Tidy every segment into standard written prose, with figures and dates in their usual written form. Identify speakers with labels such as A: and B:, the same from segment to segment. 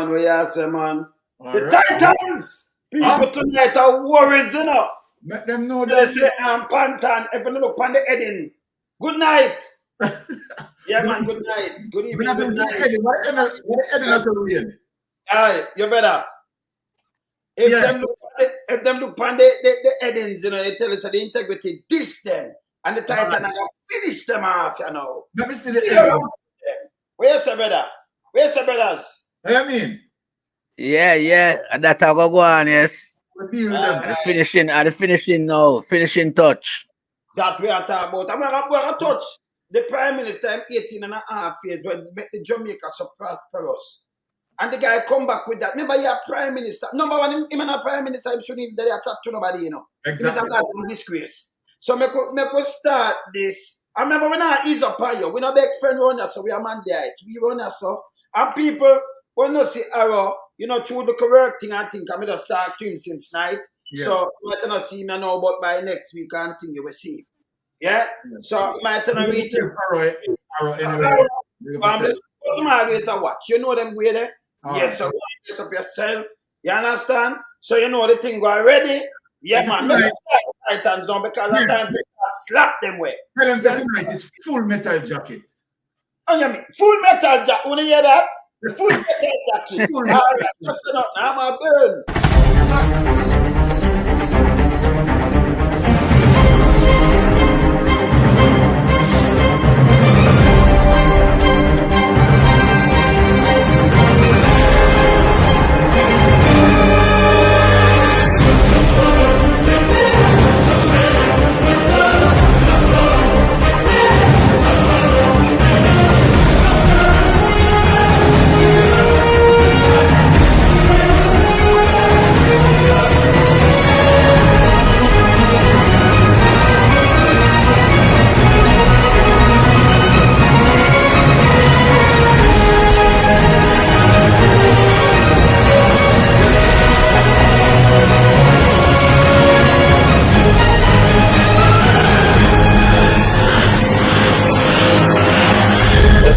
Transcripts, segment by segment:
A: man, what you say, man?
B: All
A: The
B: right.
A: Titans! People tonight are worries, you know.
B: Let them know
A: They
B: that.
A: say, Pantan, if you look on the heading. Good night. Yeah, man, good night. Good evening, good night. Aye, you better. If them look on the headings, you know, they tell us that the integrity diss them. And the Titan are going to finish them off, you know.
B: Let me see the heading.
A: Where's the brother? Where's the brothers?
B: What do you mean?
C: Yeah. And that's how I go on, yes.
B: Right.
C: The finishing now. Finishing touch.
A: That we are talking about. I'm going to touch the Prime Minister in 18 and a half years when the Jamaica so prosperous. And the guy come back with that. Remember, you're Prime Minister. Number one, him and a Prime Minister, him shouldn't even chat to nobody, you know.
B: Exactly.
A: He's a disgrace. So, me start this. I remember when I ease up on you, we not big friend run here, so we are Mandites. We run here, so. And people, when you see Arrow, you know, through the correct thing, I think I just talk to him since night. Yeah. So, you might not see me now, but by next week, I think you will see. Yeah? So, you might not reach him.
B: Arrow, anyway.
A: I'm always a watch. You know them way there? Yes, so you up yourself. You understand? So, you know the thing go ready. Yeah, man. Let's start Titans down because at times they start slap them way.
B: Tell them that tonight is Full Metal Jacket.
A: Oh, you mean Full Metal Jacket? Want to hear that? Full Metal Jacket. All right, listen up. Now I'm a burn.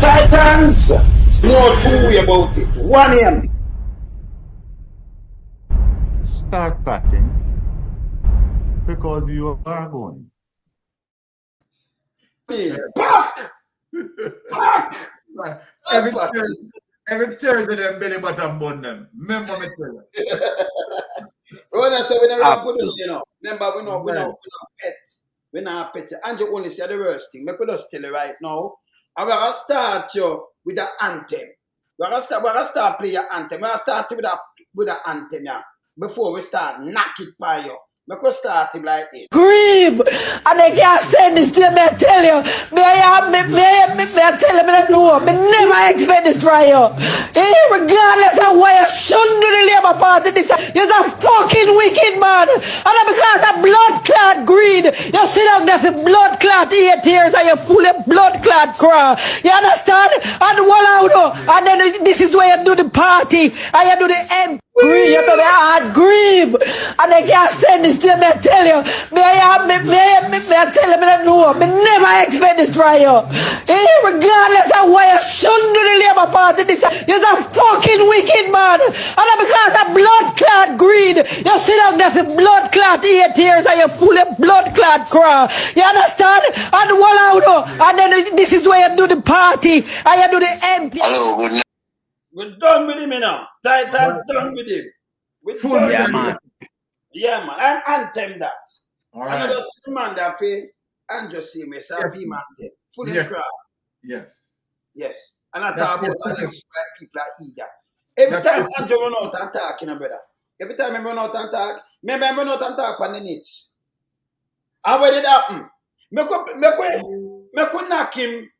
A: Titans, not worry about it. 1 a.m.
D: Start packing because you are going.
A: Pack!
B: Every Thursday, them belly button bun them. Remember me tell you.
A: When I say we never put it, you know. Remember, we not pet. We not pet. And you only say the worst thing. Make we just tell you right now. I'm going to start you with the anthem. We're going to start play your anthem. We're going to start with the anthem, yeah. Before we start knock it by you. We could start him like this.
E: Grieve! And I can't send this to you, I tell you. May I tell you, I know. I never expect this from you. Regardless of why you shouldn't do the Labour Party, you're a fucking wicked man. And because of blood clot greed, you sit down there for blood clot 8 years and you full of blood clot cry. You understand? And and then this is where you do the party and you do the MP. Grieve, you told me hard grieve, and I can't send this to you, I tell you. May I tell you, I know. I never expect this from you. Regardless of why you shouldn't do the Labour Party, you're a fucking wicked man. And because of blood clot greed, you sit down there for blood clot 8 years and you full of blood clot cry. You understand? And then this is where you do the party and you do the MP.
F: Hello, good night.
A: We're done with him, you know. Titans done with him.
C: Yeah, man.
A: Yeah, man. I'm anthem that.
B: All right.
A: And I just see man that fee and just see myself, he anthem. Full in crowd.
B: Yes.
A: Yes. And I talk about the next people are eager. Every time Andrew run out and talk, you know, brother. Every time I run out and talk, remember I run out and talk on the NIDS. And what did happen? Me could knock him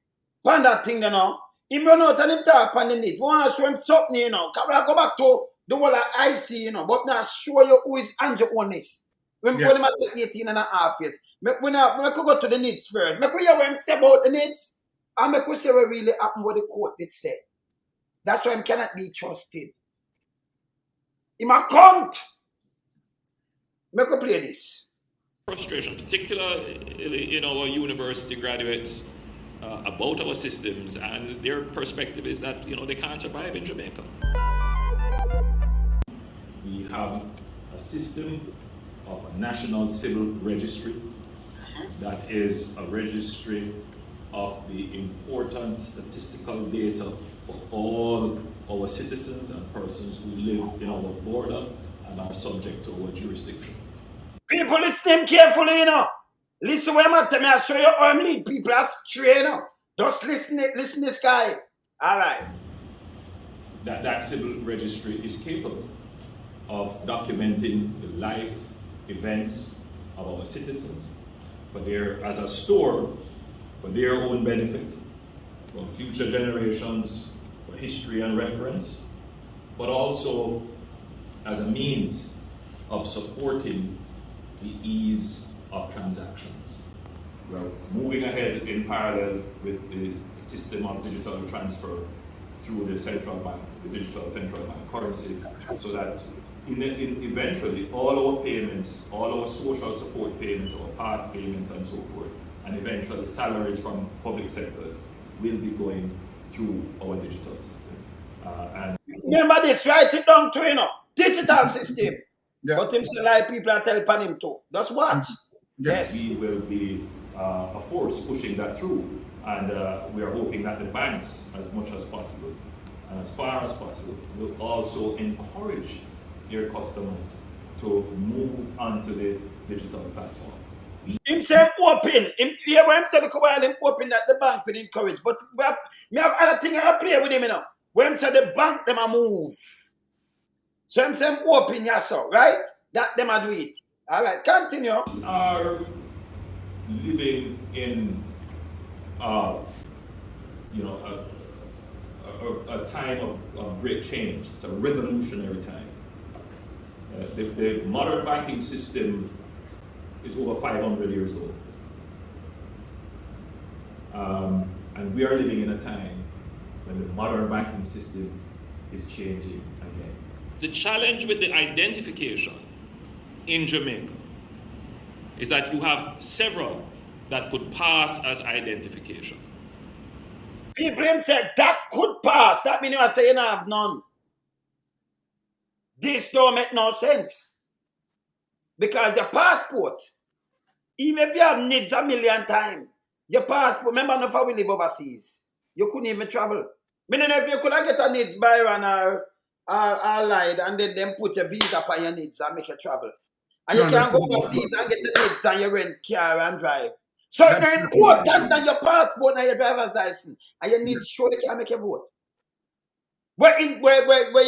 A: on that thing, you know. He run out and him talk on the NIDS. We want to show him something, you know. Can we go back to the whole I see, you know, but now show you who is Andrew honest. When we say 18 and a half years, we could go to the NIDS first. We hear what him say about the NIDS, and we could say what really happened, what the court did say. That's why him cannot be trusted. Him a cunt. We could play this.
G: Frustration, particularly in our university graduates, about our systems, and their perspective is that, you know, they can't survive in Jamaica.
F: have a system of a national civil registry that is a registry of the important statistical data for all our citizens and persons who live in our border and are subject to our jurisdiction.
A: People listen carefully, you know. Listen when I tell me, I show you how I lead people astray, you know. Just listen this guy. All right.
F: That civil registry is capable of documenting the life events of our citizens as a store for their own benefit, for future generations, for history and reference, but also as a means of supporting the ease of transactions. We're moving ahead in parallel with the system of digital transfer through the central bank, the digital central bank currency, so that eventually all our payments, all our social support payments, our PATH payments and so forth, and eventually salaries from public sectors will be going through our digital system.
A: Remember this, write it down to, you know, digital system.
B: Yeah.
A: But him say like people are telling him to. Just watch. Yes.
F: We will be a force pushing that through, and we are hoping that the banks, as much as possible and as far as possible, will also encourage their customers to move onto the digital platform.
A: Him say open. Him say look while him open that the bank will encourage. But me have other thing I play with him, you know. When him say the bank them a move. So him say open yourself, right? That them a do it. All right, continue.
F: We are living in a time of great change. It's a revolutionary time. The modern banking system is over 500 years old. And we are living in a time when the modern banking system is changing again.
G: The challenge with the identification in Jamaica is that you have several that could pass as identification.
A: People him said that could pass. That means you say you don't have none. This don't make no sense. Because your passport, even if you have NIDS a million times, your passport, remember enough how we live overseas. You couldn't even travel. Meaning if you could get a NIDS by or lied and then put your visa on your NIDS and make you travel. And you can go overseas and get the NIDS and you rent car and drive. So it's important than your passport and your driver's license. And you need to show they can make you vote. Where you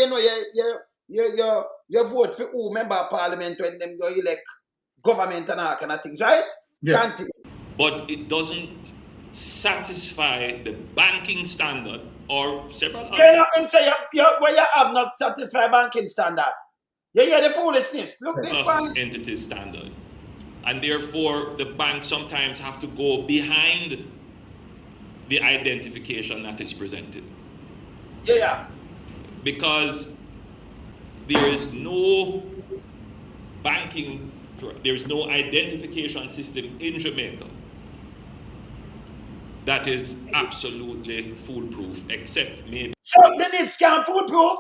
A: know you vote for who member of parliament when them go elect government and all kind of things, right?
B: Yes.
A: Continue.
G: But it doesn't satisfy the banking standard or several other.
A: You know him say where you have not satisfied banking standard. You hear the foolishness. Look, this one
G: entity standard. And therefore, the banks sometimes have to go behind the identification that is presented.
A: Yeah.
G: Because there is no banking, there is no identification system in Jamaica that is absolutely foolproof, except maybe.
A: So then it's can't foolproof.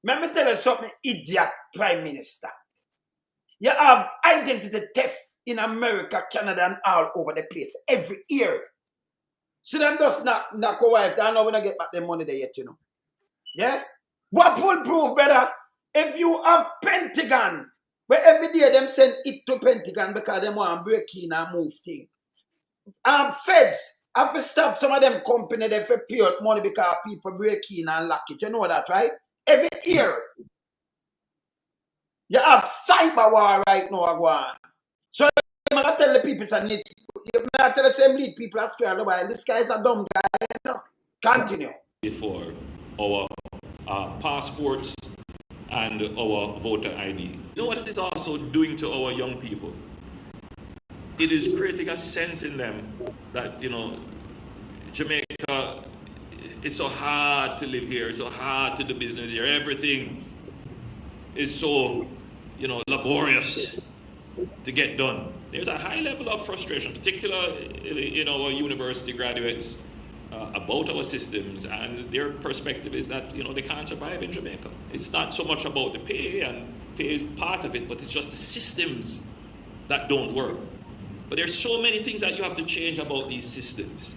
A: Let me tell you something, idiot Prime Minister. You have identity theft in America, Canada, and all over the place every year. So them just knock a wife. I know when I get back their money there yet, you know. Yeah? What foolproof, brother? If you have Pentagon, where every day them send it to Pentagon because they want to break in and move things. Feds have to stop some of them company they for pay out money because people break in and lock it. You know that, right? Every year. You have cyber war right now, Agwan. So I tell the people, I tell the same lead people Australia, while this guy is a dumb guy. You know? Continue.
G: For our passports and our voter ID. You know what it is also doing to our young people? It is creating a sense in them that, you know, Jamaica, it's so hard to live here, it's so hard to do business here, everything is so, you know, laborious to get done. There's a high level of frustration, particularly in our university graduates, about our systems, and their perspective is that, you know, they can't survive in Jamaica. It's not so much about the pay and plays part of it, but it's just the systems that don't work. But there's so many things that you have to change about these systems,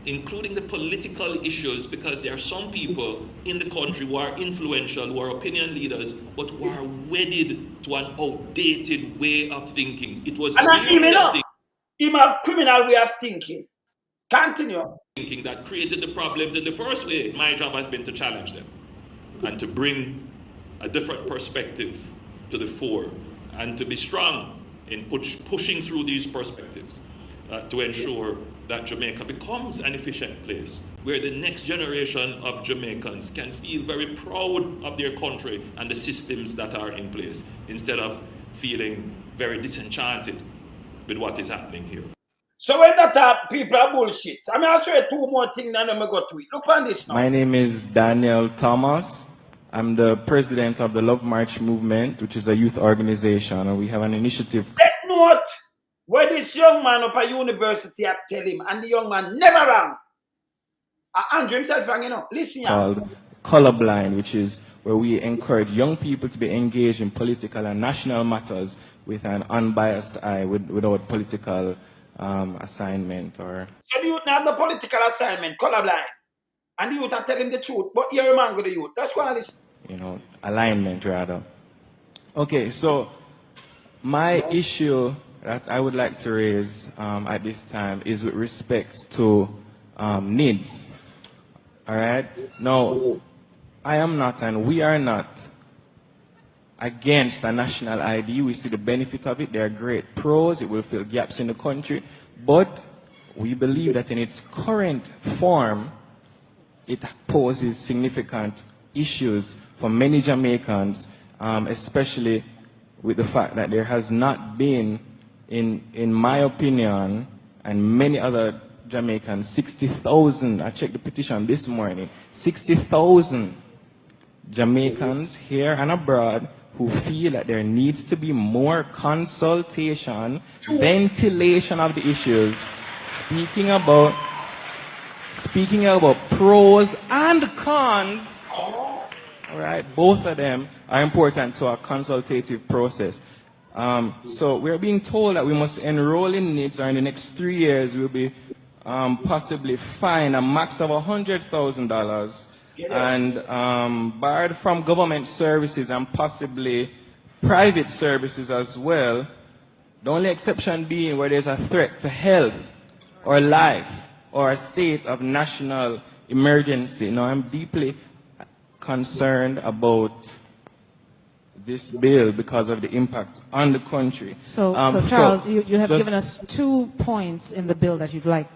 G: including the political issues, because there are some people in the country who are influential, who are opinion leaders, but who are wedded to an outdated way of thinking. It was
A: him have criminal way of thinking. Continue.
G: Thinking that created the problems in the first way. My job has been to challenge them and to bring a different perspective to the fore and to be strong in pushing through these perspectives to ensure that Jamaica becomes an efficient place where the next generation of Jamaicans can feel very proud of their country and the systems that are in place, instead of feeling very disenchanted with what is happening here.
A: So when that people are bullshit, I'll show you two more things and then I go to it. Look on this now.
H: My name is Daniel Thomas. I'm the president of the Love March Movement, which is a youth organization, and we have an initiative.
A: Take note where this young man up at university I tell him, and the young man never wrong. Andrew himself, you know, listen.
H: Called Colorblind, which is where we encourage young people to be engaged in political and national matters with an unbiased eye, without political assignment or.
A: So the youth have the political assignment, colorblind, and the youth are telling the truth, but you're a man with the youth. That's what it is.
H: You know, alignment rather. Okay, so my issue that I would like to raise at this time is with respect to NIDS. All right. Now, I am not, and we are not, against a national ID. We see the benefit of it. There are great pros. It will fill gaps in the country. But we believe that in its current form, it poses significant issues for many Jamaicans, especially with the fact that there has not been, in my opinion, and many other Jamaicans, 60,000, I checked the petition this morning, 60,000 Jamaicans here and abroad who feel that there needs to be more consultation, ventilation of the issues, speaking about pros and cons. All right, both of them are important to a consultative process. So we're being told that we must enroll in NIDS, or in the next 3 years we'll be possibly fined a max of $100,000 and barred from government services and possibly private services as well. The only exception being where there's a threat to health or life or a state of national emergency. Now, I'm deeply concerned about this bill because of the impact on the country.
I: So Charles, you have given us 2 points in the bill that you'd like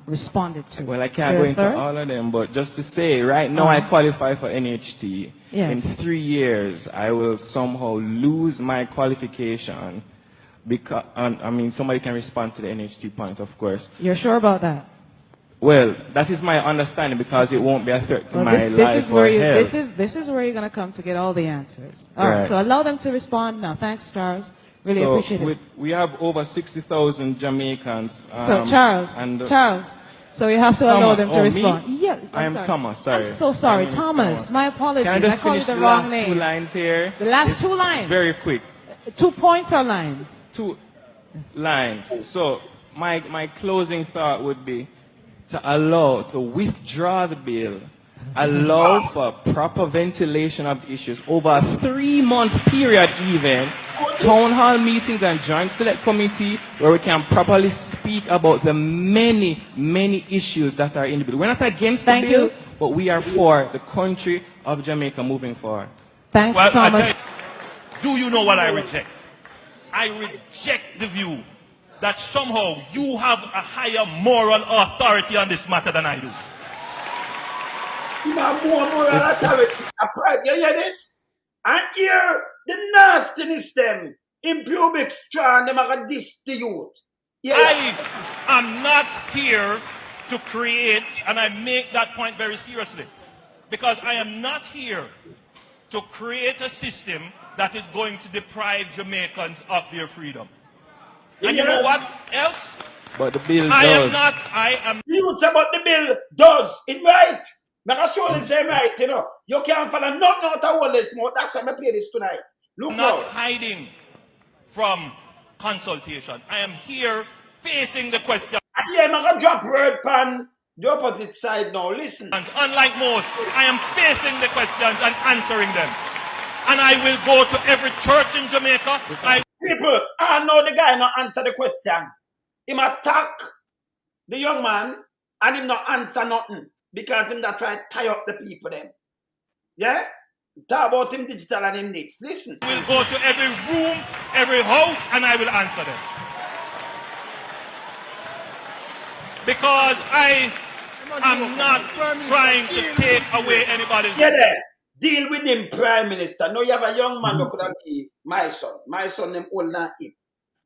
I: responded to.
H: Well, I can't go into all of them, but just to say, right now I qualify for NHT.
I: Yes.
H: In 3 years, I will somehow lose my qualification because, I mean, somebody can respond to the NHT point, of course.
I: You're sure about that?
H: Well, that is my understanding because it won't be a threat to my life or health.
I: This is where you're going to come to get all the answers. All right, so allow them to respond now. Thanks, Charles. Really appreciate it.
H: We have over 60,000 Jamaicans.
I: So Charles, so you have to allow them to respond.
H: Me?
I: Yeah,
H: I'm Thomas, sorry.
I: I'm so sorry, Thomas. My apologies.
H: Can I just finish
I: the
H: the
I: wrong
H: last
I: name.
H: 2 lines here?
I: The last 2 lines.
H: Very quick.
I: 2 points or lines?
H: 2 lines. So my closing thought would be to withdraw the bill, allow for proper ventilation of the issues over a 3-month period even, town hall meetings and joint select committee where we can properly speak about the many, many issues that are in the bill. We're not against the bill, but we are for the country of Jamaica moving forward.
I: Thanks, Thomas.
J: Do you know what I reject? I reject the view that somehow you have a higher moral authority on this matter than I do.
A: You have more moral authority. You hear this? And here, the nastiness them, in pubic straw, them are this the youth. Yeah.
J: I am not here to create, and I make that point very seriously, because I am not here to create a system that is going to deprive Jamaicans of their freedom. And you know what else?
H: But the bill
J: I
H: does.
J: am.
A: You say what the bill does. It right. Now I show the same right, you know. You can't follow nothing out of all this more. That's why I play this tonight. Look
J: not
A: now.
J: hiding from consultation. I am here facing the question.
A: Yeah, I'm going to drop word pan the opposite side now. Listen.
J: Unlike most, I am facing the questions and answering them. And I will go to every church in Jamaica.
A: People, I know the guy not answer the question. Him attack the young man and him not answer nothing because him that try to tie up the people them. Yeah? Talk about him digital and him NIDS. Listen.
J: I will go to every room, every house, and I will answer them. Because I am not trying to take away anybody's...
A: Get there. Deal with him, Prime Minister. No, you have a young man who could have be my son. My son name old than him.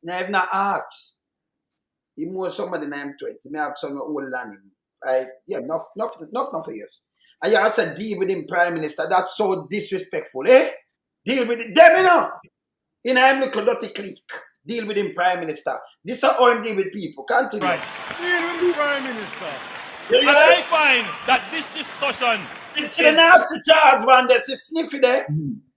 A: Now I have not asked. He more somebody named 20. Me have some old than him. Yeah, enough for years. And you also deal with him, Prime Minister. That's so disrespectful, eh? Deal with it. Them, you know. In a little dirty clique. Deal with him, Prime Minister. This is how him deal with people. Continue.
J: Right.
D: Deal with the Prime Minister.
J: And I find that this discussion...
A: It's a nasty charge, man. There's a sniffy there.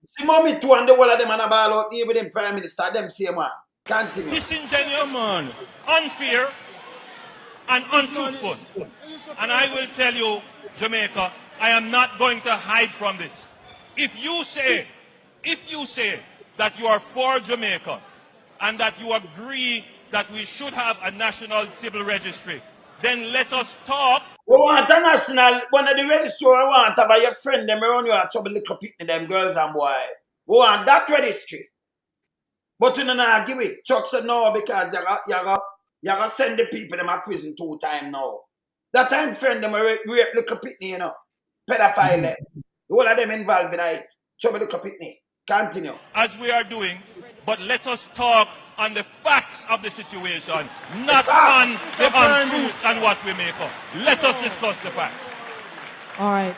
A: See, mommy, two and the whole of them and a ball out deal with him, Prime Minister. Them same man. Continue.
J: Disingenuous, unfair, and untruthful. And I will tell you, Jamaica, I am not going to hide from this. If you say that you are for Jamaica and that you agree that we should have a national civil registry, then let us talk.
A: We want a national, one of the registry we want to have your friend them around you are trouble little picking them girls and boys. We want that registry. But you don't give it. Chuck said no because you're going to send the people them to prison 2 times now. That time friend them rape little pitney, you know. Pedophile them. All of them involved in it. Trouble little pitney. Continue.
J: As we are doing, but let us talk on the facts of the situation, not on the untruth and what we make up. Let us discuss the facts.
I: All right.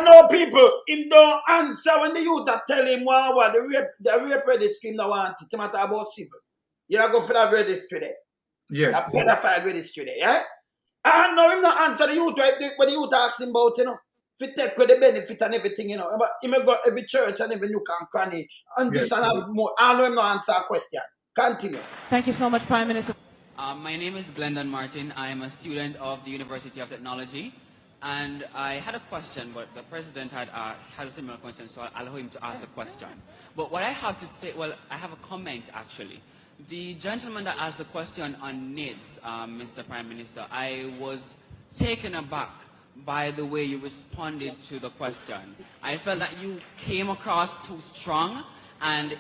A: No, people, him don't answer when the youth are tell him what the rape registry him don't want it. He matter about civil. You don't go for that registry there.
B: Yes.
A: That pedophile registry there, yeah? No, him not answer the youth when the youth ask him about, you know. If you take with the benefit and everything, you know. But he may go every church and every nook and cranny. And this and more. I know him not answer a question. Continue.
I: Thank you so much, Prime Minister.
K: My name is Glendon Martin. I am a student of the University of Technology. And I had a question, but the President had a similar question, so I'll allow him to ask a question. But what I have to say, well, I have a comment, actually. The gentleman that asked the question on NIDS, Mr. Prime Minister, I was taken aback by the way you responded to the question. I felt that you came across too strong, and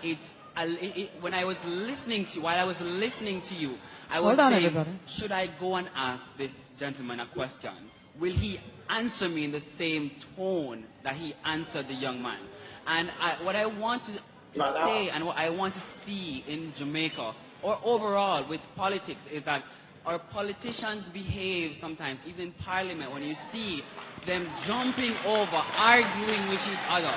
K: when I was listening to you, while I was listening to you, I was saying, should I go and ask this gentleman a question? Will he answer me in the same tone that he answered the young man? And what I want to say and what I want to see in Jamaica, or overall with politics, is that our politicians behave sometimes, even in Parliament, when you see them jumping over, arguing with each other.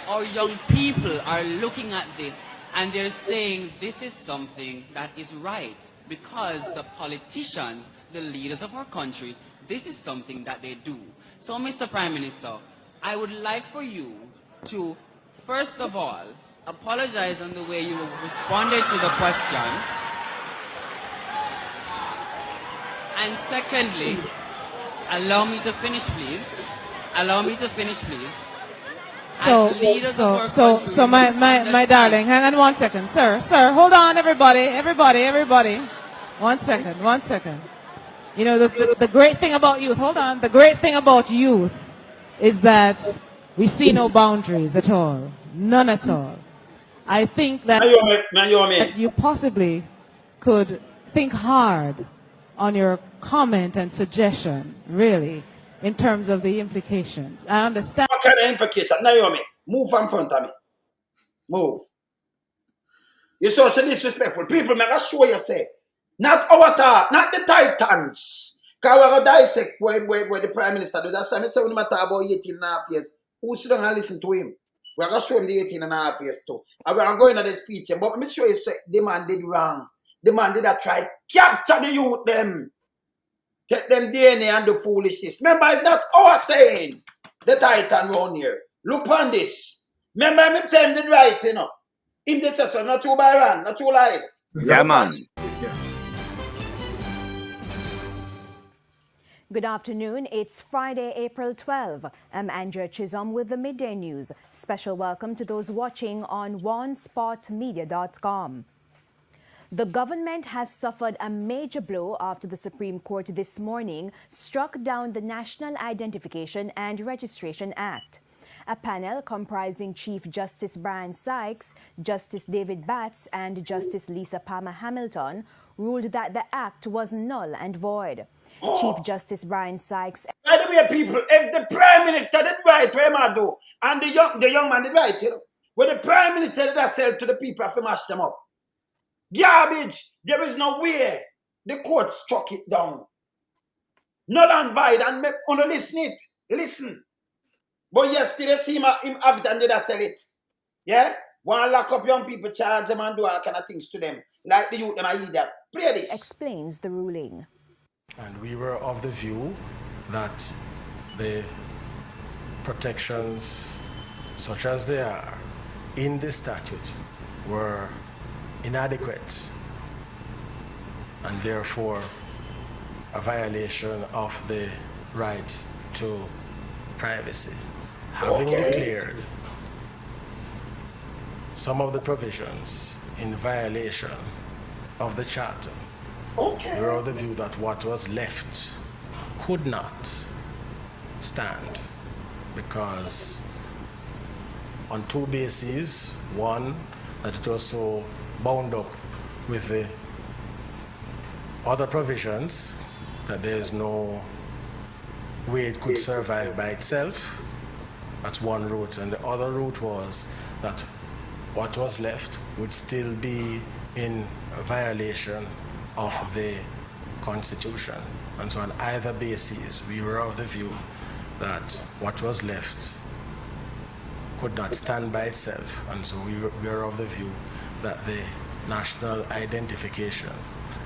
K: Our young people are looking at this and they're saying this is something that is right because the politicians, the leaders of our country, this is something that they do. So, Mr. Prime Minister, I would like for you to, first of all, apologize on the way you responded to the question. And secondly, allow me to finish, please. Allow me to finish, please.
I: So my darling, hang on 1 second. Sir, hold on, everybody. 1 second. You know, the great thing about youth, hold on, the great thing about youth is that we see no boundaries at all. None at all. I think that you possibly could think hard on your comment and suggestion, really, in terms of the implications. I understand.
A: What kind of implication? Naomi, move from front of me. Move. You're so disrespectful. People, make us sure you say, not our talk, not the Titans. Because we're going to dissect where the Prime Minister does. That's why I say when we talk about 18 and a half years, who sit down and listen to him? We're going to show him the 18 and a half years too. And we're going to the speech. But let me show you, say, the man did wrong. The man did a try capture the youth them. Take them DNA and the foolishness. Remember, it's not our saying. The Titan round here. Look on this. Remember him saying did right, you know. Him did say so, not too Byron, not too lied.
C: Yeah, man.
L: Good afternoon. It's Friday, April 12. I'm Andrea Chisholm with the Midday News. Special welcome to those watching on onespotmedia.com. The government has suffered a major blow after the Supreme Court this morning struck down the National Identification and Registration Act. A panel comprising Chief Justice Brian Sykes, Justice David Batts, and Justice Lisa Palmer Hamilton ruled that the act was null and void. Chief Justice Brian Sykes.
A: By the way, people, if the Prime Minister did right, what am I do? And the young man did right, you know. When the Prime Minister did that sell to the people, I have to mash them up. Garbage. There is no way the court struck it down. Null and void, and make on listen it. Listen. But yesterday, see him have it and did I sell it. Yeah? Want to lock up young people, charge them and do all kind of things to them. Like the youth, them I eat that. Play this.
L: Explains the ruling.
M: And we were of the view that the protections, such as they are in the statute, were inadequate and therefore a violation of the right to privacy. Having declared some of the provisions in violation of the Charter, we were of the view that what was left could not stand because on two bases. One, that it was so bound up with the other provisions that there is no way it could survive by itself. That's one route. And the other route was that what was left would still be in violation of the Constitution. And so on either basis, we were of the view that what was left could not stand by itself. And so we were of the view that the National Identification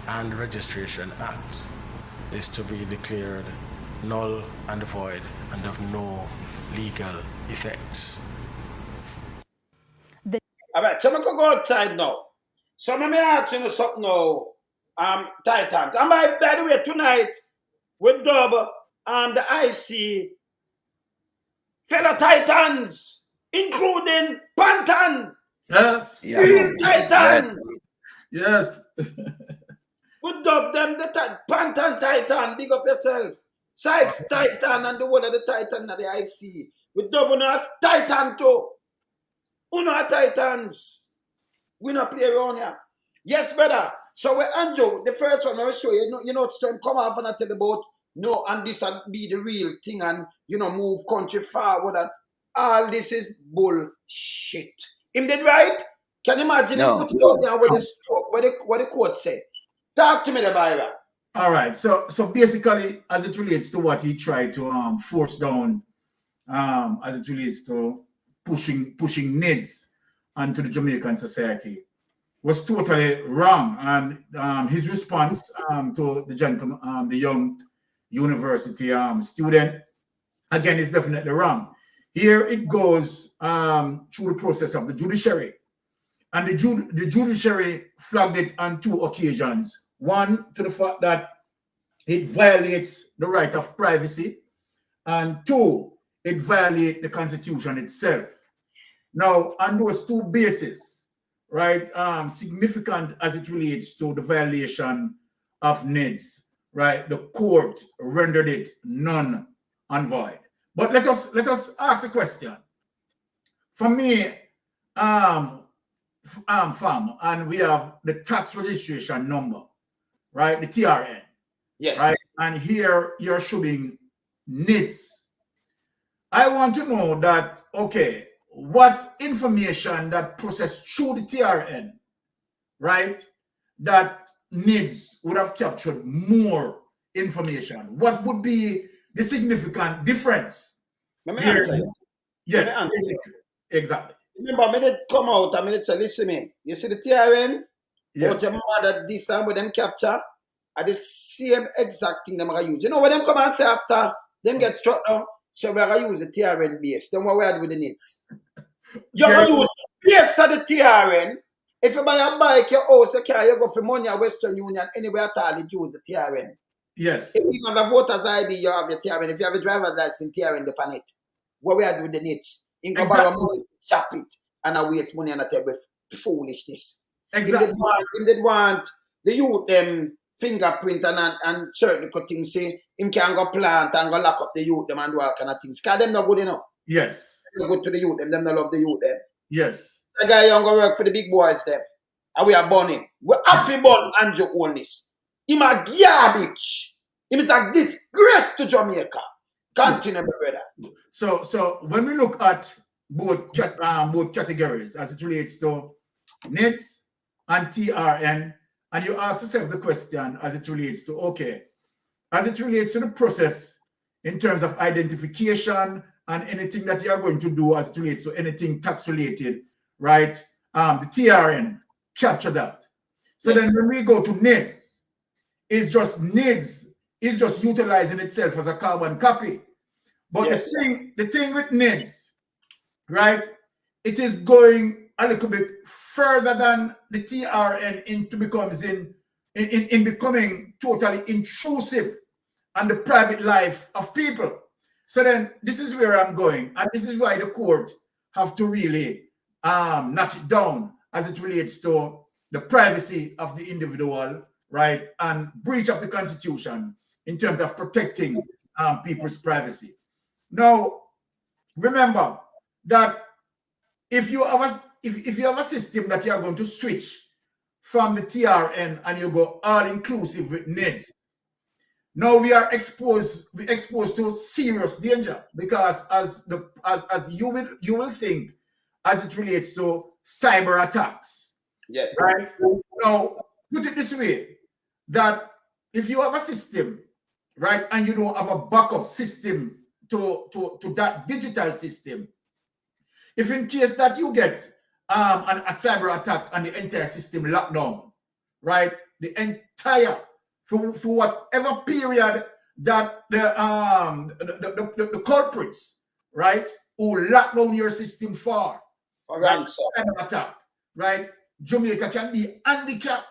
M: and Registration Act is to be declared null and void and of no legal effect.
A: All right, so I can go outside now. So let me ask you something now, Titans. And by the way, tonight, with Dub, the IC, fellow Titans, including Pantan.
B: Yes.
A: Yeah. Titan.
B: Yes.
A: With Dub them, the Pantan Titan, big up yourself. Sykes Titan and the one of the Titan of the IC. With Dub, you as Titan too. Uno are Titans. We not play around here. Yes, brother. So we Andrew, the first one I will show you, you know, to come off and I tell about no, and this will be the real thing, and you know, move country forward, and all this is bullshit. Him did right? Can you imagine him put it out there with the stroke, what the court say? Talk to me, the Bible.
B: All right. So basically, as it relates to what he tried to force down, as it relates to pushing NIDS onto the Jamaican society, was totally wrong. And his response to the gentleman, the young university student, again, is definitely wrong. Here it goes through the process of the judiciary. And the judiciary flagged it on two occasions. One, to the fact that it violates the right of privacy. And two, it violates the Constitution itself. Now, on those two bases, right, significant as it relates to the violation of NIDS, right, the court rendered it null and void. But let us ask a question. For me, fam, and we have the tax registration number, right, the TRN.
A: Yes.
B: Right, and here you're showing NIDS. I want to know that, okay, what information that processed through the TRN, right, that NIDS would have captured more information? What would be the significant difference?
A: Let me answer you.
B: Yes,
A: Let me answer you.
B: Exactly.
A: Remember, I did come out and I say, listen me, you see the TRN?
B: Yes.
A: But your mother this time with them capture are the same exact thing them are use. You know what them come and say after them get struck down? So we're going to use the TRN base. Then what we are with the NIDS. You go use yes of the TRN. If you buy a bike, your house, you go for money at Western Union, anywhere at all, you use the TRN.
B: Yes.
A: If you have a voter's ID, you have your TRN. If you have a driver's license, TRN depend it. What we are doing the NIDS? You go borrow money, chop it, and I waste money on the table. Foolishness.
B: Exactly.
A: If they want the youth them fingerprint and certain things say him can go plant and go lock up the youth them and do all kind of things. Because them not good enough.
B: Yes.
A: They go to the youth them not love the youth them.
B: Yes.
A: The guy young go work for the big boys them. And we are burning. We have to burn Andrew Onlis. Him a garbage. Him is a disgrace to Jamaica. Continue, my brother.
B: So when we look at both categories as it relates to NIDS and TRN, and you ask yourself the question as it relates to, okay, as it relates to the process in terms of identification and anything that you are going to do as it relates to anything tax related, right? The TRN capture that. So then when we go to NIDS, NIDS is just utilizing itself as a carbon copy. But the thing with NIDS, right, it is going a little bit further than the TRN into becoming totally intrusive on the private life of people. So then this is where I'm going, and this is why the court have to really knock it down as it relates to the privacy of the individual, right, and breach of the Constitution in terms of protecting people's privacy. Now, remember that if you have a system that you are going to switch from the TRN and you go all inclusive with NIDS, now we are exposed to serious danger, because as you will think as it relates to cyber attacks.
A: Yes.
B: Right? Now, put it this way, that if you have a system, right, and you don't have a backup system to that digital system, if in case that you get a cyber attack and the entire system locked down, right, the entire for whatever period that the culprits, right, who lock down your system for
A: ransom
B: attack, right, Jamaica can be handicapped.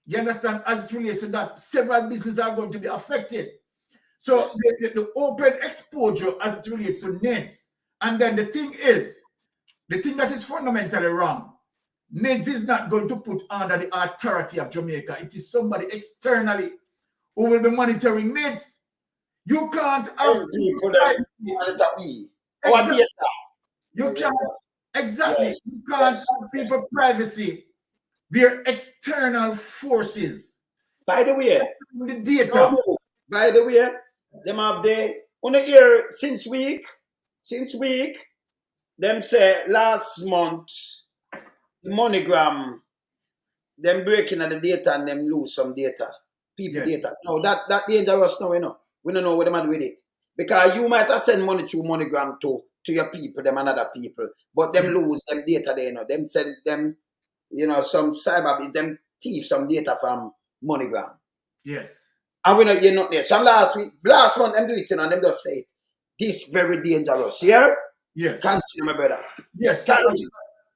B: You understand? As it relates to that, several businesses are going to be affected. So the open exposure as it relates to NIDS. And then the thing that is fundamentally wrong, NIDS is not going to put under the authority of Jamaica. It is somebody externally who will be monitoring NIDS. You can't have people you can't exactly. You can't have people privacy. We're external forces.
A: By the way,
B: the data.
A: By the way, them have on the year since week, them say last month the MoneyGram, them breaking of the data and them lose some data. People data. No, that dangerous now, you know. We don't know what they do with it. Because you might have sent money through MoneyGram to your people, them and other people, but them lose them data there, you know. Them send them, you know, some cyber, them thief some data from MoneyGram.
B: Yes.
A: And we know you're not there. Some last month, them do it, you know, and them just say it. This very dangerous. Yeah?
B: Yes.
A: Continue, my brother.
B: Yes.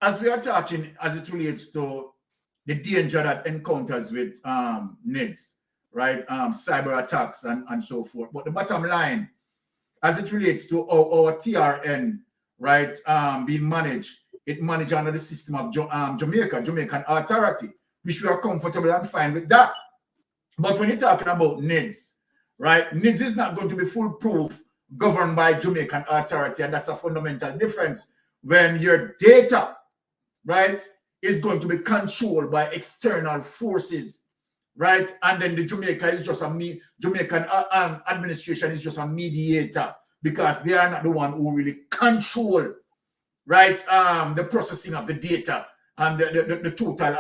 B: As we are talking, as it relates to the danger that encounters with NIDS, right? Cyber attacks and so forth. But the bottom line, as it relates to our TRN, right, being managed, it managed under the system of Jamaican authority, which we are comfortable and fine with that. But when you're talking about NIDS, right, NIDS is not going to be foolproof, governed by Jamaican authority, and that's a fundamental difference when your data, right, is going to be controlled by external forces, right, and then the Jamaican administration is just a mediator, because they are not the one who really control, right, the processing of the data and the total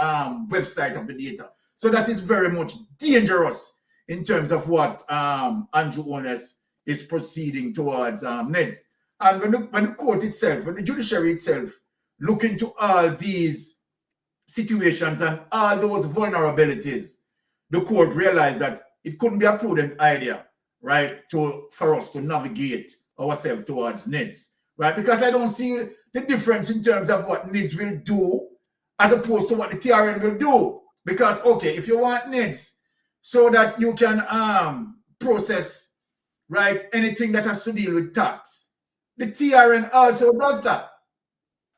B: website of the data. So that is very much dangerous in terms of what Andrew Onlis is proceeding towards NIDS. And when the court itself, when the judiciary itself look into all these situations and all those vulnerabilities, the court realized that it couldn't be a prudent idea, right, for us to navigate ourselves towards NIDS, right? Because I don't see the difference in terms of what NIDS will do as opposed to what the TRN will do. Because, okay, if you want NIDS so that you can process, right, anything that has to deal with tax, the TRN also does that.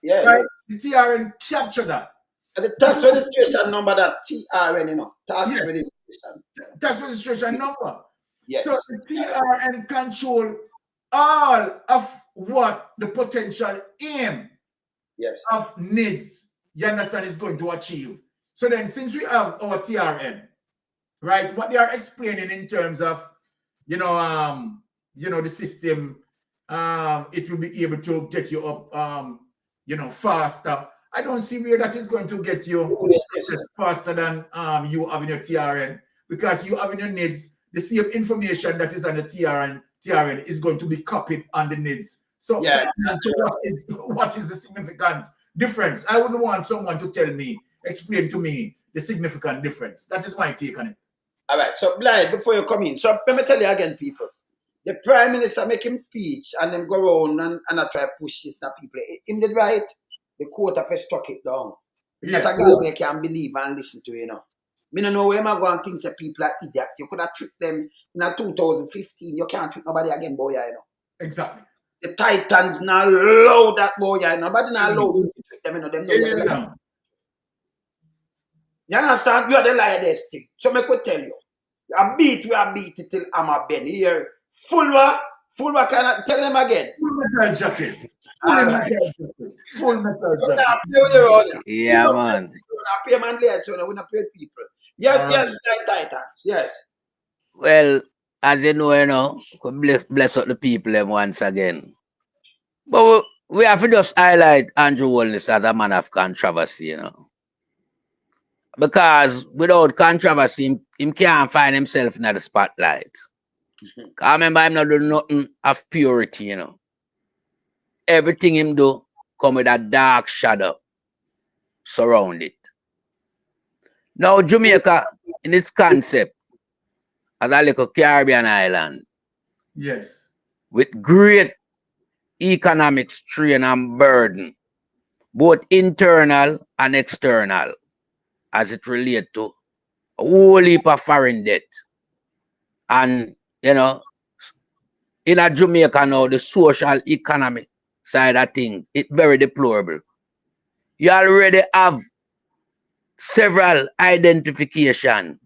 A: Yeah.
B: Right? The TRN capture that.
A: And the tax registration number, that TRN, you know, tax registration.
B: Tax registration number.
A: Yes.
B: So the TRN control all of what the potential aim of NIDS, you understand, is going to achieve. So then, since we have our TRN, right, what they are explaining in terms of, the system, it will be able to get you up, faster. I don't see where that is going to get you faster than you having your TRN, because you having your NIDS, the same information that is on the TRN is going to be copied on the NIDS. So what is the significant difference? I wouldn't want someone to explain to me the significant difference. That is my take on it.
A: All right. So, Blind, before you come in, so let me tell you again, people. The Prime Minister make him speech and then go around and I try to push this to people. In the right, the court have struck it down. It's not a guy where you can believe and listen to, you know. I don't know where am I going to think that people are idiot. You could have tricked them in 2015. You can't trick nobody again, boy, you know.
B: Exactly.
A: The Titans now allow that boy, you know. Nobody now allow you to trick them, you know. Them know you understand? You are the liar this thing. So I could tell you. I beat it till I'm a Ben here. Full can I tell them again?
B: Full metal jacket. Full metal jacket.
C: Yeah, man.
A: I pay man later, so we not pay people. Yes, Titans. Yes.
C: Well, as you know, bless up the people them once again. But we have to just highlight Andrew Holness as a man of controversy, you know. Because without controversy, him can't find himself in the spotlight. I remember him not doing nothing of purity, you know. Everything him do come with a dark shadow surround it. Now, Jamaica, in its concept, as a little Caribbean island,
B: yes,
C: with great economic strain and burden, both internal and external, as it relates to a whole heap of foreign debt. And, you know, in a Jamaica now, the social economic side of things, it's very deplorable. You already have several identification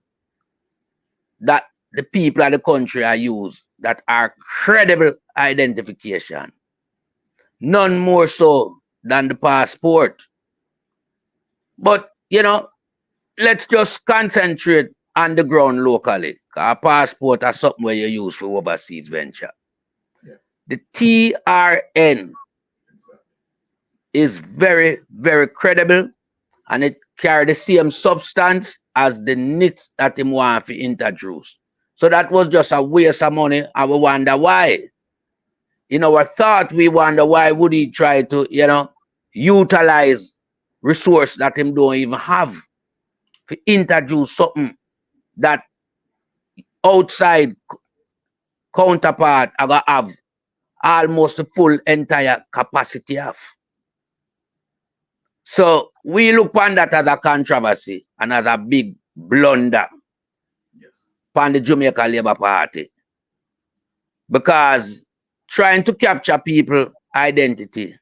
C: that the people of the country are used that are credible identification. None more so than the passport. But, you know, let's just concentrate on the ground locally. A passport is something where you use for overseas venture.
B: Yeah.
C: The TRN is very, very credible, and it carries the same substance as the NIDS that him want to introduce. So that was just a waste of money, and we wonder why. In our thought, we wonder why would he try to, you know, utilize resource that him don't even have to introduce something that outside counterpart are gonna have almost the full entire capacity of. So we look upon that as a controversy and as a big blunder upon the Jamaica Labour Party. Because trying to capture people identity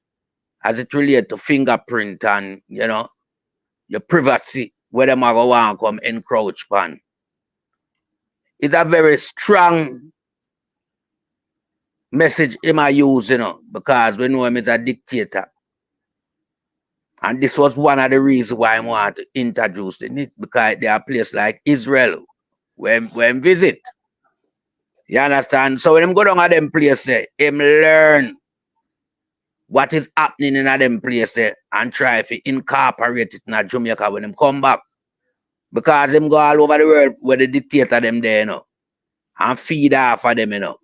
C: as it relates to fingerprint and, you know, your privacy, where them are going to come encroach upon, it's a very strong message him I use, you know, because we know him is a dictator. And this was one of the reasons why I want to introduce the NIDS, because there are places like Israel when visit. You understand? So when him go down at them places, him learn what is happening in them places and try to incorporate it in Jamaica when him come back. Because him go all over the world where the dictator them there, you know, and feed off of them, you know.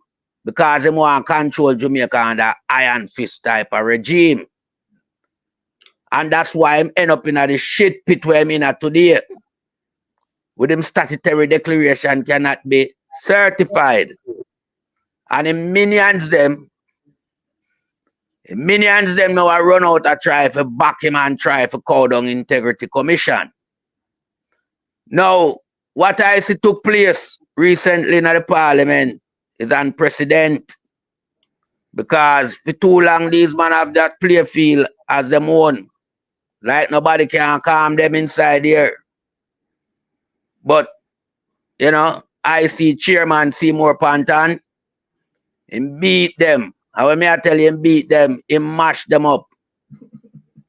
C: Because him want to control Jamaica under iron fist type of regime. And that's why him end up in the shit pit where I'm in today. With him statutory declaration cannot be certified. And the minions them Minions them now are run out and try to back him and try to cow down Integrity Commission. Now, what I see took place recently in the Parliament is unprecedented. Because for too long, these men have that play field as them own. Like nobody can calm them inside here. But, you know, I see Chairman Seymour Panton, and beat them. And when I tell him beat them, he mash them up.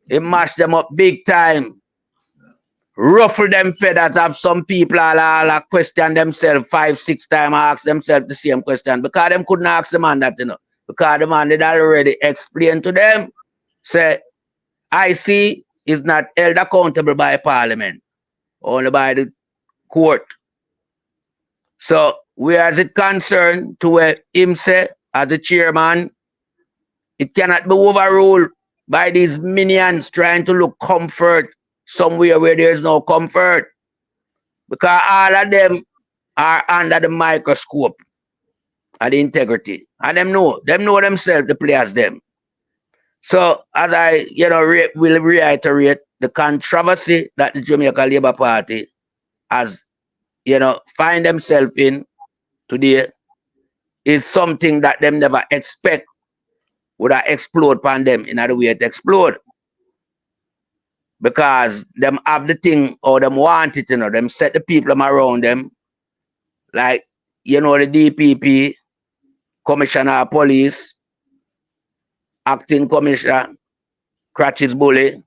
C: He mash them up big time. Ruffle them feathers. Have some people all question themselves 5, 6 times, ask themselves the same question. Because them couldn't ask the man that, you know. Because the man did already explain to them. Say, IC is not held accountable by Parliament. Only by the court. So, where is it concerned to where him say, as the chairman, it cannot be overruled by these minions trying to look comfort somewhere where there is no comfort. Because all of them are under the microscope of the integrity. And them know themselves to play as them. So, as I, you know, will reiterate, the controversy that the Jamaica Labour Party has, you know, find themselves in today is something that them never expect would have explode upon them in other way it explode. Because them have the thing or them want it, you know, them set the people around them, like, you know, the DPP, Commissioner of Police, Acting Commissioner, Cratchits Bully,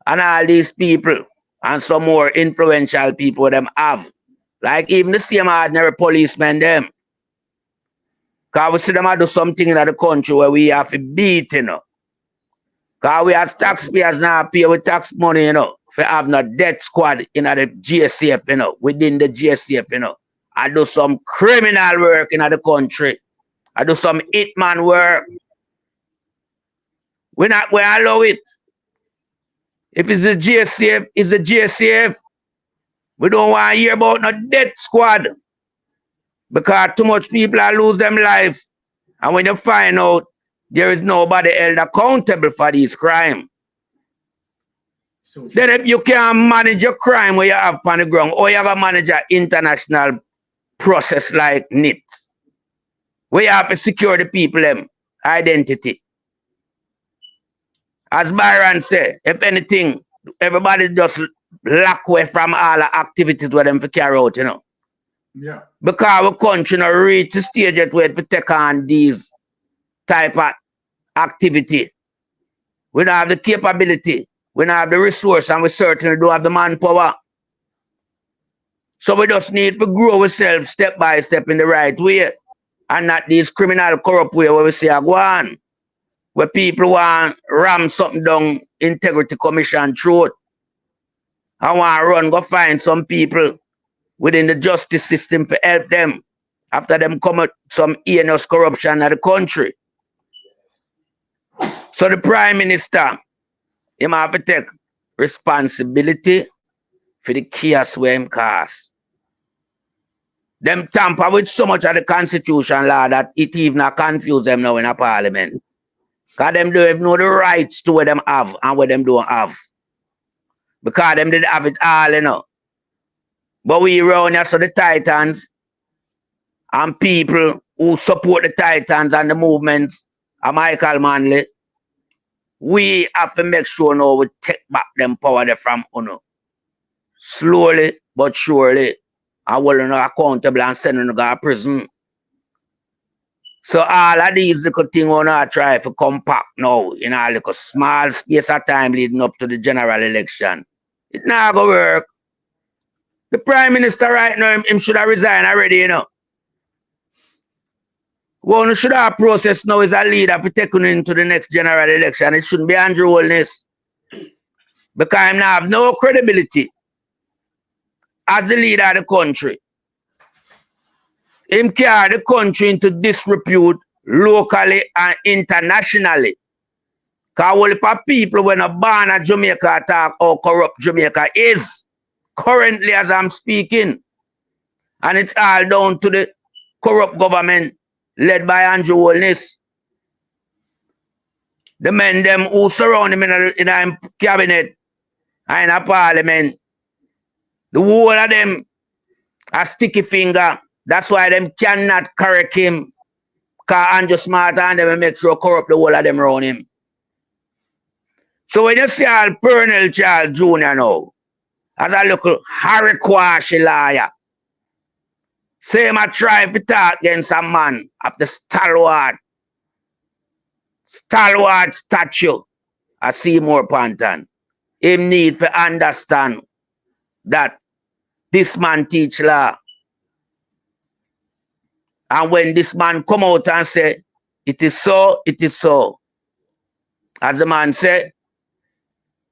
C: and all these people, and some more influential people them have. Like even the same ordinary policemen them. Because we see them do something in the country where we have to beat, you know. Because we as taxpayers now pay with tax money, you know, for have no death squad in the GSCF, you know, within the GSCF, you know. I do some criminal work in the country. I do some hitman work. We allow it. If it's a GSCF, it's a GSCF. We don't want to hear about no death squad. Because too much people are lose them life. And when you find out there is nobody held accountable for these crimes, then if you can't manage your crime where you have on the ground, or you have to manage an international process like NIDS, where you have to secure the people identity. As Byron said, if anything, everybody just lock away from all the activities where them to carry out, you know.
B: Yeah.
C: Because our country not reach the stage yet where to take on these type of activity. We don't have the capability, we don't have the resource, and we certainly don't have the manpower. So we just need to grow ourselves step by step in the right way, and not these criminal corrupt way where we say go on, where people want ram something down Integrity Commission throat. I want to run, go find some people within the justice system to help them after them commit some heinous corruption in the country. So the Prime Minister, he have to take responsibility for the chaos where him cause. Them tamper with so much of the constitution law that it even confuse them now in a parliament. Because them don't even know the rights to what them have and what them don't have. Because them didn't have it all, you know. But we around here, so the Titans and people who support the Titans and the movement of Michael Manley, we have to make sure now we take back them power there from UNO. Slowly but surely. And we're not accountable and sending them to prison. So all of these little things we not try to compact now in a little small space of time leading up to the general election. It not gonna work. The Prime Minister right now, him should have resigned already, you know. What we should have process now is a leader for taking into the next general election. It shouldn't be Andrew Holness. Because him now have no credibility as the leader of the country. Him carry the country into disrepute locally and internationally. Because all the people when a born at Jamaica talk how corrupt Jamaica is. Currently as I'm speaking. And it's all down to the corrupt government led by Andrew Holness. The men them who surround him in a cabinet and in a parliament, the whole of them a sticky finger. That's why them cannot correct him. Because Andrew Smart and them make sure corrupt the whole of them around him. So when you see all Pernell Charles Jr. now, as a little harry-quashy liar, say him a try to talk against a man of the stalwart statue of Seymour Panton. Him need to understand that this man teach law. And when this man come out and say, it is so, it is so. As the man said,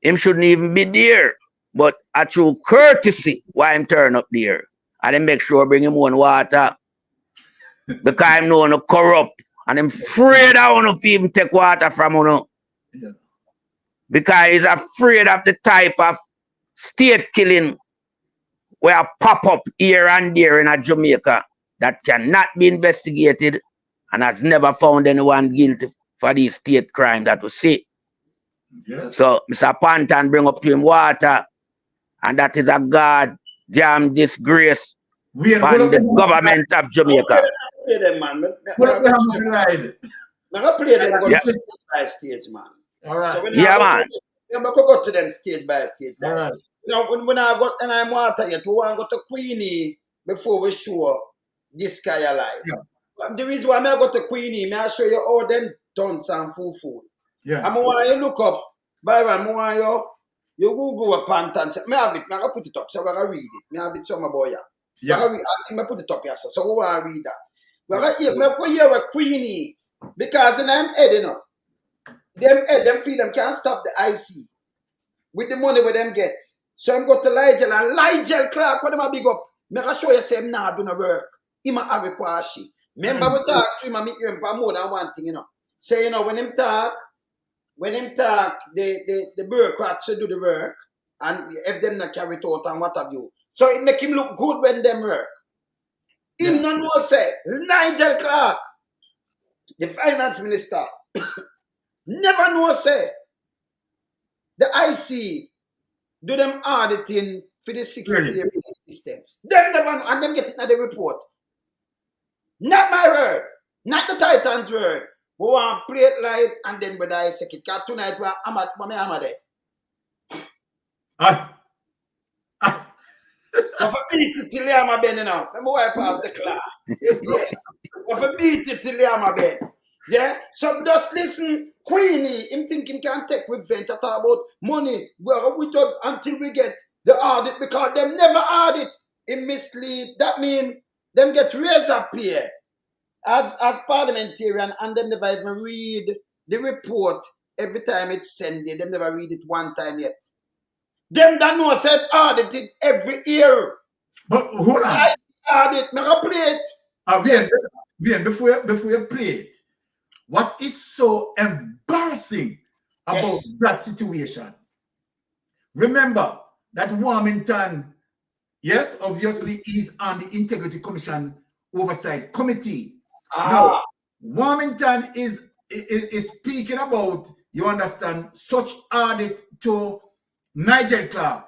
C: him shouldn't even be there. But a true courtesy, why him turn up there. And then make sure bring him one water. Because him know no corrupt. And him afraid I want to even take water from him.
B: Yeah.
C: Because he's afraid of the type of state killing where pop up here and there in a Jamaica that cannot be investigated and has never found anyone guilty for these state crime that we see.
B: Yes.
C: So Mr. Panton bring up to him water, and that is a God damn disgrace on the government of Jamaica.
A: Play them, man. I'm play them go stage by stage, man.
B: All right.
A: So when
C: Yeah, man.
A: I'm going to go to them stage by stage.
B: All right.
A: You know, when I got and I'm water yet, we want to go to Queenie before we show this guy alive.
B: Yeah.
A: The reason why I go to Queenie, may I show you all them done some food.
B: Yeah.
A: I'm want you look up, Byron, I want you Google a Panton. Me have it, me I put it up, so I gotta read it. Me have it some boy.
B: Yeah.
A: I think I put it up here, so we want to read that. We gotta hear a Queenie because in them head, you know, them feel them can't stop the IC with the money where them get. So I'm go to Ligel and Ligel Clark, what am I big up? Me I show you say him now do no work. Him a have a kwashi. Remember we talk to him and meet him for more than one thing, you know. Say, you know, when him talk, the bureaucrats should do the work and if them not carry it out and what have you. So it make him look good when them work. Him no know say, Nigel Clark, the finance minister, never know say, the IC do them auditing for the 6 year existence. Them never know, and them get it in the report. Not my word, not the Titans' word. We want to play it live and then we dissect it. Because tonight I'm there. If I beat it till I'm a bend now, let me wipe off the claw. Yeah. If I beat it till I'm a bend. Yeah? So just listen, Queenie, him think him can take revenge at about money. Well, we don't until we get the audit because them never audit. It mislead. That means them get raised up here as parliamentarian and them never even read the report every time it's sent. Them never read it one time yet. Them that know said audited every year.
B: But hold on.
A: I audit, never play it.
B: Yes. Before you play it, what is so embarrassing about that situation? Remember that Warmington, yes, obviously is on the Integrity Commission Oversight Committee. Now, Warmington is speaking about, you understand, such audit to Nigel Clark.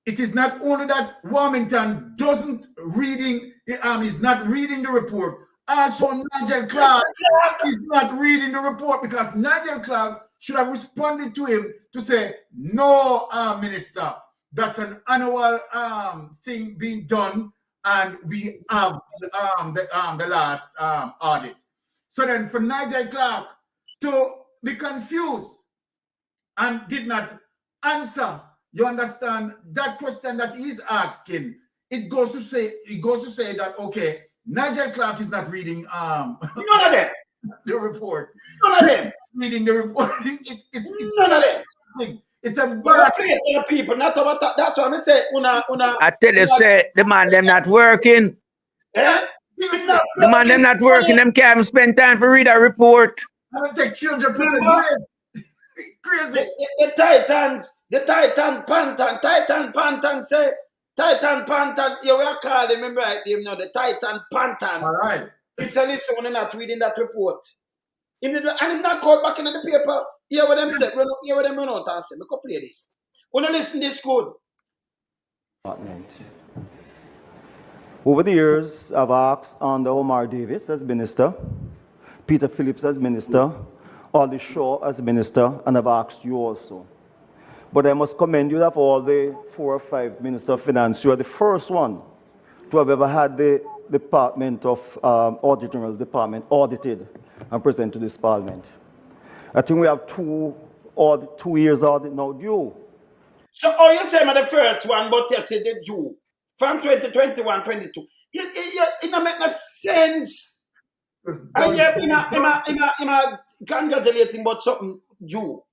B: It is not only that Warmington doesn't is not reading the report. Also, Nigel Clark is not reading the report because Nigel Clark should have responded to him to say, no, Minister, that's an annual thing being done and we have the last audit. So then for Nigel Clark to be confused and did not answer, you understand, that question that he's asking, it goes to say that, okay, Nigel Clark is not reading
A: none of them.
B: The report.
A: None of them.
B: Reading the report.
A: It's none of them.
B: It's embarrassing.
A: People, not about that. That's what I say.
C: I tell you, say the man them not working.
A: Yeah?
C: The man them not working. Them can't even spend time to read a report.
B: I don't take 300%. Crazy.
A: The Titan Panton say, Titan Panton, you will call him, remember him now, the Titan Panton.
B: All right.
A: It's a listen when you're not reading that report. And he's not called back in the paper. Hear what them say. Hear what them run out and say. We could play this. When you listen this good.
N: Over the years, I've asked under Omar Davis as minister, Peter Phillips as minister, Ollie Shaw as minister, and I've asked you also. But I must commend you that for all the 4 or 5 ministers of finance, you are the first one to have ever had the Department of Audit General Department audited and presented to this Parliament. I think we have 2 years audit now due.
A: So, you say I'm the first one, but you say the due from 2021, 22. It don't make no sense. And I'm congratulating about something due.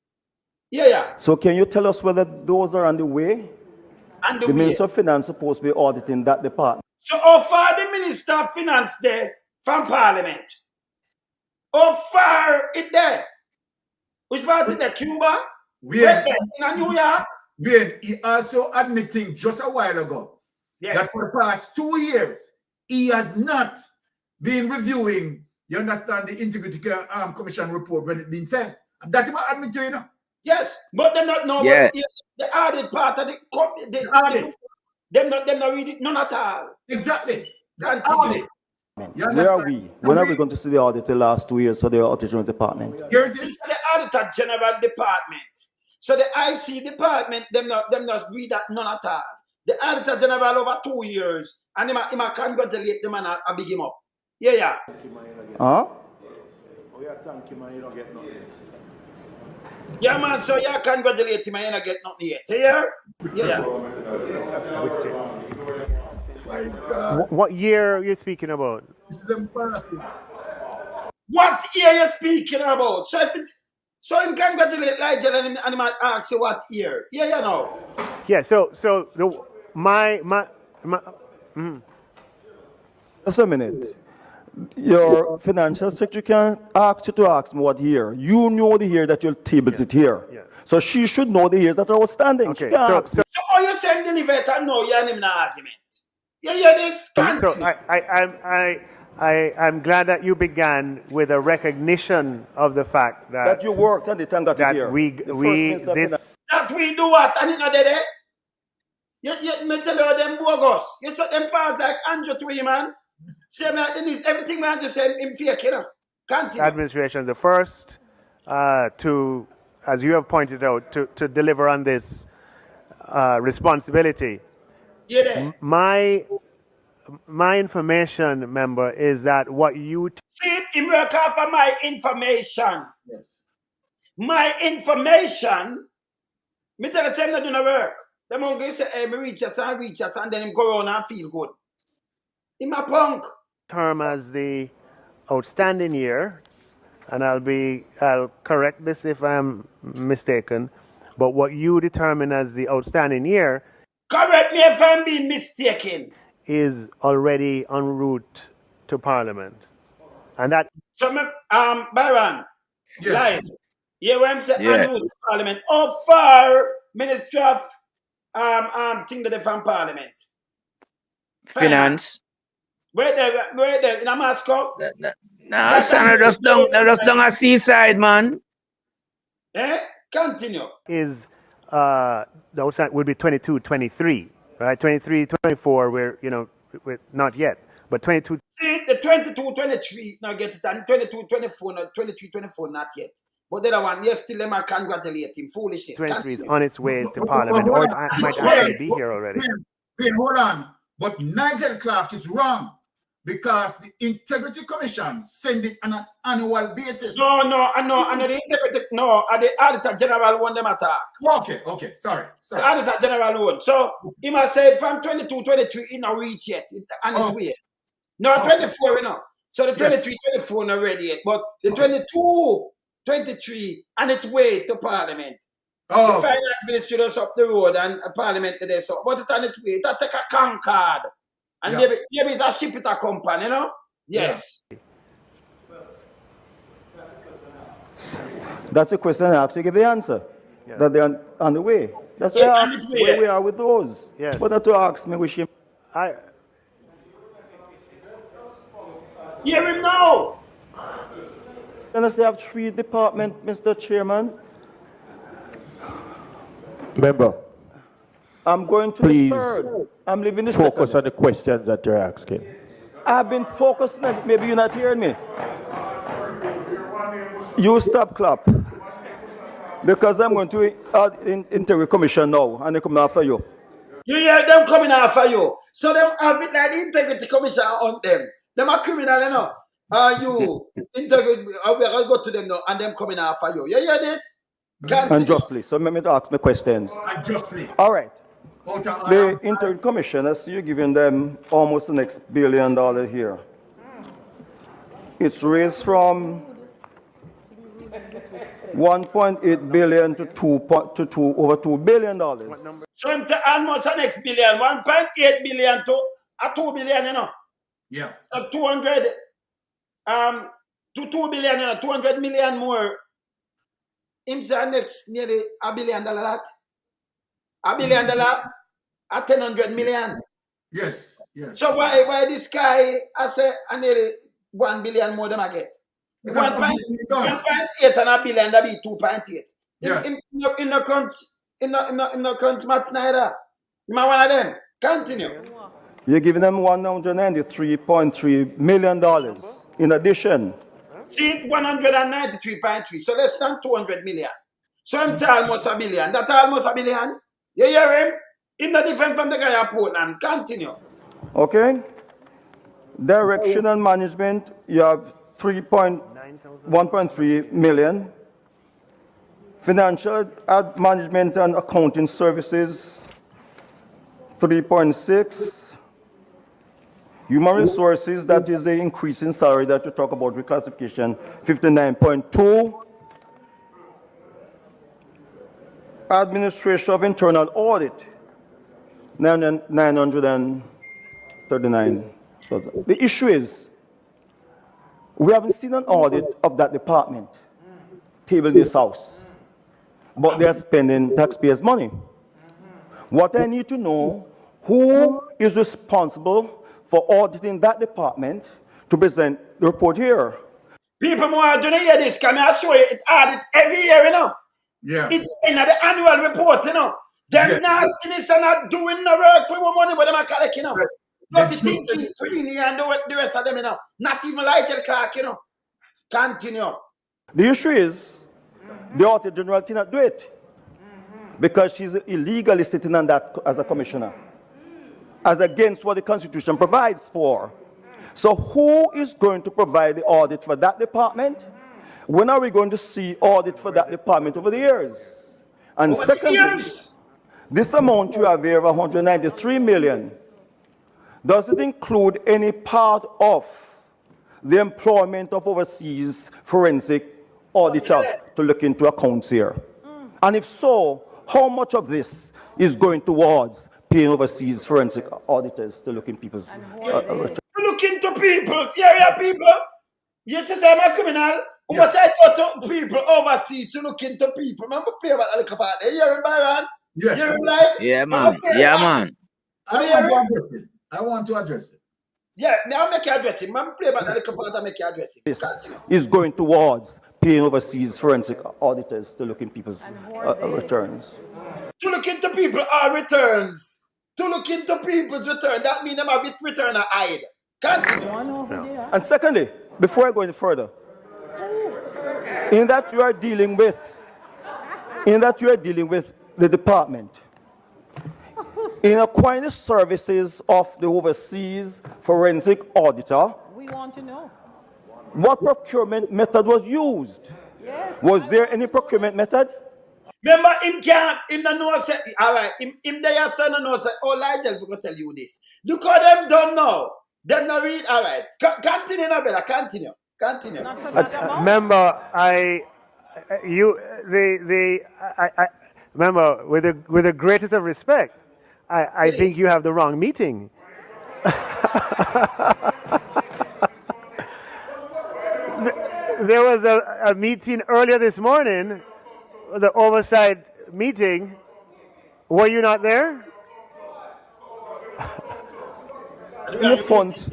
A: Yeah.
N: So can you tell us whether those are on the way? The Minister of Finance is supposed to be auditing that department.
A: So how far the Minister of Finance there from Parliament? How far it there? Which part is there? Cuba? Where there? In New York?
B: Bien, he also admitting just a while ago that for the past 2 years, he has not been reviewing, you understand, the Integrity Commission report when it's been sent. And that's what admit to, you know.
A: Yes, but them not know what the audit part of the audit. Them not read it, none at all.
B: Exactly. The audit.
N: Where are we? When are we going to see the audit the last 2 years for the Audit General Department?
A: Here it is. The Auditor General Department. So the IC department, them not read that none at all. The Auditor General over 2 years, and him congratulate them and I big him up. Yeah.
N: Huh?
A: Yeah, man, so you congratulate him and you don't get nothing yet. Here? Yeah.
B: My God.
D: What year are you speaking about?
B: This is embarrassing.
A: What year you speaking about? So him congratulate Nigel and him ask you what year? Yeah, you know.
D: Yeah, so
N: Just a minute. Your financial secretary can ask you to ask me what year. You know the year that you'll table it here.
D: Yeah.
N: So she should know the years that are outstanding.
D: Okay,
A: So all you saying the elevator no, you're in an argument. You hear this?
D: So I'm glad that you began with a recognition of the fact that
N: you worked and it got
D: that
N: here.
A: That we do what? And it not there? You me tell you them bogus. You saw them fast like Andrew to him, man. Say me everything man just said him fake, you know. Continue.
D: Administration the first to, as you have pointed out, to deliver on this responsibility.
A: Yeah.
D: My information, member, is that what you
A: see it in work out for my information.
B: Yes.
A: My information, me tell the same not doing the work. Them only say, hey, me reach us, and then him go around and feel good. In my punk.
D: Term as the outstanding year, and I'll correct this if I'm mistaken, but what you determine as the outstanding year,
A: correct me if I'm being mistaken,
D: is already en route to Parliament. And that
A: so Byron,
B: yes.
A: Live. Yeah, when I'm saying en route to Parliament, how far Ministry of thing that they from Parliament?
C: Finance.
A: Where there in Moscow?
C: No, son, just down a seaside, man.
A: Continue.
D: Is the outside would be 22, 23, right? 23, 24, we're not yet. But 22.
A: See, the 22, 23, now get it, and 22, 24, no, 23, 24, not yet. But the other one, yes, still them congratulate him. Foolishness.
D: 23 is on its way to Parliament, or it might actually be here already.
B: Wait, hold on. But Nigel Clark is wrong because the Integrity Commission send it on an annual basis.
A: No, the Integrity, no, the Auditor General won them attack.
B: Okay, sorry.
A: The Auditor General won. So, he must say from 22, 23, he not reach yet, and it's way. No, 24, you know. So the 23, 24 not ready yet, but the 22, 23, and it's way to Parliament. The finance ministry does up the road and Parliament there, so but it's on its way. It take a Concord. And maybe it's a ship it a company, you know? Yes.
N: That's the question I asked you, give the answer. Yeah. That they're on the way. That's why I asked where we are with those.
D: Yes.
N: But that to ask me which him.
A: Hear him now.
N: Then I say I have 3 departments, Mr. Chairman.
O: Member,
N: I'm going to
O: please
N: the third. I'm leaving the
O: focus
N: second.
O: on the questions that you're asking.
N: I've been focusing on it. Maybe you're not hearing me. You stop clap. Because I'm going to Interior Commission now, and they come after you.
A: You hear them coming after you. So them have it like the Integrity Commission on them. Them are criminal, you know. You integrity, I'll go to them now, and them coming after you. You hear this?
N: Unjustly. So let me ask my questions.
B: Unjustly.
N: All right. The Interim Commission, I see you giving them almost the next $1 billion here. It's raised from 1.8 billion to over $2 billion.
A: So it's almost the next billion, 1.8 billion to 2 billion, you know.
B: Yeah.
A: So 200 to 2 billion, you know, 200 million more. Him say next nearly $1 billion that. $1 billion at 1000 million.
B: Yes, yes.
A: So why this guy I say nearly 1 billion more than I get? 1.8 and $1 billion that be 2.8.
B: Yes.
A: In the crunch Matt Snyder. You might one of them. Continue.
N: You're giving them $193.3 million in addition.
A: See, 193.3, so less than 200 million. So I'm almost $1 billion. That's almost $1 billion. You hear him? In the different from the guy at Portland. Continue.
N: Okay. Direction and management, you have 1.3 million. Financial management and accounting services, 3.6. Human resources, that is the increase in salary that you talk about, reclassification, 59.2. Administration of internal audit, 939. The issue is, we haven't seen an audit of that department table this house, but they're spending taxpayers' money. What I need to know, who is responsible for auditing that department to present the report here?
A: People more do not hear this. Can I show you it audit every year, you know?
B: Yeah.
A: It's in the annual report, you know. Them nastiness are not doing the work for more money, but them are collect, you know. Not the thinking Queenie and the rest of them, you know. Not even Ligel Clark, you know. Continue.
N: The issue is, the Auditor General cannot do it because she's illegally sitting on that as a commissioner, as against what the Constitution provides for. So who is going to provide the audit for that department? When are we going to see audit for that department over the years? And secondly, this amount you have here, 193 million, does it include any part of the employment of overseas forensic auditor to look into accounts here? And if so, how much of this is going towards paying overseas forensic auditors to look in people's
A: look into people's area, people. You say I'm a criminal. How much I go to people overseas to look into people? Remember pay about a little part. You hear him, Byron?
B: Yes.
A: You hear him, right?
C: Yeah, man. Yeah, man.
B: I want to address it.
A: Yeah, now make you address him. Man, play about a little part and make you address him.
N: is going towards paying overseas forensic auditors to look in people's returns.
A: To look into people returns. To look into people's return. That means them have it return or hide. Continue.
N: And secondly, before I go any further, in that you are dealing with the department, in acquiring the services of the overseas forensic auditor,
P: we want to know
N: what procurement method was used.
P: Yes.
N: Was there any procurement method?
A: Remember, him the know say, all right, him there say no know say, oh, Ligel will tell you this. Look how them don't know. Them not read, all right. Continue now, better. Continue.
D: Remember, remember, with the greatest of respect, I think you have the wrong meeting. There was a meeting earlier this morning, the oversight meeting. Were you not there?
N: The funds,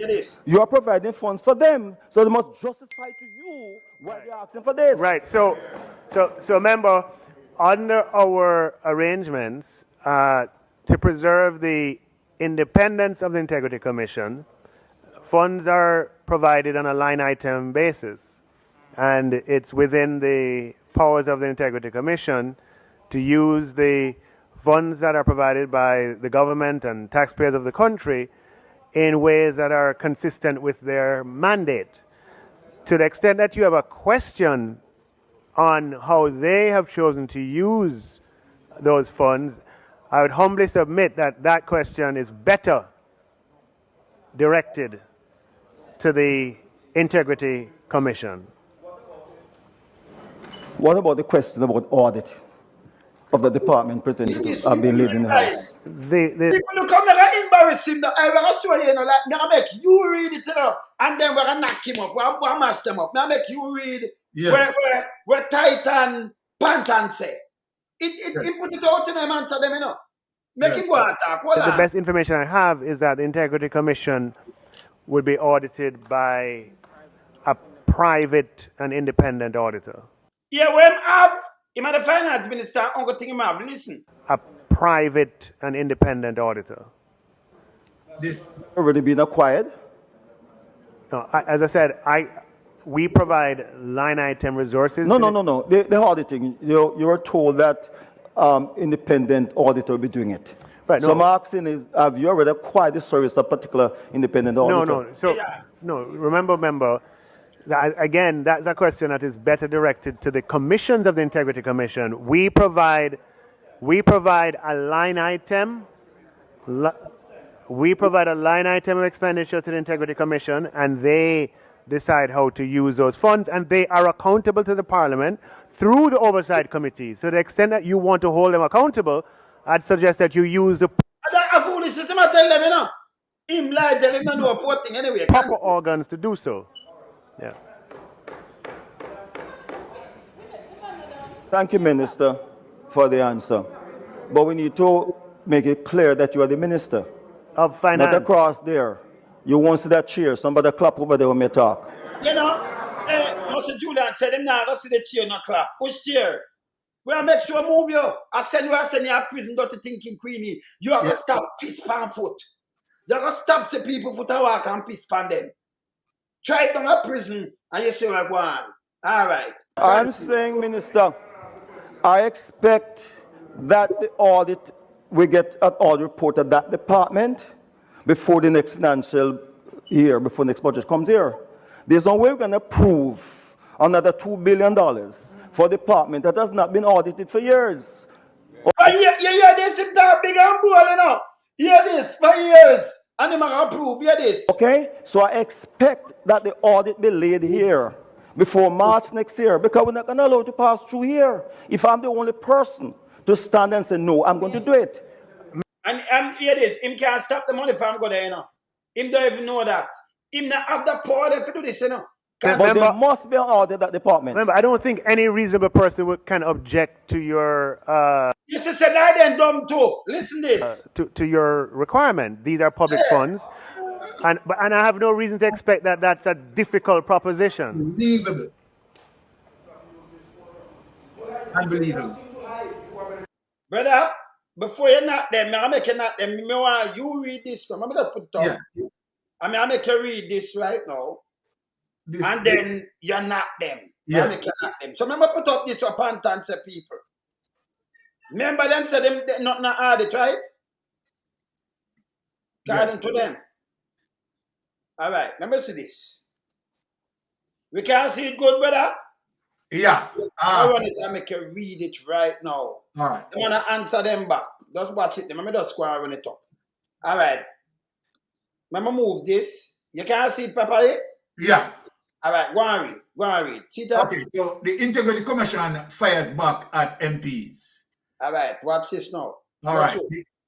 N: you are providing funds for them, so they must justify to you why they're asking for this.
D: Right. So remember, under our arrangements, to preserve the independence of the Integrity Commission, funds are provided on a line item basis. And it's within the powers of the Integrity Commission to use the funds that are provided by the government and taxpayers of the country in ways that are consistent with their mandate. To the extent that you have a question on how they have chosen to use those funds, I would humbly submit that that question is better directed to the Integrity Commission.
N: What about the question about audit of the department presented to have been lived in the house?
A: People come like embarrass him. I will show you, like, now make you read it, and then we're gonna knock him up, we'll mash them up. Now make you read where Titan Pantan say. It put it out in him, answer them, Make him go and talk.
D: The best information I have is that the Integrity Commission would be audited by a private and independent auditor.
A: Yeah, when him the finance minister, Uncle Thing him have, listen.
D: A private and independent auditor.
N: This already been acquired?
D: No, as I said, we provide line item resources.
N: No. The auditing, you were told that independent auditor will be doing it.
D: Right,
N: so my asking is, have you already acquired the service of particular independent auditor?
D: No. Remember, again, that's a question that is better directed to the commissions of the Integrity Commission. We provide a line item. We provide a line item of expenditure to the Integrity Commission, and they decide how to use those funds, and they are accountable to the Parliament through the Oversight Committee. So to the extent that you want to hold them accountable, I'd suggest that you use the proper organs to do so. Yeah.
N: Thank you, Minister, for the answer. But we need to make it clear that you are the Minister
D: of Finance.
N: Not across there. You won't see that chair. Somebody clap over there when me talk.
A: Mr. Julian said him now go see the chair no clap. Which chair? Well, make sure move you. I send you a prison, dirty thinking queenie. You have to stop piss pan foot. You have to stop the people foot and walk and piss pan them. Try it on a prison and you say, well, go on. All right.
N: I'm saying, Minister, I expect that the audit, we get an audit report of that department before the next financial year, before the next budget comes here. There's no way we're going to approve another $2 billion for a department that has not been audited for years.
A: You hear this? If that big and bold, Hear this for years. And they might approve. Hear this.
N: Okay? So I expect that the audit be laid here before March next year, because we're not going to allow it to pass through here. If I'm the only person to stand and say, no, I'm going to do it.
A: And hear this. Him can't stop the money from going there, Him don't even know that. Him not have the power to do this,
N: But there must be an audit at that department.
D: Remember, I don't think any reasonable person can object to your
A: you said lie then dumb too. Listen this.
D: To your requirement. These are public funds. And I have no reason to expect that that's a difficult proposition.
B: Unbelievable.
A: Brother, before you knock them, I make you knock them. I want you read this. Let me just put it up. I make you read this right now. And then you knock them. I make you knock them. So remember put up this upon answer people. Remember them say them not audit, right? According to them. All right, remember see this. We can see it good, brother?
B: Yeah.
A: I want it to make you read it right now.
B: All right.
A: I'm going to answer them back. Just watch it. Let me just go and run it up. All right. Remember move this. You can see it properly?
B: Yeah.
A: All right, go and read. Go and read. See that?
B: Okay, so the Integrity Commission fires back at MPs.
A: All right, watch this now.
B: All right.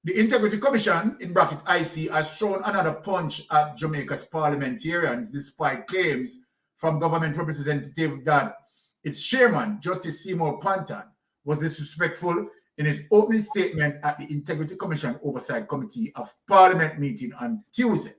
B: The Integrity Commission, in bracket IC, has thrown another punch at Jamaica's parliamentarians despite claims from government representative that its chairman, Justice Seymour Pantan, was disrespectful in his opening statement at the Integrity Commission Oversight Committee of Parliament meeting on Tuesday.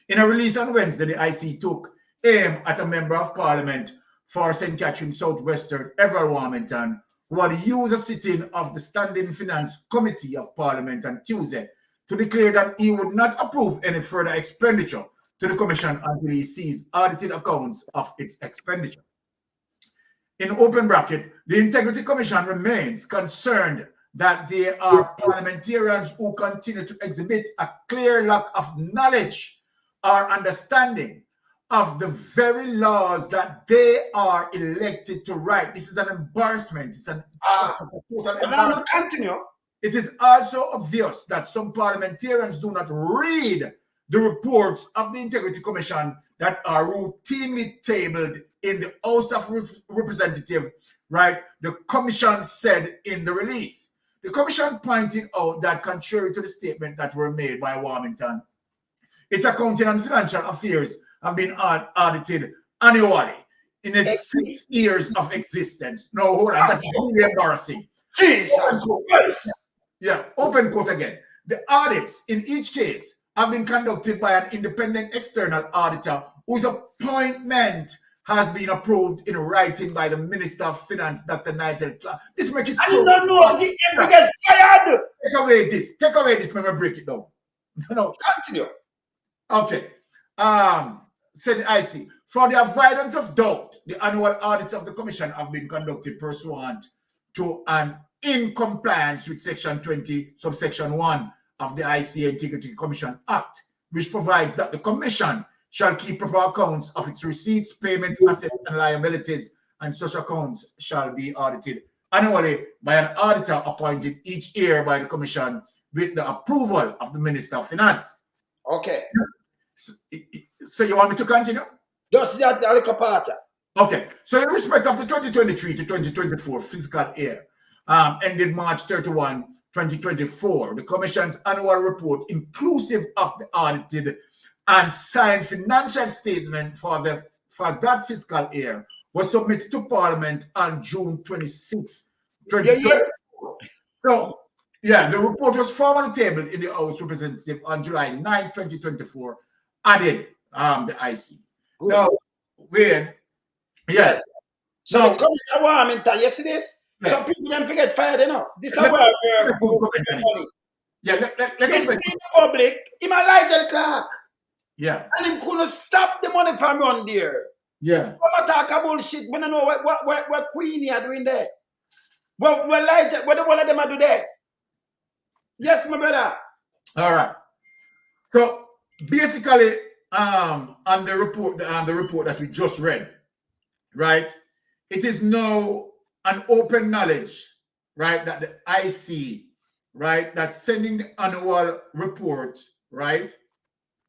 B: In a release on Wednesday, the IC took aim at a member of Parliament for St. Catherine Southwestern, Everett Warmington, who had used a sitting of the Standing Finance Committee of Parliament on Tuesday to declare that he would not approve any further expenditure to the Commission until he sees audited accounts of its expenditure. In open bracket, the Integrity Commission remains concerned that there are parliamentarians who continue to exhibit a clear lack of knowledge or understanding of the very laws that they are elected to write. This is an embarrassment. It's a total embarrassment.
A: Continue.
B: It is also obvious that some parliamentarians do not read the reports of the Integrity Commission that are routinely tabled in the House of Representatives, right? The Commission said in the release. The Commission pointed out that contrary to the statement that were made by Warmington, its accounting and financial affairs have been audited annually in its 6 years of existence. No, hold on, that's really embarrassing.
A: Jesus Christ.
B: Yeah, open quote again. The audits in each case have been conducted by an independent external auditor whose appointment has been approved in writing by the Minister of Finance, Dr. Nigel Clark. This makes it so.
A: I don't know what he ever get fired.
B: Take away this, let me break it down. No.
A: Continue.
B: Okay. Said IC. For the avoidance of doubt, the annual audits of the Commission have been conducted pursuant to and in compliance with Section 20, subsection 1 of the IC Integrity Commission Act, which provides that the Commission shall keep proper accounts of its receipts, payments, assets, and liabilities, and such accounts shall be audited annually by an auditor appointed each year by the Commission with the approval of the Minister of Finance.
A: Okay.
B: So you want me to continue?
A: Just that little part.
B: Okay. So in respect of the 2023 to 2024 fiscal year, ended March 31, 2024, the Commission's annual report, inclusive of the audited and signed financial statement for that fiscal year, was submitted to Parliament on June 26, 2024. So, yeah, the report was formally tabled in the House Representative on July 9, 2024, added the IC.
A: Good.
B: Now, Wayne, yes.
A: So, Commissioner Warmington, you see this?
B: Yeah.
A: Some people don't forget fired, you know. This is where we're money.
B: Yeah,
A: This is the public. Him and Nigel Clark.
B: Yeah.
A: And him couldn't stop the money from on there.
B: Yeah.
A: Come talk about bullshit. We don't know what Queenie are doing there. What the one of them are doing there? Yes, my brother.
B: All right. So basically, on the report that we just read, right? It is now an open knowledge, right, that the IC, right, that's sending the annual report, right,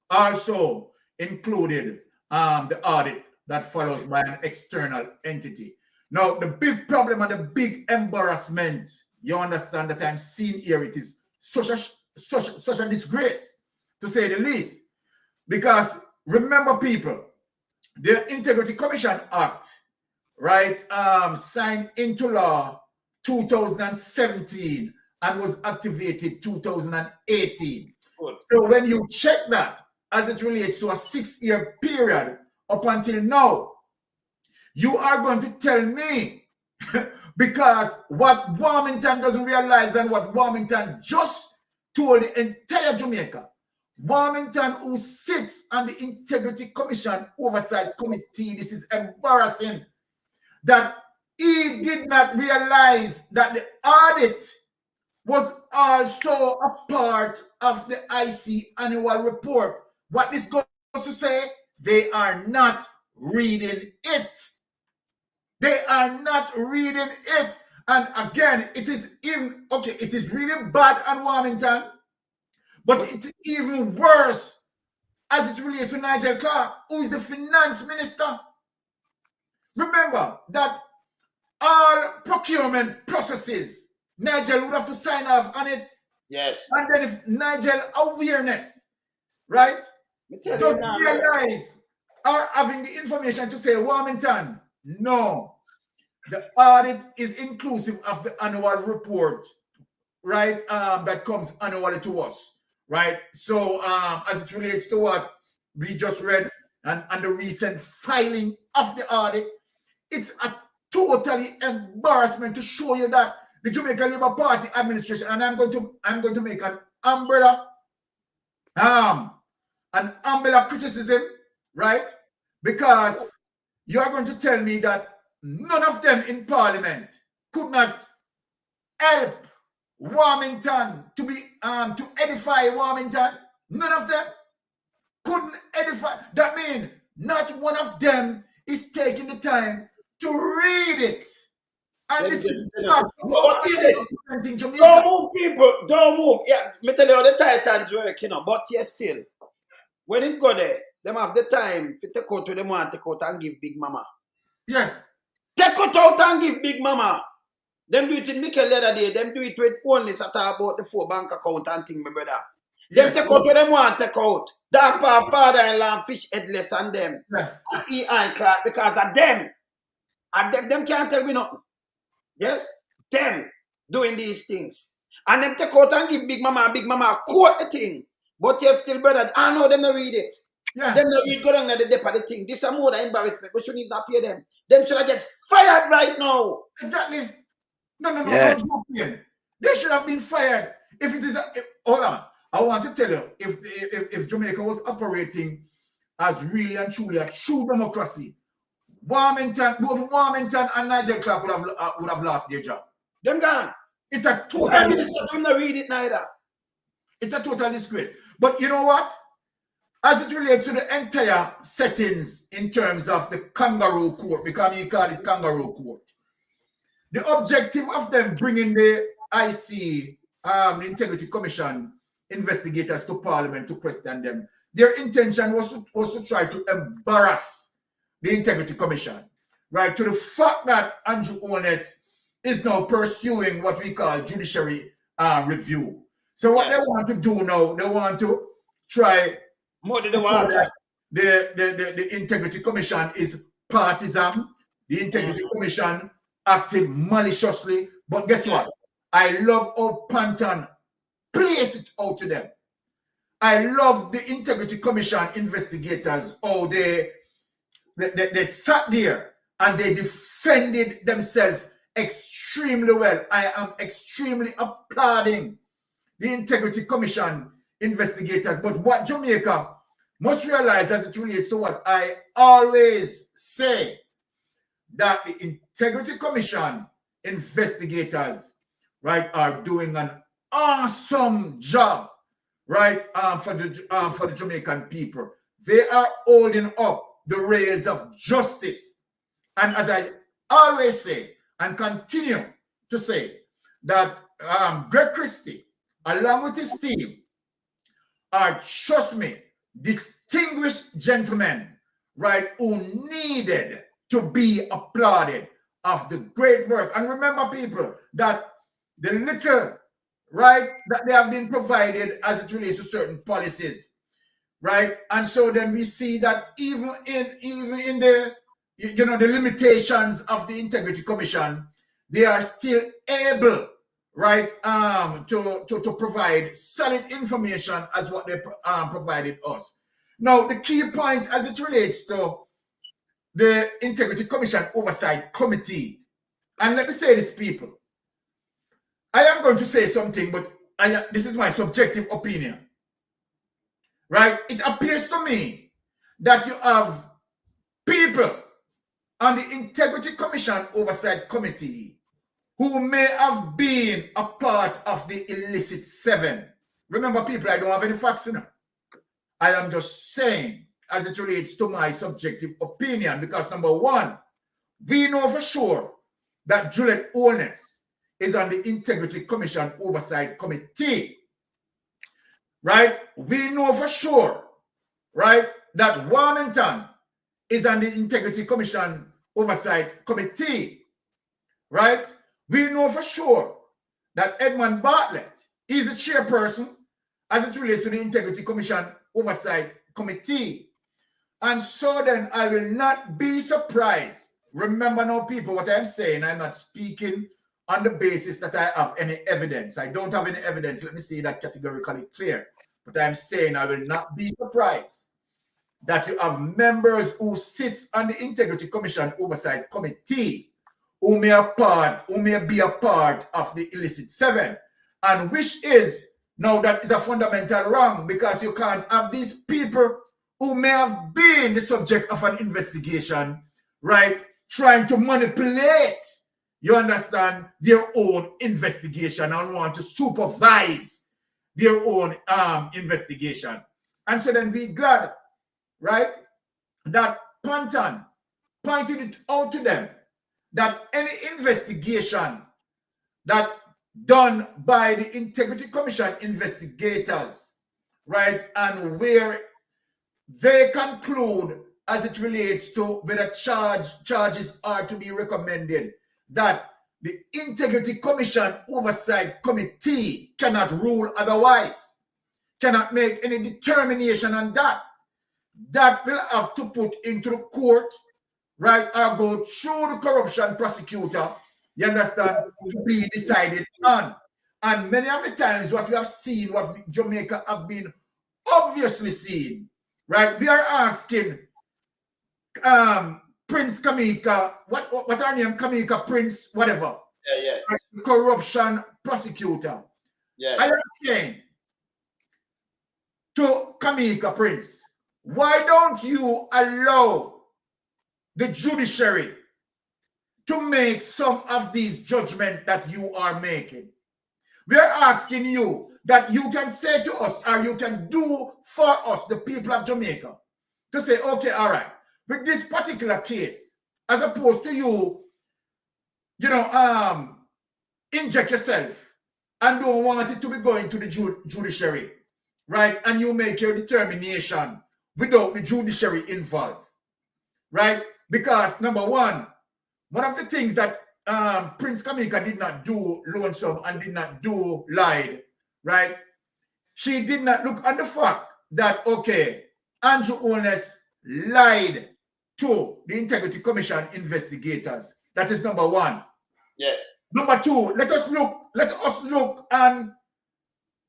B: also included the audit that follows by an external entity. Now, the big problem and the big embarrassment, you understand, that I'm seeing here, it is such a disgrace, to say the least. Because remember, people, the Integrity Commission Act, right, signed into law 2017 and was activated 2018. Good. So when you check that as it relates to a 6-year period up until now, you are going to tell me because what Warmington doesn't realize and what Warmington just told the entire Jamaica, Warmington, who sits on the Integrity Commission Oversight Committee, this is embarrassing, that he did not realize that the audit was also a part of the IC annual report. What this goes to say, they are not reading it. They are not reading it. And again, it is even, okay, it is really bad on Warmington, but it's even worse as it relates to Nigel Clark, who is the finance minister. Remember that all procurement processes, Nigel would have to sign off on it.
A: Yes.
B: And then if Nigel awareness, right, don't realize or having the information to say, Warmington, no, the audit is inclusive of the annual report, right, that comes annually to us, right? So as it relates to what we just read and the recent filing of the audit, it's a totally embarrassment to show you that the Jamaican Labour Party administration, and I'm going to make an umbrella criticism, right? Because you're going to tell me that none of them in Parliament could not help Warmington to edify Warmington. None of them couldn't edify. That means not one of them is taking the time to read it. And this is not
A: don't move, people. Don't move. Yeah, me tell you how the Titans work, you know. But yes, still, when it go there, them have the time to take out to them want to take out and give Big Mama.
B: Yes.
A: Take out and give Big Mama. Them do it in Mikel the other day. Them do it with only talk about the 4 bank account and thing, my brother. Them take out to them want to take out. Dark power father-in-law, fish headless and them.
B: Yeah.
A: And E.I. Clark because of them. And them can't tell me nothing. Yes? Them doing these things. And them take out and give Big Mama quote the thing. But yes, still, brother, I know them not read it.
B: Yeah.
A: Them not read go down at the depth of the thing. This is more than embarrassment. We shouldn't even pay them. Them should have get fired right now.
B: Exactly. No.
C: Yeah.
B: They should have been fired. If it is hold on. I want to tell you, if Jamaica was operating as really and truly a true democracy, both Warmington and Nigel Clark would have lost their job.
A: Them gone.
B: It's a total.
A: Prime Minister don't read it neither.
B: It's a total disgrace. But you know what? As it relates to the entire settings in terms of the kangaroo court, because you call it kangaroo court, the objective of them bringing the IC, the Integrity Commission investigators to Parliament to question them, their intention was to try to embarrass the Integrity Commission, right? To the fact that Andrew Holness is now pursuing what we call judiciary review. So what they want to do now, they want to try
A: more than
B: the Integrity Commission is partisan. The Integrity Commission acted maliciously. But guess what? I love how Panton plays it out to them. I love the Integrity Commission investigators, how they sat there and they defended themselves extremely well. I am extremely applauding the Integrity Commission investigators. But what Jamaica must realize as it relates to what I always say, that the Integrity Commission investigators, right, are doing an awesome job, right, for the Jamaican people. They are holding up the rails of justice. And as I always say and continue to say, that Greg Christie, along with his team, are, trust me, distinguished gentlemen, right, who needed to be applauded of the great work. And remember, people, that the little, right, that they have been provided as it relates to certain policies, right? And so then we see that even in the, you know, the limitations of the Integrity Commission, they are still able, right, to provide solid information as what they provided us. Now, the key point as it relates to the Integrity Commission Oversight Committee, and let me say this, people, I am going to say something, but this is my subjective opinion, right? It appears to me that you have people on the Integrity Commission Oversight Committee who may have been a part of the illicit 7. Remember, people, I don't have any facts in it. I am just saying, as it relates to my subjective opinion, because number one, we know for sure that Juliet Holness is on the Integrity Commission Oversight Committee, right? We know for sure, right, that Warmington is on the Integrity Commission Oversight Committee, right? We know for sure that Edmund Bartlett is the chairperson as it relates to the Integrity Commission Oversight Committee. And so then I will not be surprised. Remember now, people, what I'm saying, I'm not speaking on the basis that I have any evidence. I don't have any evidence. Let me say that categorically clear. But I'm saying I will not be surprised that you have members who sits on the Integrity Commission Oversight Committee who may be a part of the illicit seven, and which is, now that is a fundamental wrong, because you can't have these people who may have been the subject of an investigation, right, trying to manipulate, you understand, their own investigation and want to supervise their own investigation. And so then be glad, right, that Panton pointed it out to them that any investigation that done by the Integrity Commission investigators, right, and where they conclude as it relates to whether charges are to be recommended, that the Integrity Commission Oversight Committee cannot rule otherwise, cannot make any determination on that. That will have to put into the court, right, or go through the corruption prosecutor, you understand, to be decided on. And many of the times what we have seen, what Jamaica have been obviously seen, right, we are asking Prince Kamika, what her name, Kamika Prince, whatever.
A: Yeah, yes.
B: Right, corruption prosecutor.
A: Yes.
B: I am saying to Kamika Prince, why don't you allow the judiciary to make some of these judgments that you are making? We are asking you that you can say to us, or you can do for us, the people of Jamaica, to say, okay, all right, with this particular case, as opposed to you, you know, inject yourself and don't want it to be going to the judiciary, right? And you make your determination without the judiciary involved, right? Because number one of the things that Prince Kamika did not do lonesome and did not do lied, right? She did not look at the fact that, okay, Andrew Holness lied to the Integrity Commission investigators. That is number one.
A: Yes.
B: Number two, let us look at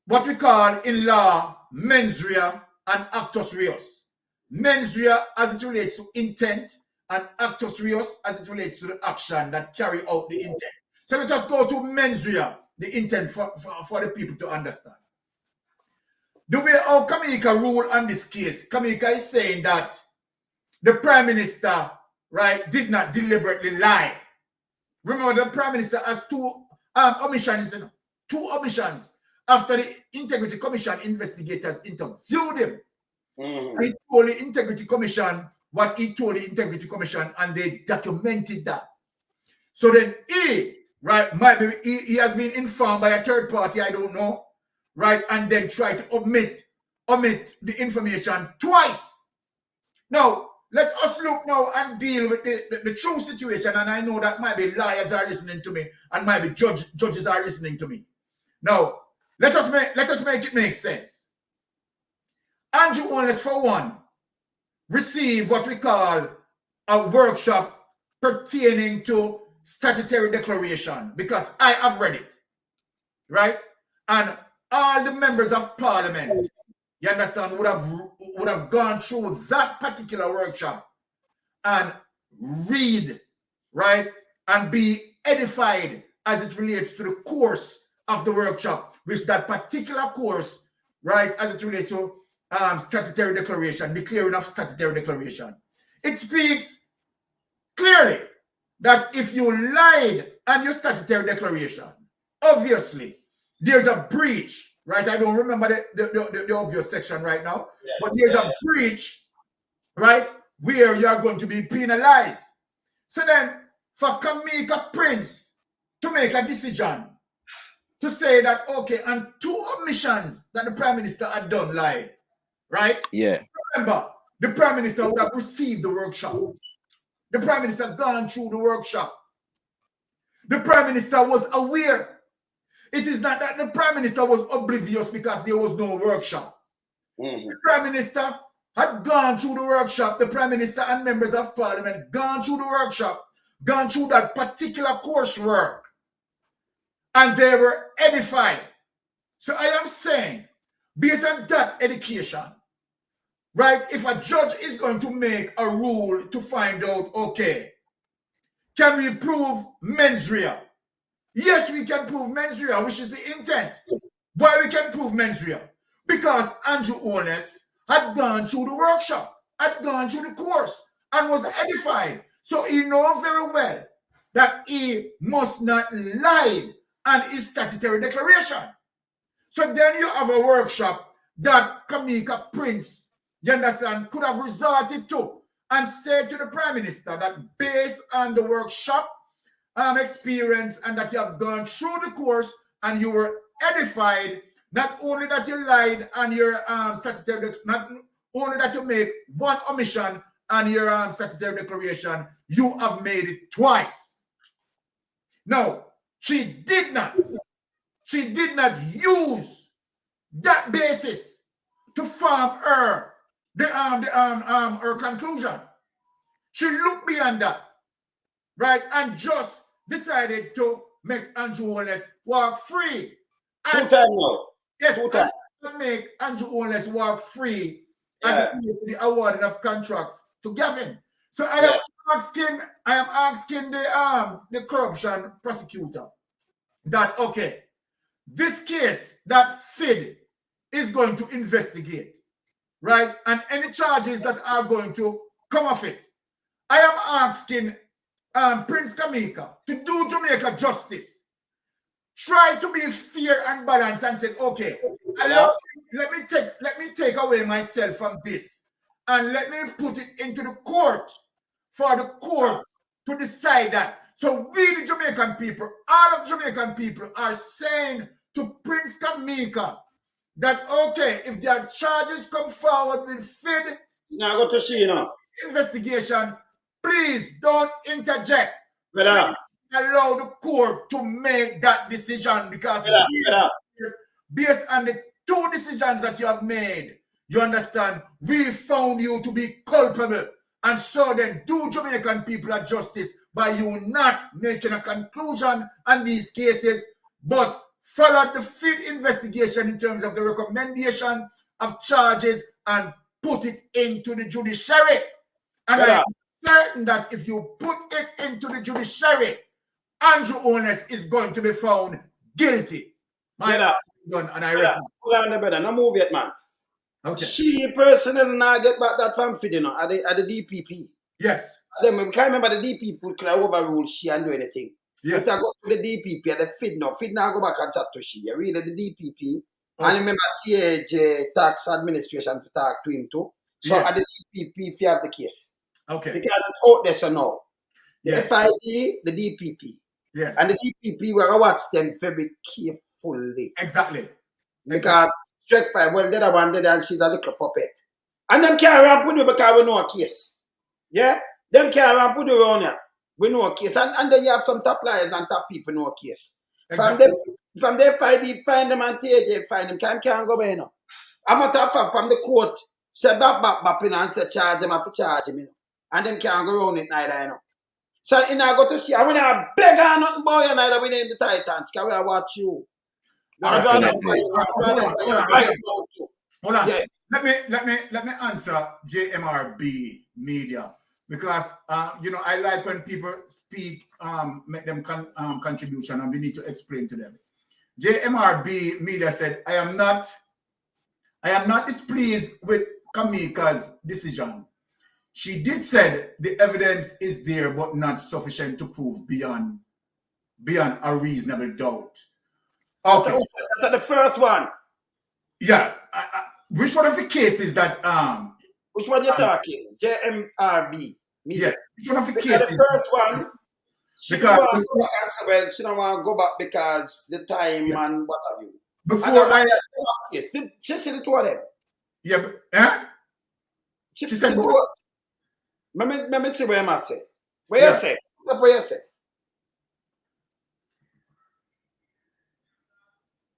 B: what we call in law mens rea and actus reus. Mens rea as it relates to intent, and actus reus as it relates to the action that carry out the intent. So let us go to mens rea, the intent for the people to understand. The way how Kamika ruled on this case, Kamika is saying that the Prime Minister, right, did not deliberately lie. Remember, the Prime Minister has two omissions after the Integrity Commission investigators interviewed him. He told the Integrity Commission what he told the Integrity Commission, and they documented that. So then he, right, might be, he has been informed by a third party, I don't know, right, and then try to omit the information twice. Now, let us look now and deal with the true situation, and I know that might be lawyers are listening to me, and might be judges are listening to me. Now, let us make it make sense. Andrew Holness, for one, received what we call a workshop pertaining to statutory declaration, because I have read it, right? And all the members of Parliament, you understand, would have gone through that particular workshop and read, right, and be edified as it relates to the course of the workshop, which that particular course, right, as it relates to statutory declaration, declaring of statutory declaration. It speaks clearly that if you lied on your statutory declaration, obviously there's a breach, right? I don't remember the obvious section right now, but there's a breach, right, where you're going to be penalized. So then, for Kamika Prince to make a decision to say that, okay, and two omissions that the Prime Minister had done lied, right?
C: Yeah.
B: Remember, the Prime Minister would have received the workshop. The Prime Minister gone through the workshop. The Prime Minister was aware. It is not that the Prime Minister was oblivious because there was no workshop. The Prime Minister had gone through the workshop. The Prime Minister and members of Parliament gone through the workshop, gone through that particular coursework, and they were edified. So I am saying, based on that education, right, if a judge is going to make a rule to find out, okay, can we prove mens rea? Yes, we can prove mens rea, which is the intent. Why we can prove mens rea? Because Andrew Honest had gone through the workshop, had gone through the course, and was edified. So he knows very well that he must not lie on his statutory declaration. So then you have a workshop that Kamika Prince, you understand, could have resorted to and said to the Prime Minister that based on the workshop experience and that you have gone through the course and you were edified, not only that you lied on your statutory, not only that you make one omission on your statutory declaration, you have made it twice. No, she did not use that basis to form her her conclusion. She looked beyond that, right, and just decided to make Andrew Holness walk free.
A: Two times now.
B: Yes,
A: Two times.
B: make Andrew Holness walk free as the awarding of contracts to Gavin. So I am asking the corruption prosecutor that, okay, this case that FID is going to investigate, right? And any charges that are going to come of it. I am asking Prince Kamika to do Jamaica justice. Try to be fair and balanced and say, okay, let me take away myself from this and let me put it into the court for the court to decide that. So we, the Jamaican people, all of Jamaican people are saying to Prince Kamika that, okay, if there are charges come forward with FID investigation, please don't interject. Allow the court to make that decision because based on the two decisions that you have made, you understand, we found you to be culpable. And so then do Jamaican people a justice by you not making a conclusion on these cases, but follow the FID investigation in terms of the recommendation of charges and put it into the judiciary. And I'm certain that if you put it into the judiciary, Andrew Honest is going to be found guilty. And I rest.
A: No move yet, man.
B: Okay.
A: She personally not get back that from FID, you know, at the DPP.
B: Yes.
A: And then we can't remember the DPP could have overruled she and do anything.
B: Yes.
A: If I go to the DPP and the FID now, FID now go back and chat to she. You read the DPP. And remember TAJ tax administration to talk to him too. So at the DPP, if you have the case.
B: Okay.
A: Because it's out there so now. The FID, the DPP.
B: Yes.
A: And the DPP, we're going to watch them very carefully.
B: Exactly.
A: Because Strike 5, well, the other one did and she's a little puppet. And them carry around put you because we know a case. Yeah? Them carry around put you around here. We know a case. And then you have some top liars and top people know a case. Exactly. From the FID, find them and TAJ, find them. Can't go by now. I'm a top from the court. Say back, and say charge them, have to charge him, you know. And them can't go around it neither, you know. So, I go to see, I want to beg on nothing, boy, and neither we name the Titans, because we watch you.
B: Hold on. Yes. Let me answer JMRB Media because you know, I like when people speak, make them contribution, and we need to explain to them. JMRB Media said, I am not displeased with Kamika's decision. She did said the evidence is there, but not sufficient to prove beyond a reasonable doubt. Okay.
A: That's the first one.
B: Yeah. Which one of the cases that
A: which one you're talking? JMRB.
B: Yes. Which one of the cases?
A: The first one. She don't want to go back because the time and what have you.
B: Before
A: she said it to them.
B: Yeah, but
A: she said what? Let me see what you must say. What you say? What you say?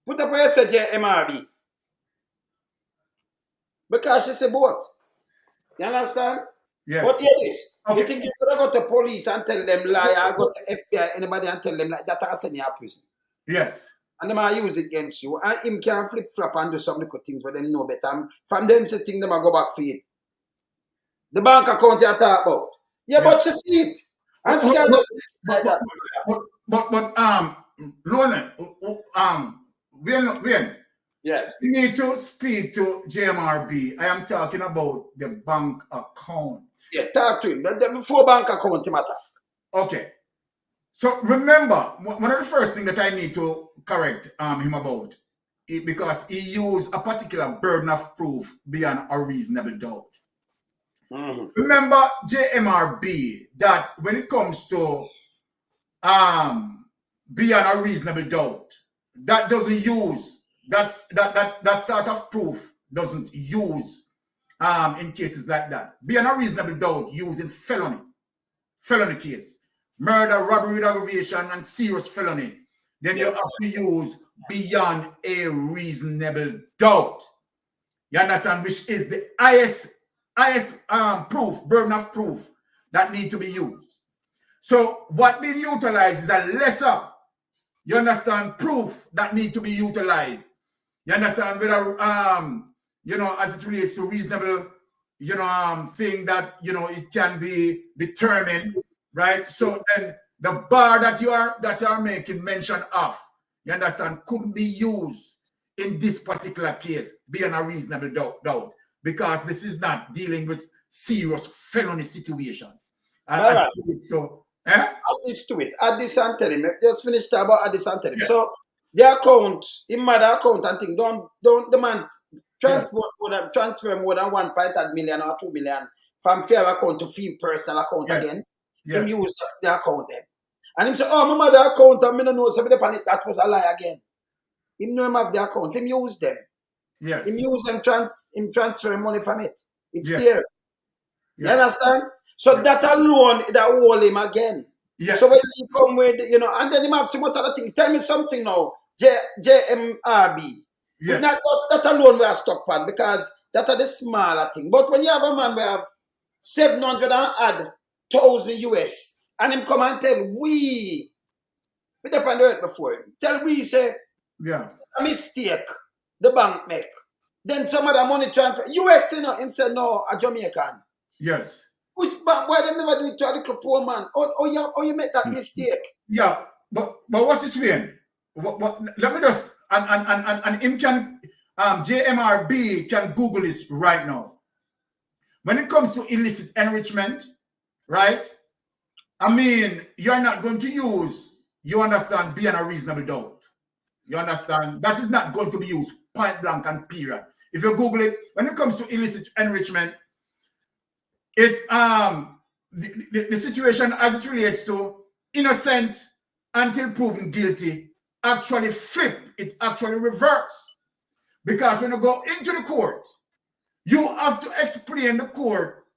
A: Put up where you say JMRB. Because she said both. You understand?
B: Yes.
A: But hear this. Okay. You think you could go to police and tell them lie, or go to FBI, anybody and tell them like that are sending you to prison?
B: Yes.
A: And they might use it against you. And him can flip-flop and do some little things where them know better. From them say things, they might go back for it. The bank account you talk about. Yeah, but you see it. And scam just like that.
B: Lorna, when
A: Yes.
B: you need to speak to JMRB. I am talking about the bank account.
A: Yeah, talk to him. The full bank account matter.
B: Okay. So remember, one of the first things that I need to correct him about, because he used a particular burden of proof beyond a reasonable doubt. Remember, JMRB, that when it comes to beyond a reasonable doubt, that doesn't use that sort of proof doesn't use in cases like that. Beyond a reasonable doubt using felony case, murder, robbery with aggravation, and serious felony. Then you have to use beyond a reasonable doubt. You understand? Which is the highest proof, burden of proof that need to be used. So what being utilized is a lesser, you understand, proof that need to be utilized. You understand? Whether you know, as it relates to reasonable, you know, thing that, you know, it can be determined, right? So then the bar that you are making mention of, you understand, couldn't be used in this particular case beyond a reasonable doubt, because this is not dealing with serious felony situation. So,
A: add this to it. Add this and tell him. Just finish about add this and tell him. So the account, in my account and thing, don't demand transfer more than 1.8 million or 2 million from fair account to fee personal account again. Him use the account then. And him say, oh, my mother account, and me no know somebody upon it. That was a lie again. Him know him have the account. Him use them.
B: Yes.
A: Him use them transfer money from it. It's there. You understand? So that alone, that hold him again. So when he come with, you know, and then him have so much other thing. Tell me something now, JMRB. Not just that alone we are stuck on, because that are the smaller thing. But when you have a man we have 700,000 US, and him come and tell we depend on it before him. Tell we say a mistake the bank make. Then some of the money transfer. US, you know, him say no, a Jamaican.
B: Yes.
A: Which bank? Why they never do it to a little poor man? Oh, you make that mistake.
B: Yeah, but what's this way? Let me just and him can JMRB can Google this right now. When it comes to illicit enrichment, right? I mean, you're not going to use, you understand, beyond a reasonable doubt. You understand? That is not going to be used point blank and period. If you Google it, when it comes to illicit enrichment, it the situation as it relates to innocent until proven guilty actually flip, it actually reverse. Because when you go into the court, you have to explain to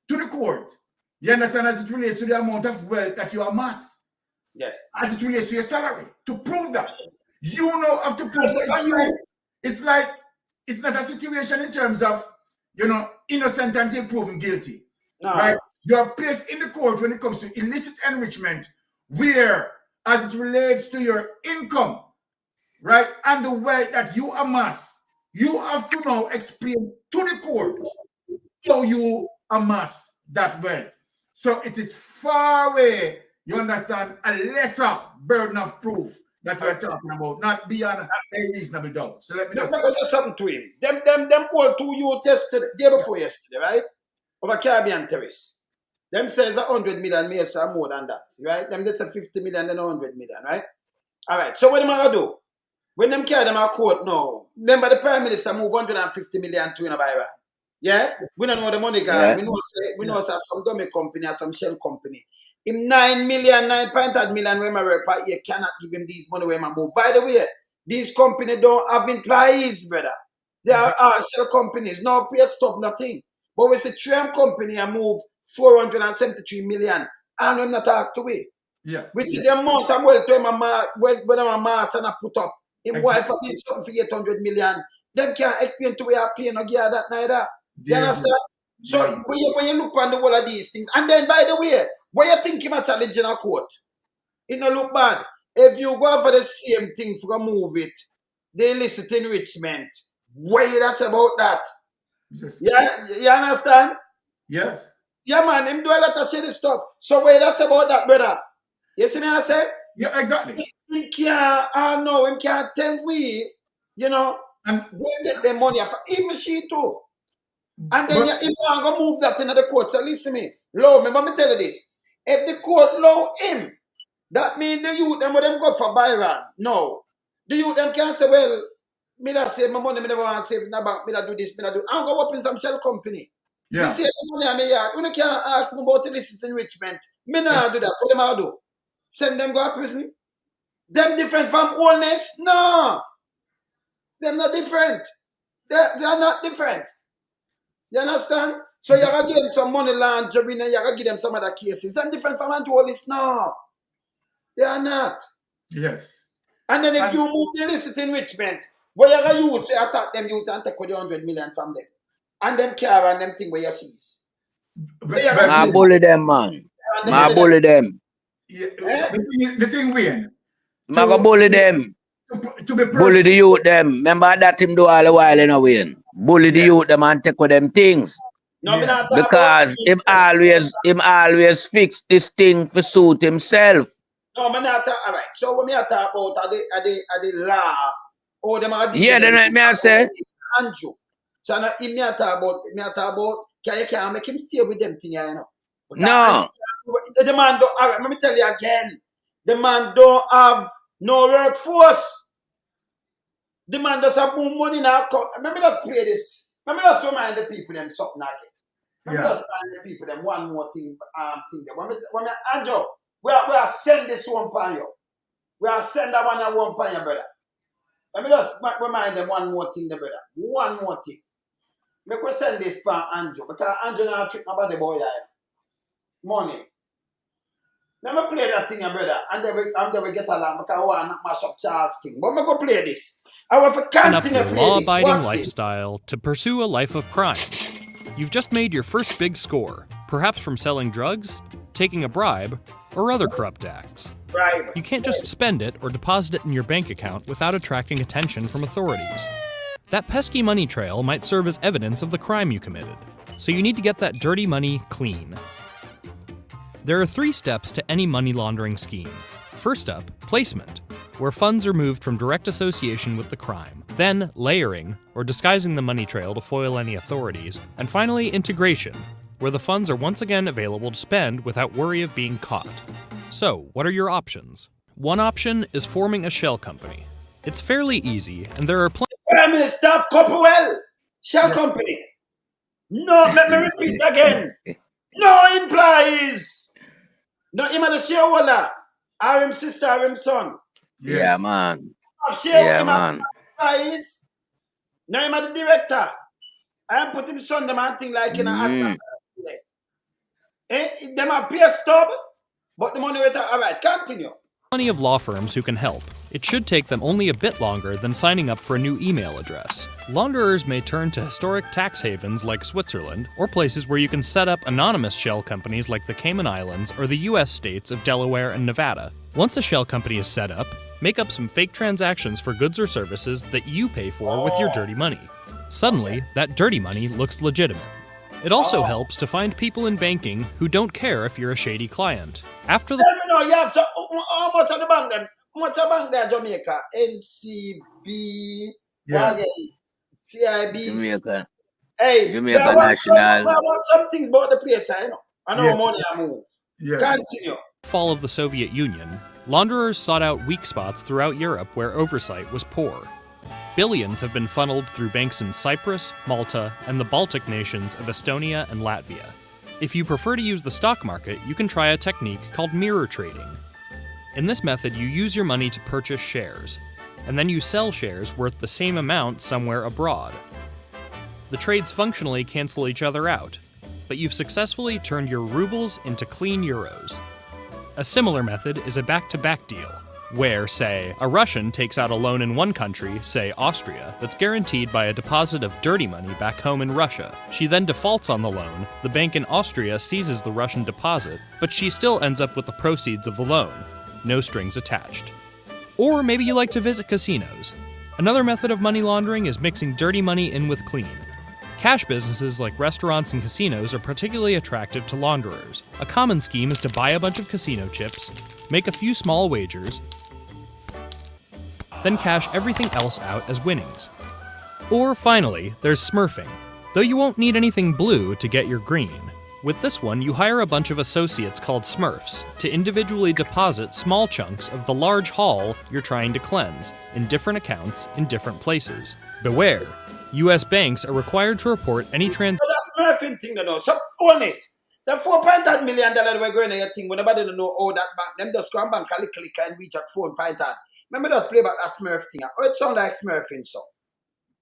B: the court. You understand, as it relates to the amount of wealth that you amass.
A: Yes.
B: As it relates to your salary. To prove that. You know have to prove that. It's like it's not a situation in terms of, you know, innocent until proven guilty.
A: No.
B: Right? You are placed in the court when it comes to illicit enrichment, where as it relates to your income, right, and the wealth that you amass, you have to now explain to the court how you amass that wealth. So it is far away, you understand, a lesser burden of proof that we're talking about, not beyond a reasonable doubt. So let me just
A: say something to him. Them all two you yesterday, day before yesterday, right? Over Caribbean terrace. Them says 100 million, may say more than that, right? Them they say 50 million, then 100 million, right? All right. So what am I gonna do? When them carry them out court now, remember the Prime Minister move 150 million to in a Bible. Yeah? We don't know the money guy. We know some dummy company or some shell company. Him 9 million, 9.8 million when I work per year cannot give him these money when I move. By the way, these companies don't have employees, brother. They are all shell companies, no pay stop, nothing. But we say Tram company and move 473 million and we not talk to it.
B: Yeah.
A: We see the amount of wealth when my master and I put up. Him wife have been something for 800 million. Them can't explain to where I pay no gear that neither. You understand? So when you look on the whole of these things, and then by the way, what you think him a challenge in a court? It no look bad. If you go for the same thing for a move it, the illicit enrichment, what you that's about that?
B: Yes.
A: Yeah, you understand?
B: Yes.
A: Yeah, man, him do a lot of shady stuff. So what that's about that, brother? You see me I say?
B: Yeah, exactly.
A: Him can't, no, him can't tell we, you know,
B: and
A: they get their money, even she too. And then him want to move that into the court. So listen me, let me tell you this. If the court allow him, that means the youth them go for Byron. No. The youth them can't say, well, me that save my money, me never want to save in the bank, me that do this, me that do. I'm going to open some shell company.
B: Yeah.
A: Me save the money on me yard. You can't ask me about illicit enrichment. Me not do that. What them I do? Send them go to prison? Them different from oldness? No. Them not different. They are not different. You understand? So you gotta give them some money laundering and you gotta give them some other cases. Them different from anti-oldness? No. They are not.
B: Yes.
A: And then if you move the illicit enrichment, what you gonna use to attack them youth and take with the 100 million from them? And them car and them thing where you seize.
C: I bully them, man. I bully them.
B: Yeah. The thing, Wayne.
C: I go bully them. Bully the youth them. Remember that him do all the while, you know, Wayne. Bully the youth them and take with them things.
A: No,
C: because him always fix this thing for suit himself.
A: No, man, not all right. So when me talk about are the law, or them are
C: yeah, then me I say.
A: Andrew. So now me talk about you can't make him stay with them thing, you know.
C: No.
A: The man don't. All right, let me tell you again. The man don't have no workforce. The man does have more money now. Let me just play this. Let me just remind the people them something again. Let me just remind the people them one more thing. When me Andrew. We are send this one pan you. We are send that one pan you, brother. Let me just remind them one more thing, brother. One more thing. Make we send this pan Andrew because Andrew not trick nobody boy here. Money. Let me play that thing, brother, and then we get along because I want to mash up Charles' thing. But I'm going to play this. I want to continue to play this.
P: Law-abiding lifestyle to pursue a life of crime. You've just made your first big score, perhaps from selling drugs, taking a bribe, or other corrupt acts. You can't just spend it or deposit it in your bank account without attracting attention from authorities. That pesky money trail might serve as evidence of the crime you committed, so you need to get that dirty money clean. There are 3 steps to any money laundering scheme. First up, placement, where funds are moved from direct association with the crime. Then, layering, or disguising the money trail to foil any authorities. And finally, integration, where the funds are once again available to spend without worry of being caught. So, what are your options? One option is forming a shell company. It's fairly easy, and there are plenty.
A: Prime Minister of Copperwell, shell company. No, let me repeat again. No employees. No, him and the shareholder. Or him sister, or him son.
C: Yeah, man.
A: Yeah, man. Employees. Now him and the director. I put him son, them and thing like in a them are pay stub, but the money with all right, continue.
P: Plenty of law firms who can help. It should take them only a bit longer than signing up for a new email address. Launderers may turn to historic tax havens like Switzerland, or places where you can set up anonymous shell companies like the Cayman Islands or the US states of Delaware and Nevada. Once a shell company is set up, make up some fake transactions for goods or services that you pay for with your dirty money. Suddenly, that dirty money looks legitimate. It also helps to find people in banking who don't care if you're a shady client. After the...
A: Tell me now, you have to, how much of the bank then? How much of bank there, Jamaica? NCB, CIB.
C: Jamaica.
A: Hey,
C: Jamaica National.
A: I want some things about the place, I know. I know money I move. Continue.
P: Fall of the Soviet Union, launderers sought out weak spots throughout Europe where oversight was poor. Billions have been funneled through banks in Cyprus, Malta, and the Baltic nations of Estonia and Latvia. If you prefer to use the stock market, you can try a technique called mirror trading. In this method, you use your money to purchase shares, and then you sell shares worth the same amount somewhere abroad. The trades functionally cancel each other out, but you've successfully turned your rubles into clean euros. A similar method is a back-to-back deal, where, say, a Russian takes out a loan in one country, say Austria, that's guaranteed by a deposit of dirty money back home in Russia. She then defaults on the loan, the bank in Austria seizes the Russian deposit, but she still ends up with the proceeds of the loan. No strings attached. Or maybe you like to visit casinos. Another method of money laundering is mixing dirty money in with clean. Cash businesses like restaurants and casinos are particularly attractive to launderers. A common scheme is to buy a bunch of casino chips, make a few small wagers, then cash everything else out as winnings. Or finally, there's smurfing, though you won't need anything blue to get your green. With this one, you hire a bunch of associates called smurfs to individually deposit small chunks of the large haul you're trying to cleanse in different accounts in different places. Beware, US banks are required to report any transaction.
A: So that's smurfing thing, though. So, honest, the $4.8 million we're going to your thing, when nobody don't know all that bank, them just go and bank a little and reach at $4.8. Remember, just play about that smurf thing. Oh, it sounds like smurfing, so.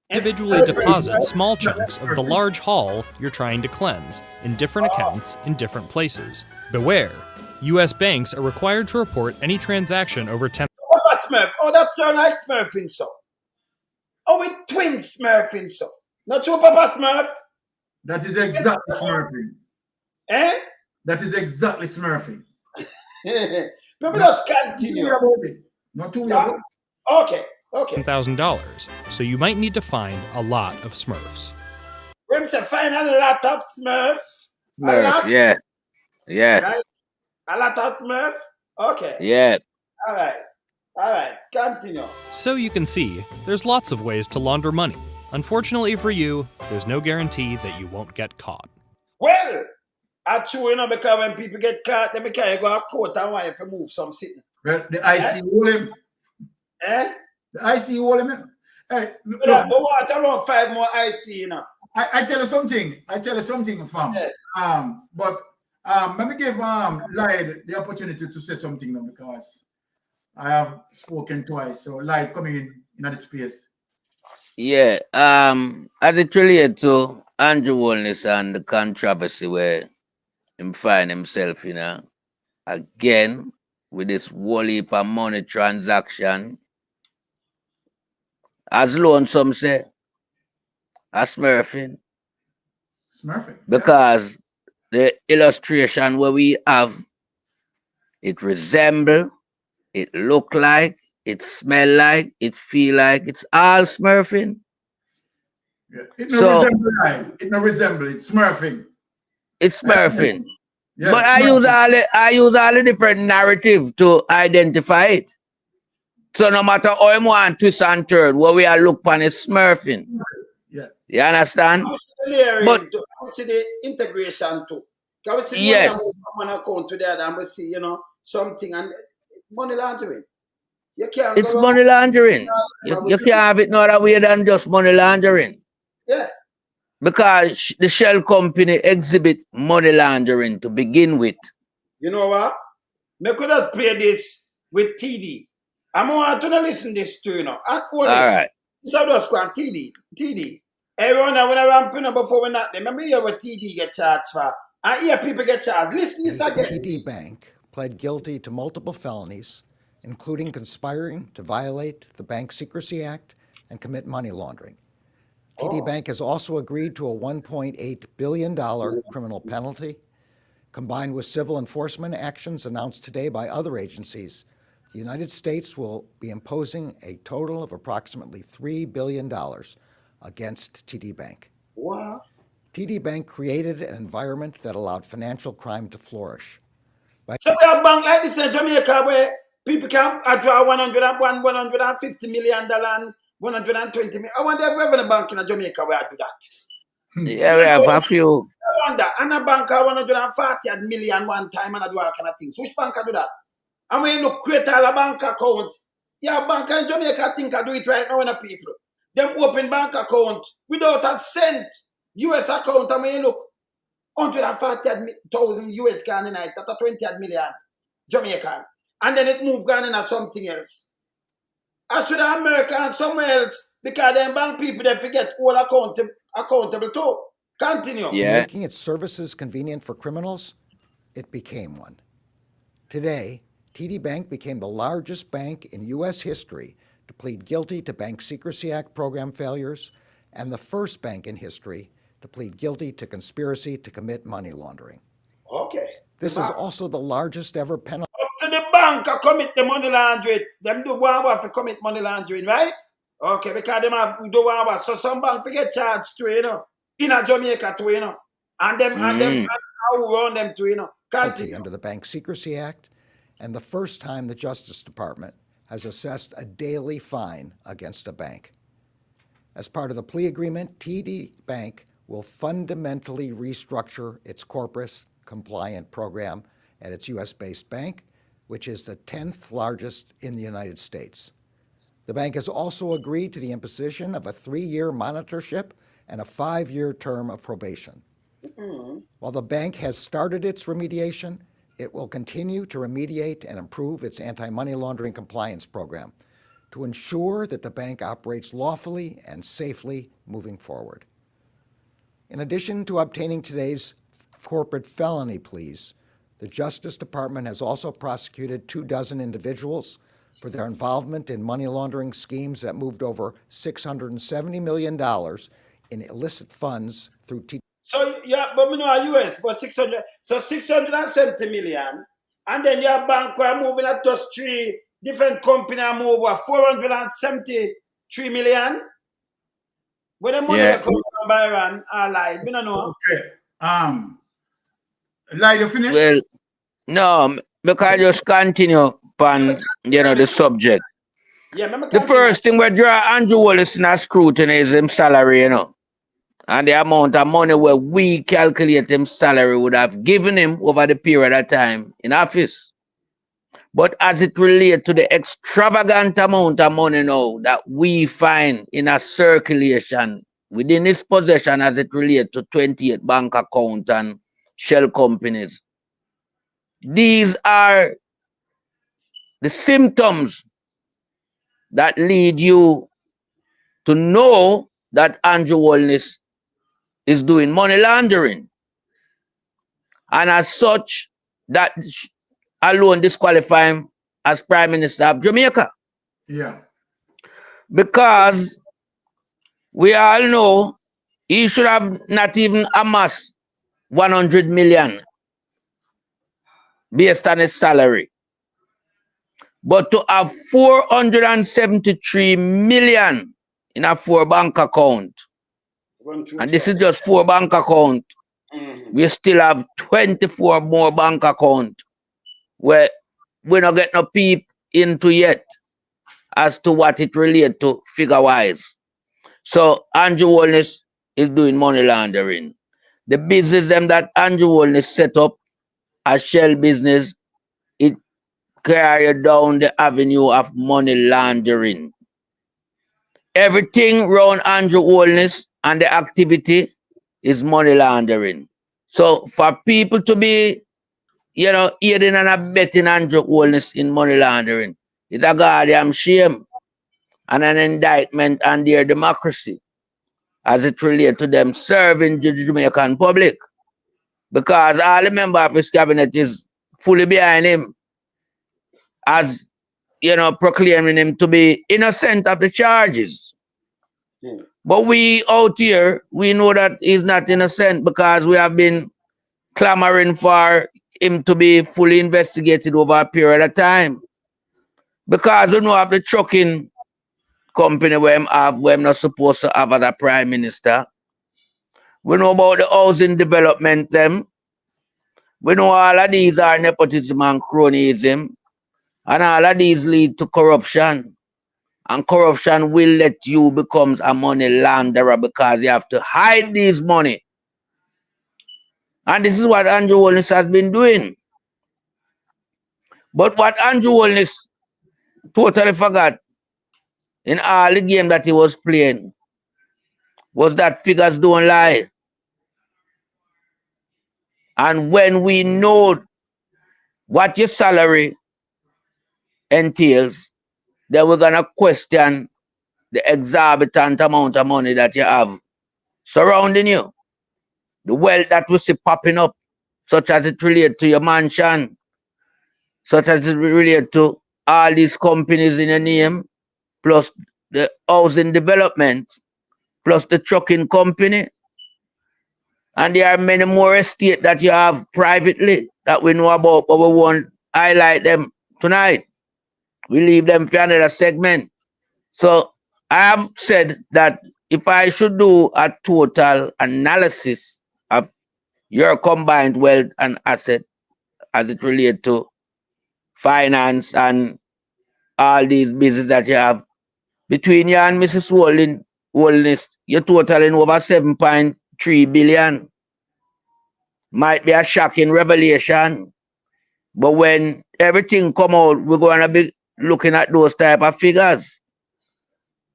P: Individually deposit small chunks of the large haul you're trying to cleanse in different accounts in different places. Beware, US banks are required to report any transaction over 10.
A: What about smurf? Oh, that sounds like smurfing, so. Oh, with twin smurfing, so. Not your Papa Smurf?
B: That is exactly smurfing.
A: Eh?
B: That is exactly smurfing.
A: Maybe let's continue.
B: Not too weird.
A: Okay. Okay.
P: $10,000, so you might need to find a lot of Smurfs.
A: We're to find a lot of Smurf.
C: Smurf, yeah. Yeah.
A: Right? A lot of Smurf? Okay.
C: Yeah.
A: All right. Continue.
P: So you can see, there's lots of ways to launder money. Unfortunately for you, there's no guarantee that you won't get caught.
A: Well, that's true, because when people get caught, they can't go to court and want to move some sitting.
B: Well, the IC hold him.
A: Eh?
B: The IC hold him. Hey, look.
A: But what around 5 more IC,
B: I tell you something, fam.
A: Yes.
B: But let me give Lyde the opportunity to say something now, because I have spoken twice. So Lyde coming in the space.
C: Yeah. As it relates to Andrew Holness and the controversy where him find himself, again with this whole heap of money transaction. As loan, some say, a smurfing.
B: Smurfing.
C: Because the illustration where we have, it resemble, it look like, it smell like, it feel like, it's all smurfing.
B: Yeah. It no resemble, it's smurfing.
C: It's smurfing.
B: Yeah,
C: but
B: smurfing.
C: I use all the different narrative to identify it. So no matter how you want twist and turn, what we are look upon is smurfing.
B: Yeah.
C: You understand?
A: But I see the integration too. Can we see
C: yes.
A: From one account to the other and we see, something and money laundering. You can't
C: it's money laundering. You can't have it no other way than just money laundering.
A: Yeah.
C: Because the shell company exhibit money laundering to begin with.
A: You know what? Me could just play this with TD. I want to listen this to all
C: right.
A: So just go on TD. Everyone when I ramping up before we not there. Remember here what TD get charged for. I hear people get charged. Listen this again.
Q: TD Bank pled guilty to multiple felonies, including conspiring to violate the Bank Secrecy Act and commit money laundering. TD Bank has also agreed to a $1.8 billion criminal penalty. Combined with civil enforcement actions announced today by other agencies, the United States will be imposing a total of approximately $3 billion against TD Bank.
A: What?
Q: TD Bank created an environment that allowed financial crime to flourish.
A: So we have a bank like this in Jamaica where people can draw $150 million, $120 million. I wonder if we have a bank in Jamaica where I do that.
C: Yeah, we have a few.
A: I wonder, and a bank have 140 million one time and I do all kind of things. Which bank can do that? And when you create a bank account, yeah, bank in Jamaica think I do it right now when the people. Them open bank account without a cent US account. And when you look, 140,000 US gone in it, that's 20 million Jamaican. And then it move gone into something else. I should have America and somewhere else because them bank people they forget all accountable too. Continue.
Q: Yeah. Making its services convenient for criminals, it became one. Today, TD Bank became the largest bank in U.S. history to plead guilty to Bank Secrecy Act program failures and the first bank in history to plead guilty to conspiracy to commit money laundering.
A: Okay.
Q: This is also the largest ever penalty.
A: Up to the bank to commit the money laundering. Them do want to commit money laundering, right? Okay, because them do want so some bank forget charged to in a Jamaica too, you know. And them and how we run them too, you know. Continue.
Q: Under the Bank Secrecy Act, and the first time the Justice Department has assessed a daily fine against a bank. As part of the plea agreement, TD Bank will fundamentally restructure its corporate compliant program at its U.S.-based bank, which is the 10th largest in the United States. The bank has also agreed to the imposition of a 3-year monitorship and a 5-year term of probation. While the bank has started its remediation, it will continue to remediate and improve its anti-money laundering compliance program to ensure that the bank operates lawfully and safely moving forward. In addition to obtaining today's corporate felony pleas, the Justice Department has also prosecuted 24 individuals for their involvement in money laundering schemes that moved over $670 million in illicit funds through
A: So yeah, but we know US, but 600, so 670 million, and then your bank are moving at just 3 different companies are moving over 473 million. Where the money that comes from Byron are like, we don't know.
B: Okay. Like you finish?
C: Well, no, because just continue upon, you know, the subject.
A: Yeah,
C: the first thing we draw Andrew Wallace in a scrutiny is him salary, you know. And the amount of money where we calculate him salary would have given him over the period of time in office. But as it relates to the extravagant amount of money now that we find in a circulation within his possession as it relates to 28 bank accounts and shell companies, these are the symptoms that lead you to know that Andrew Wallace is doing money laundering. And as such, that alone disqualify him as Prime Minister of Jamaica.
B: Yeah.
C: Because we all know he should have not even amassed 100 million based on his salary. But to have 473 million in a 4 bank account, and this is just 4 bank account, we still have 24 more bank account where we not get no peep into yet as to what it relates to figure-wise. So Andrew Wallace is doing money laundering. The business them that Andrew Wallace set up as shell business, it carried down the avenue of money laundering. Everything around Andrew Wallace and the activity is money laundering. So for people to be, you know, aiding and abetting Andrew Wallace in money laundering, it's a goddamn shame and an indictment on their democracy as it relates to them serving the Jamaican public. Because all the members of his cabinet is fully behind him as, you know, proclaiming him to be innocent of the charges. But we out here, we know that he's not innocent because we have been clamoring for him to be fully investigated over a period of time. Because we know of the trucking company where I'm not supposed to have as a prime minister. We know about the housing development them. We know all of these are nepotism and cronyism. And all of these lead to corruption. And corruption will let you become a money launderer because you have to hide this money. And this is what Andrew Wallace has been doing. But what Andrew Wallace totally forgot in all the game that he was playing was that figures don't lie. And when we know what your salary entails, then we're going to question the exorbitant amount of money that you have surrounding you. The wealth that we see popping up, such as it relates to your mansion, such as it relates to all these companies in your name, plus the housing development, plus the trucking company. And there are many more estates that you have privately that we know about, but we won't highlight them tonight. We leave them for another segment. So I have said that if I should do a total analysis of your combined wealth and asset as it relates to finance and all these business that you have, between you and Mrs. Holdness, you're totaling over 7.3 billion. Might be a shocking revelation, but when everything come out, we're going to be looking at those type of figures.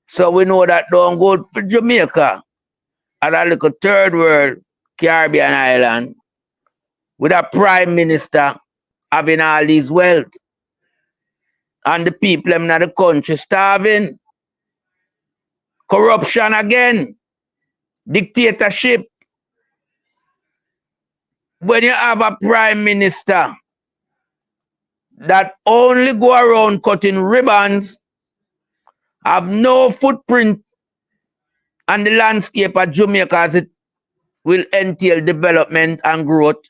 C: So we know that don't go for Jamaica as a little third world Caribbean island with a prime minister having all these wealth and the people in the country starving. Corruption again, dictatorship. When you have a prime minister that only go around cutting ribbons, have no footprint on the landscape of Jamaica as it will entail development and growth,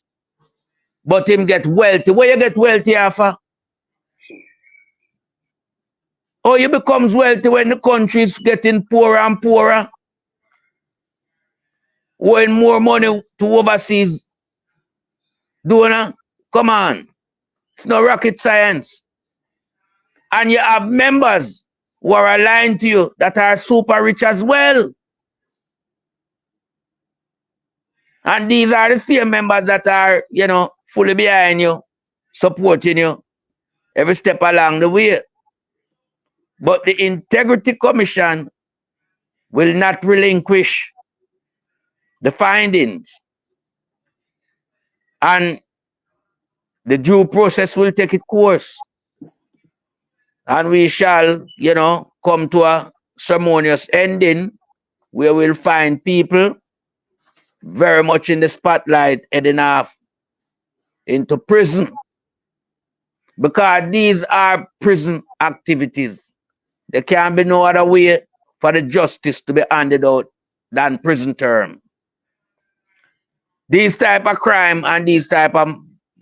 C: but him get wealthy. Where you get wealthy after? Oh, you becomes wealthy when the country is getting poorer and poorer, owing more money to overseas donor. Come on, it's no rocket science. And you have members who are aligned to you that are super rich as well. And these are the same members that are, fully behind you, supporting you every step along the way. But the Integrity Commission will not relinquish the findings. And the due process will take its course. And we shall, come to a ceremonious ending where we'll find people very much in the spotlight heading off into prison. Because these are prison activities. There can't be no other way for the justice to be handed out than prison term. These type of crime and these type of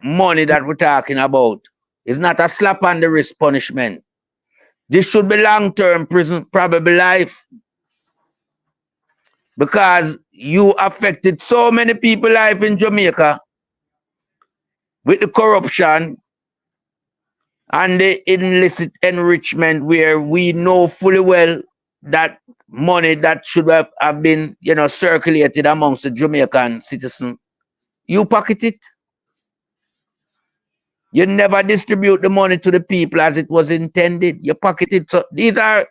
C: money that we're talking about is not a slap on the wrist punishment. This should be long-term prison, probably life. Because you affected so many people's life in Jamaica with the corruption and the illicit enrichment, where we know fully well that money that should have been, circulated amongst the Jamaican citizens, you pocket it. You never distribute the money to the people as it was intended. You pocket it. So these are,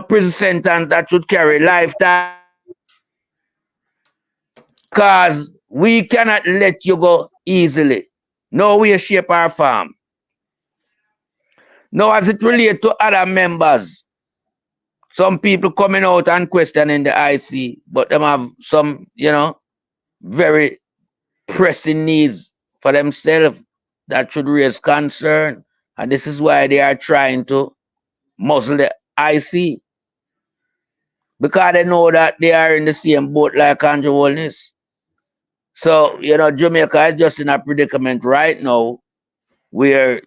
C: prison sentence that should carry lifetime. Because we cannot let you go easily. No way, shape, or form. Now, as it relates to other members, some people coming out and questioning the IC, but them have some, very pressing needs for themselves that should raise concern. And this is why they are trying to muzzle the IC. Because they know that they are in the same boat like Andrew Holness. So, Jamaica is just in a predicament right now where,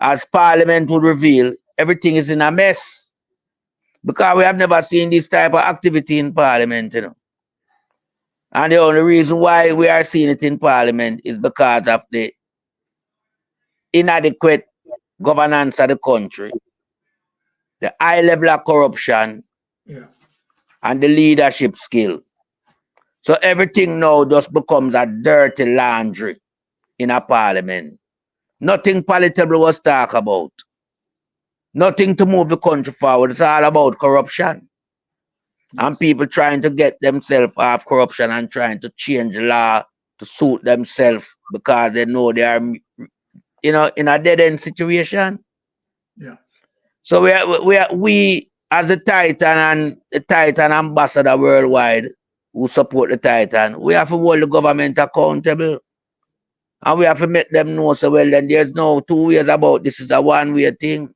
C: as Parliament would reveal, everything is in a mess. Because we have never seen this type of activity in Parliament, And the only reason why we are seeing it in Parliament is because of the inadequate governance of the country, the high level of corruption, and the leadership skill. So everything now just becomes a dirty laundry in a Parliament. Nothing palatable was talked about. Nothing to move the country forward. It's all about corruption. And people trying to get themselves off corruption and trying to change the law to suit themselves because they know they are, in a dead-end situation.
B: Yeah.
C: So we as the Titan and the Titan ambassador worldwide who support the Titan, we have to hold the government accountable. And we have to make them know, so well, then there's no two ways about this. Is a one-way thing.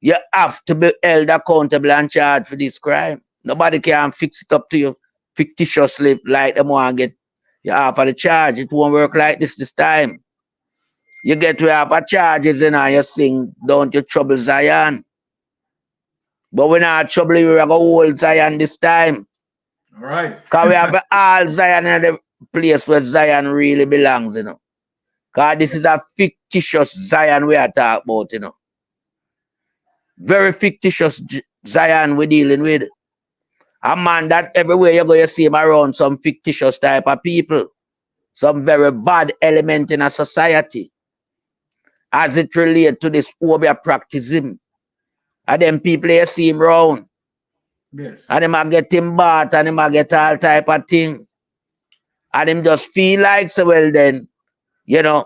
C: You have to be held accountable and charged for this crime. Nobody can fix it up to you fictitiously like them want to get you off of the charge. It won't work like this time. You get to have a charges and you sing, don't you trouble Zion. But we're not trouble, we're going to hold Zion this time.
B: All right.
C: Because we have all Zion in the place where Zion really belongs, you know. Because this is a fictitious Zion we are talking about, you know. Very fictitious Zion we're dealing with. A man that everywhere you go, you see him around some fictitious type of people. Some very bad element in a society. As it relates to this phobia practicing. And them people you see him around.
B: Yes.
C: And him a get him bought and him a get all type of thing. And him just feel like so well then, you know,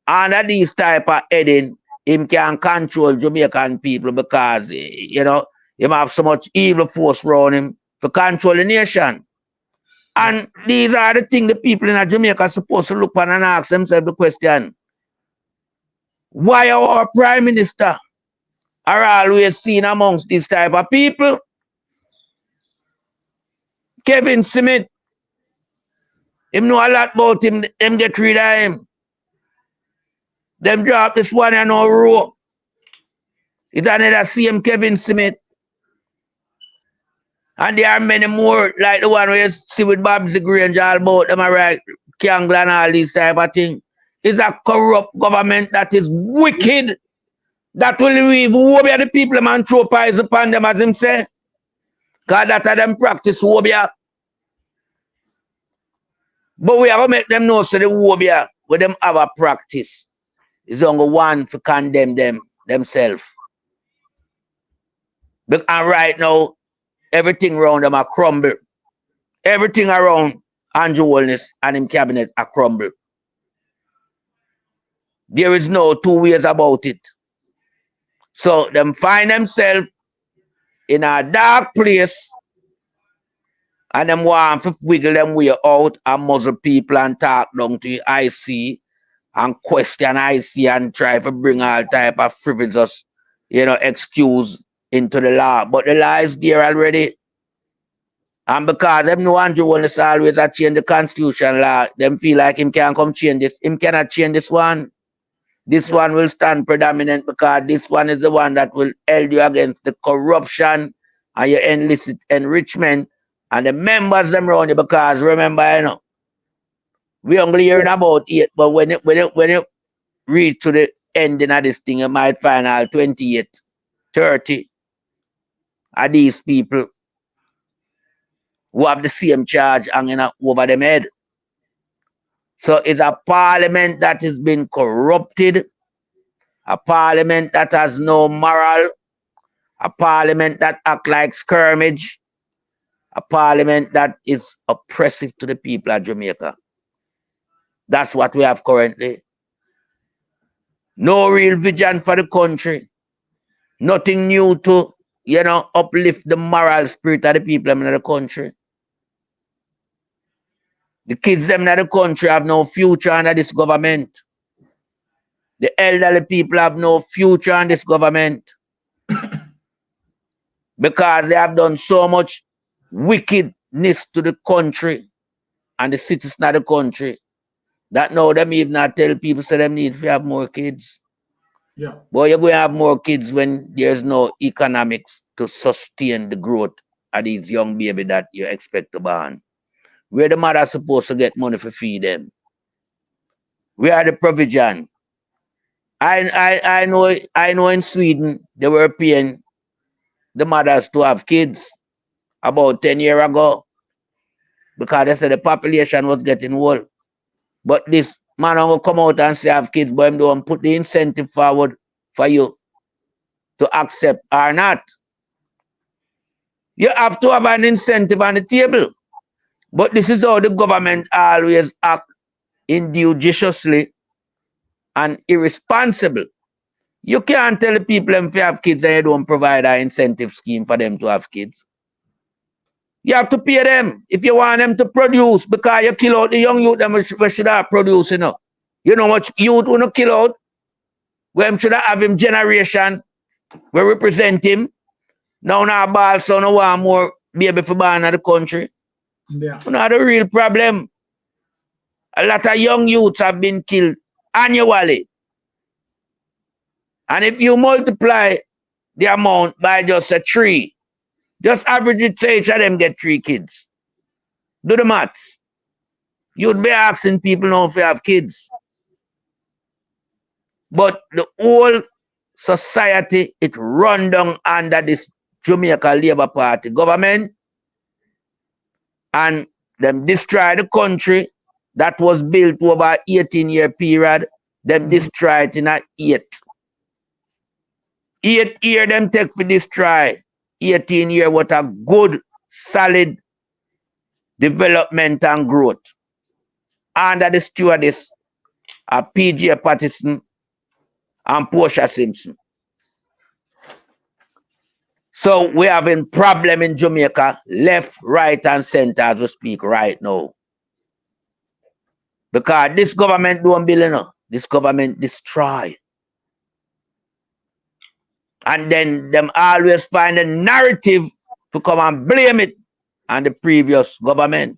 C: under these type of heading, him can control Jamaican people because, you know, him have so much evil force around him to control the nation. And these are the things the people in Jamaica are supposed to look on and ask themselves the question. Why our prime minister are always seen amongst these type of people? Kevin Smith, him know a lot about him, them get rid of him. Them drop this one and no row. It's another same Kevin Smith. And there are many more, like the one we see with Babsy Grange, all about them, all right, Kangle and all these type of things. It's a corrupt government that is wicked, that will leave phobia the people and throw pies upon them, as him say. Because that of them practice phobia. But we have to make them know so the phobia, where them have a practice, is only one to condemn them themselves. And right now, everything around them are crumble. Everything around Andrew Holness and him cabinet are crumble. There is no two ways about it. So them find themselves in a dark place and them want to wiggle them way out and muzzle people and talk down to IC and question IC and try to bring all type of frivolous, you know, excuse into the law. But the law is there already. And because them know Andrew Holness always a change the constitution law, them feel like him can't come change this. Him cannot change this one. This one will stand predominant because this one is the one that will hold you against the corruption and your illicit enrichment and the members them around you. Because remember, you know, we only hearing about it, but when it reach to the ending of this thing, you might find out 28, 30 of these people who have the same charge hanging over them head. So it's a parliament that has been corrupted, a parliament that has no moral, a parliament that act like skirmish, a parliament that is oppressive to the people of Jamaica. That's what we have currently. No real vision for the country. Nothing new to, you know, uplift the moral spirit of the people in the country. The kids them in the country have no future under this government. The elderly people have no future in this government. Because they have done so much wickedness to the country and the citizens of the country that now them even not tell people say them need to have more kids.
B: Yeah.
C: But you're going to have more kids when there's no economics to sustain the growth of these young baby that you expect to born. Where the mother supposed to get money to feed them? Where are the provision? I know in Sweden they were paying the mothers to have kids about 10 years ago because they said the population was getting old. But this man will come out and say have kids, but him don't put the incentive forward for you to accept or not. You have to have an incentive on the table. But this is how the government always act injudiciously and irresponsible. You can't tell the people if you have kids and you don't provide an incentive scheme for them to have kids. You have to pay them if you want them to produce because you kill out the young youth them we should have produced, you know. You know much youth who no kill out, where should have him generation, we represent him. Now ball son no want more baby for born in the country.
B: Yeah.
C: Not the real problem. A lot of young youths have been killed annually. And if you multiply the amount by just a 3. Just average it, say each of them get 3 kids. Do the maths. You'd be asking people now if you have kids. But the whole society, it run down under this Jamaica Labour Party government, and them destroy the country that was built over 18-year period. Them destroy it in a 8. 8 year them take for destroy 18 year. What a good, solid development and growth. Under the stewardess of PJ Patterson and Portia Simpson. So we having problem in Jamaica, left, right, and center as we speak right now. Because this government don't build enough. This government destroy. And then them always find a narrative to come and blame it on the previous government.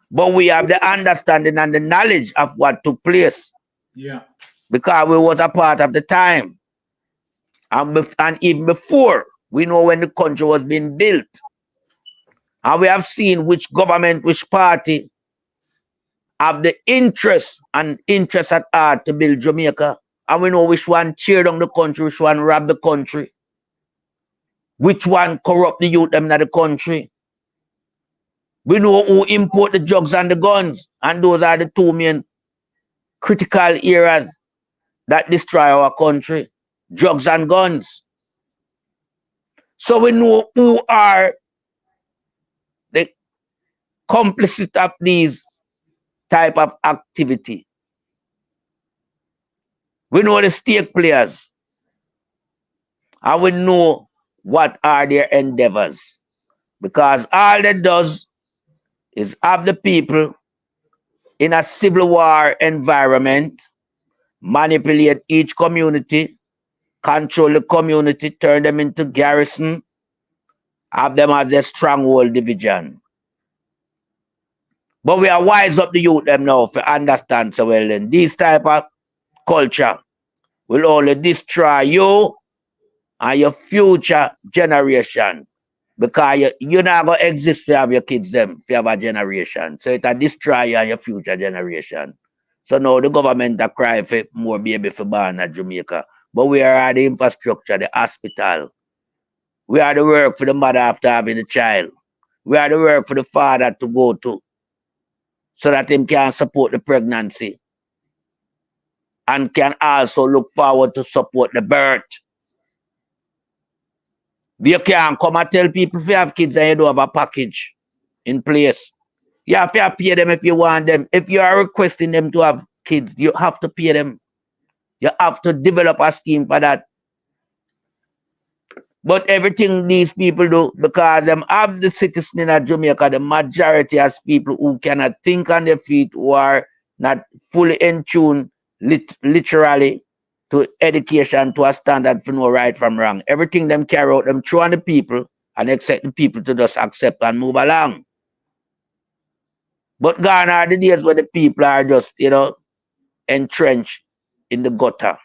C: But we have the understanding and the knowledge of what took place.
B: Yeah.
C: Because we was a part of the time. And even before, we know when the country was being built. And we have seen which government, which party have the interest and interest at heart to build Jamaica. And we know which one tear down the country, which one rob the country, which one corrupt the youth them in the country. We know who import the drugs and the guns, and those are the 2 main critical areas that destroy our country, drugs and guns. So we know who are the complicit of these type of activity. We know the stake players, and we know what are their endeavors. Because all that does is have the people in a civil war environment, manipulate each community, control the community, turn them into garrison, have them as a stronghold division. But we are wise up the youth them now to understand so well then. This type of culture will only destroy you and your future generation. Because you're not going to exist to have your kids them, if you have a generation. So it'll destroy you and your future generation. So now the government are crying for more baby for born at Jamaica. But we are the infrastructure, the hospital. We are the work for the mother after having the child. We are the work for the father to go to, so that him can support the pregnancy and can also look forward to support the birth. You can't come and tell people if you have kids and you don't have a package in place. You have to pay them if you want them. If you are requesting them to have kids, you have to pay them. You have to develop a scheme for that. But everything these people do, because them have the citizen in Jamaica, the majority as people who cannot think on their feet, who are not fully in tune literally to education, to a standard for know right from wrong. Everything them carry out, them throw on the people and expect the people to just accept and move along. But gone are the days where the people are just, entrenched in the gutter.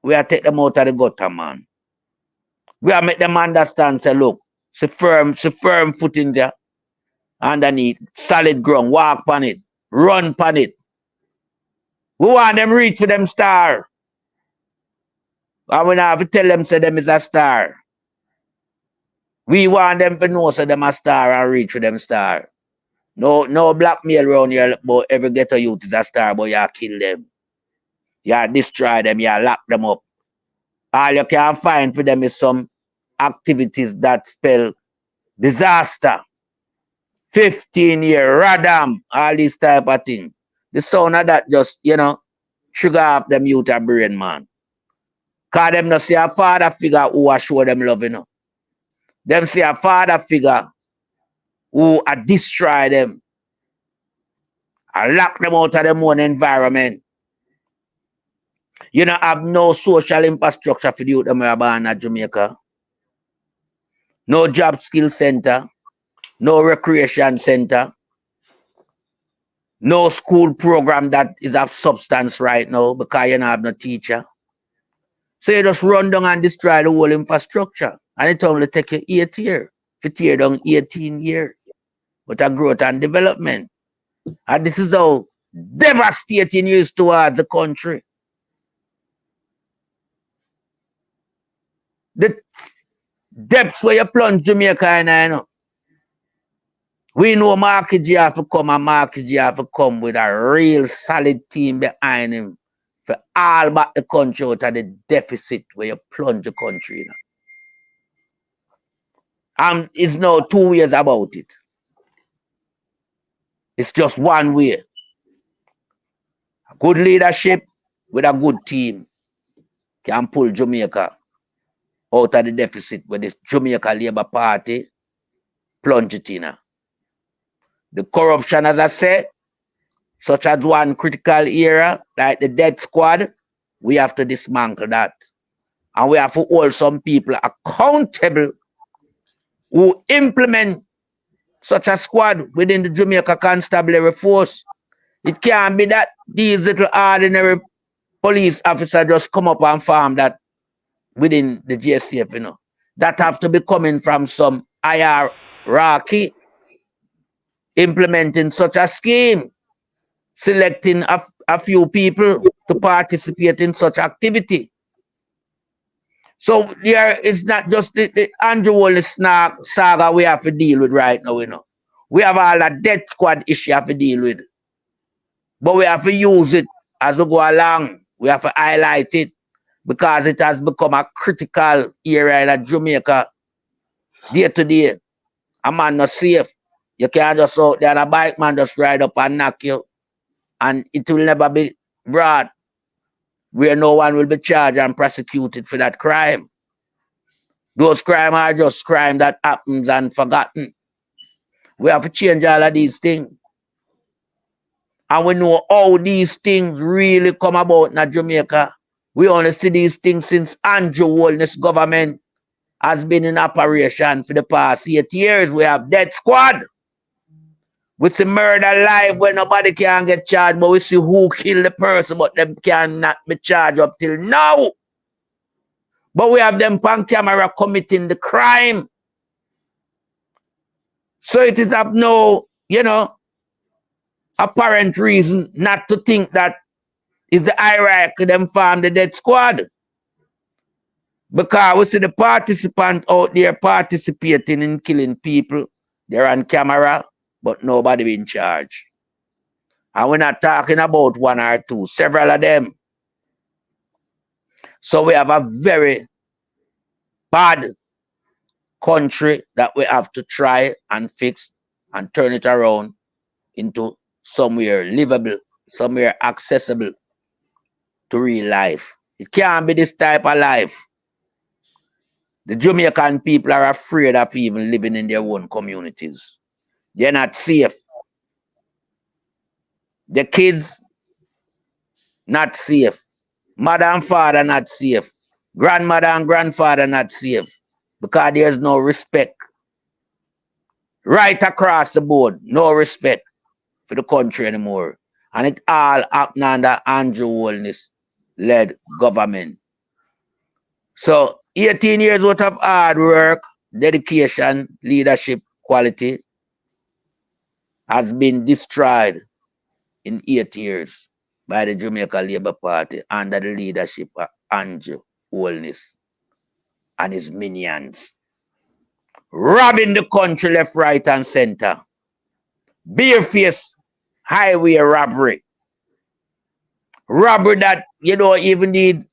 C: We are take them out of the gutter, man. We are make them understand, say, look, it's a firm foot in there, underneath, solid ground, walk on it, run on it. We want them reach for them star. And we not have to tell them, say, them is a star. We want them to know, say, them a star and reach for them star. No blackmail around here, but every ghetto youth is a star, but you kill them. You destroy them, you lock them up. All you can find for them is some activities that spell disaster. 15-year, radam, all these type of things. The sound of that just, trigger up them youth a brain, man. Because them not see a father figure who will show them love, Them see a father figure who destroy them. I lock them out of their own environment. You don't have no social infrastructure for the youth them who are born in Jamaica. No job skill center. No recreation center. No school program that is of substance right now because you don't have no teacher. So you just run down and destroy the whole infrastructure. And it only take you 8 years to tear down 18 years with a growth and development. And this is how devastating it is towards the country. The depths where you plunge Jamaica in, you know. We know Marky G have to come, and Marky G have to come with a real solid team behind him for all back the country out of the deficit where you plunge the country in. And it's now 2 years about it. It's just one way. Good leadership with a good team can pull Jamaica out of the deficit where this Jamaica Labour Party plunge it in. The corruption, as I said, such as one critical area like the death squad, we have to dismantle that. And we have to hold some people accountable who implement such a squad within the Jamaica Constabulary Force. It can't be that these little ordinary police officers just come up and form that within the GSTF, you know. That have to be coming from some hierarchy implementing such a scheme, selecting a few people to participate in such activity. So there is not just the Andrew Wallace saga we have to deal with right now, you know. We have all that death squad issue have to deal with. But we have to use it as we go along. We have to highlight it because it has become a critical area in Jamaica day to day. A man not safe. You can't just out there and a bike man just ride up and knock you. And it will never be brought where no one will be charged and prosecuted for that crime. Those crimes are just crimes that happens and forgotten. We have to change all of these things. And we know how these things really come about in Jamaica. We only see these things since Andrew Holness government has been in operation for the past 8 years. We have death squad. We see murder live where nobody can get charged, but we see who killed the person, but them cannot be charged up till now. But we have them on camera committing the crime. So it is of no, you know, apparent reason not to think that is the hierarchy them form the death squad. Because we see the participant out there participating in killing people. They're on camera, but nobody in charge. And we're not talking about one or two, several of them. So we have a very bad country that we have to try and fix and turn it around into somewhere livable, somewhere accessible to real life. It can't be this type of life. The Jamaican people are afraid of even living in their own communities. They're not safe. The kids, not safe. Mother and father, not safe. Grandmother and grandfather, not safe. Because there's no respect. Right across the board, no respect for the country anymore. And it all happened under Andrew Holness led government. So 18 years worth of hard work, dedication, leadership, quality has been destroyed in 8 years by the Jamaica Labour Party under the leadership of Andrew Holness and his minions. Robbing the country left, right, and center. Barefaced highway robbery. Robbery that you don't even need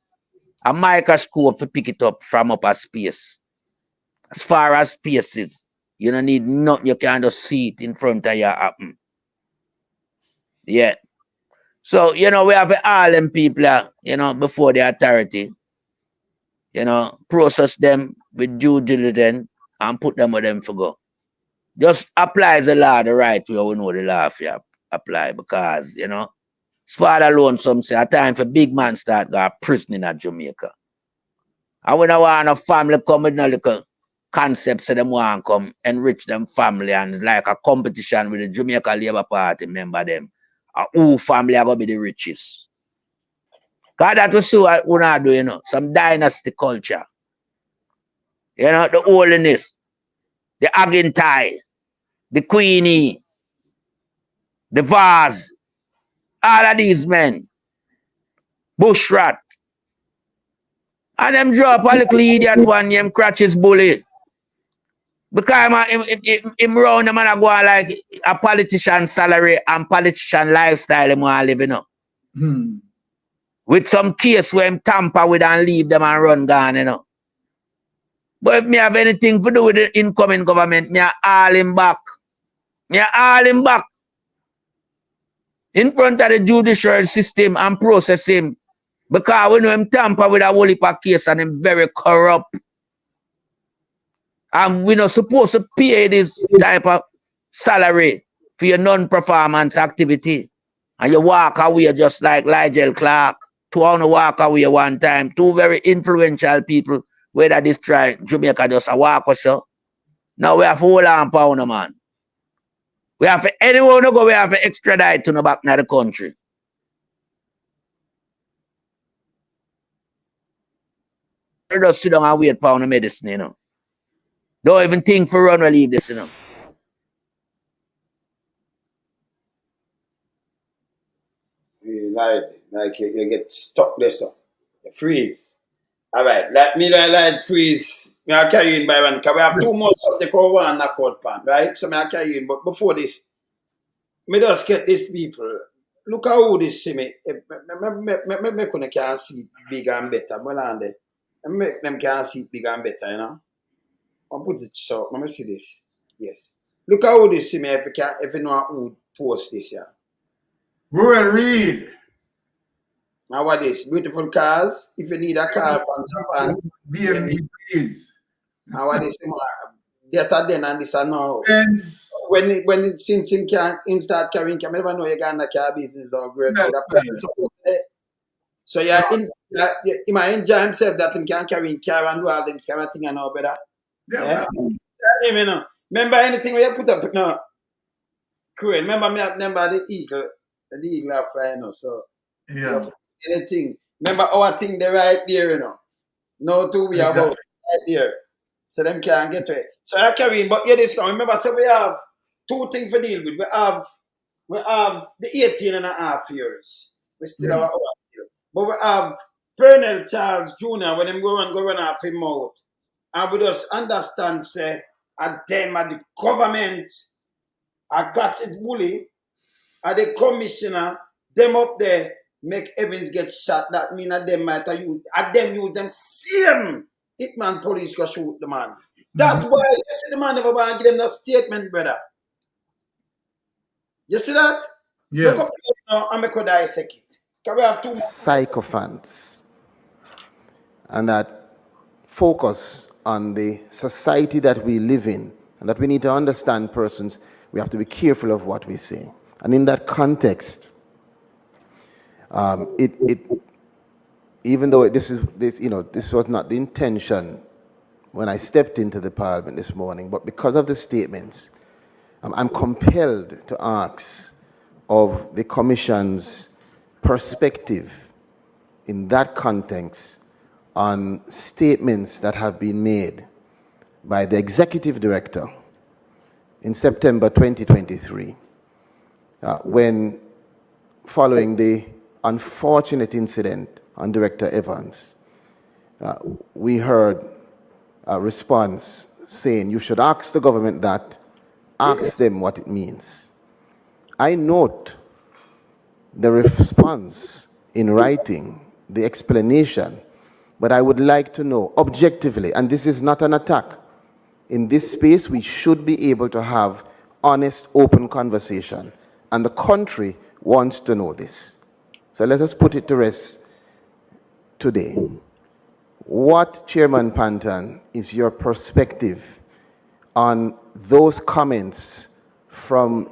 C: a microscope to pick it up from upper space. As far as spaces, you don't need nothing, you can just see it in front of you happen. Yeah. So, you know, we have all them people, you know, before the authority, you know, process them with due diligence and put them with them for go. Just apply the law the right way, we know the law if you apply, because, you know, as far alone, some say a time for big man start go prison in Jamaica. And we don't want a family come with no little concepts, so them want to come enrich them family, and it's like a competition with the Jamaica Labour Party member them. Who family are going to be the richest? Because that was so what we not do, you know, some dynasty culture. You know, the holiness, the Agintai, the Queenie, the Vase, all of these men, Bushrat. And them drop a little idiot one named Crutches Bully. Because him round the man go on like a politician salary and politician lifestyle him want live, you know. With some case where him tamper with and leave them and run gone, you know. But if me have anything to do with the incoming government, me all him back. Me all him back. In front of the judicial system and process him. Because we know him tamper with a whole heap of case and him very corrupt. And we're not supposed to pay this type of salary for your non-performance activity. And you walk away just like Nigel Clark. Two on to walk away one time. Two very influential people. Whether this try Jamaica just a walk or so. Now we have to hold on pound, man. We have to, anyone who go, we have to extradite to the back in the country. You just sit down and wait for the medicine, you know. Don't even think for run or leave this, you know.
A: Like you get stuck there, so you freeze. All right, let me like freeze. Me I carry in by one because we have two more subject over one knockout pan, right? So me I carry in, but before this, me just get these people. Look how this see me. Me can see bigger and better. Make them can see bigger and better, you know. I'll put it so. Let me see this. Yes. Look how this see me if you know who post this here.
B: Rural read.
A: Now what is beautiful cars? If you need a car from Japan,
B: BMW, please.
A: Now what is better than and this and now. When since him start carrying, I never know you got a car business or great. So he might enjoy himself that him can carry in car and do all them kind of thing and all better. Yeah. Remember anything where you put up no. Cool. Remember the eagle are flying, you know, so
B: yeah.
A: Anything. Remember our thing they right there, you know. No two we about right there. So them can't get to it. So I carry in, but here this now. Remember, so we have two things to deal with. We have the 18.5 years. We still have our still. But we have Pernell Charles Jr. when them go run off him out. And we just understand, say, at them at the government, I got his bully, at the commissioner, them up there, make Evans get shot. That mean that them might use, at them use them same hitman police go shoot the man. That's why you see the man never want to give them no statement, brother. You see that?
B: Yes.
A: Look up here now and make a dissect it. Because we have two
R: sycophants. And that focus on the society that we live in, and that we need to understand persons, we have to be careful of what we say. And in that context, even though this was not the intention when I stepped into the Parliament this morning, but because of the statements, I'm compelled to ask of the Commission's perspective in that context on statements that have been made by the Executive Director in September 2023, when following the unfortunate incident on Director Evans, we heard a response saying, you should ask the government that, ask them what it means. I note the response in writing, the explanation, but I would like to know objectively, and this is not an attack. In this space, we should be able to have honest, open conversation, and the country wants to know this. So let us put it to rest today. What, Chairman Panton, is your perspective on those comments from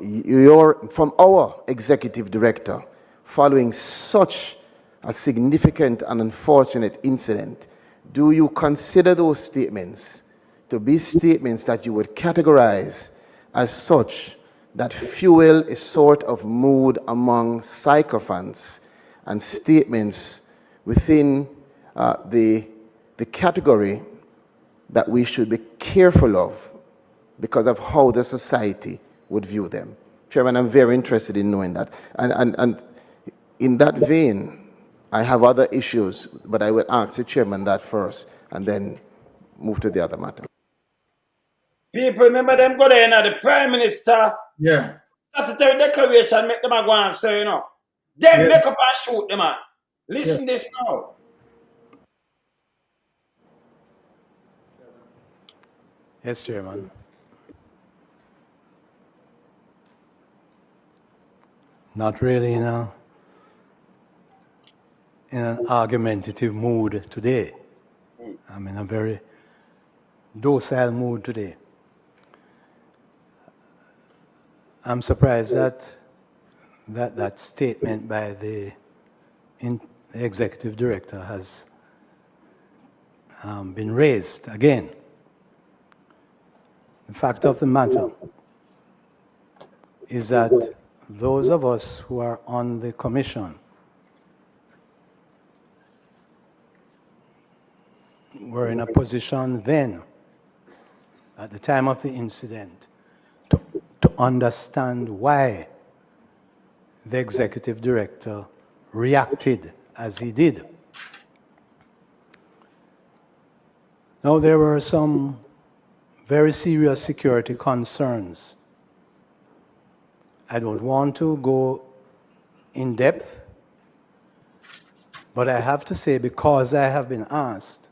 R: our Executive Director following such a significant and unfortunate incident? Do you consider those statements to be statements that you would categorize as such that fuel a sort of mood among sycophants and statements within the category that we should be careful of because of how the society would view them. Chairman, I'm very interested in knowing that. And in that vein, I have other issues, but I will ask the chairman that first and then move to the other matter.
A: People, remember them go there now, the Prime Minister.
B: Yeah.
A: Statutory declaration make them go and say, you know. Then make up and shoot them, man. Listen this now.
O: Yes, Chairman. Not really in an argumentative mood today. I'm in a very docile mood today. I'm surprised that statement by the executive director has been raised again. The fact of the matter is that those of us who are on the commission were in a position then, at the time of the incident, to understand why the executive director reacted as he did. Now, there were some very serious security concerns. I don't want to go in depth, but I have to say, because I have been asked,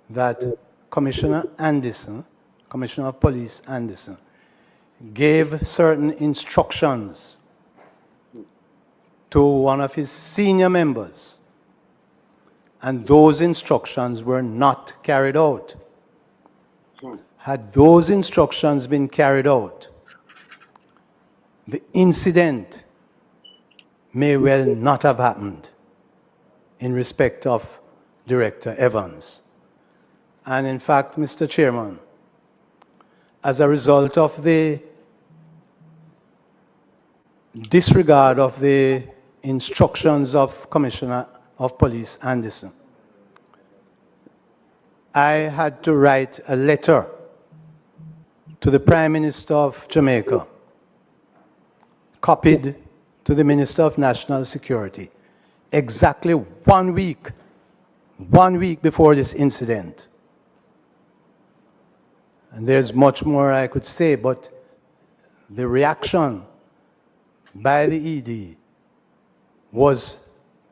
O: that Commissioner Anderson, Commissioner of Police Anderson, gave certain instructions to one of his senior members, and those instructions were not carried out. Had those instructions been carried out, the incident may well not have happened in respect of Director Evans. And in fact, Mr. Chairman, as a result of the disregard of the instructions of Commissioner of Police Anderson, I had to write a letter to the Prime Minister of Jamaica, copied to the Minister of National Security, exactly 1 week before this incident. And there's much more I could say, but the reaction by the ED was,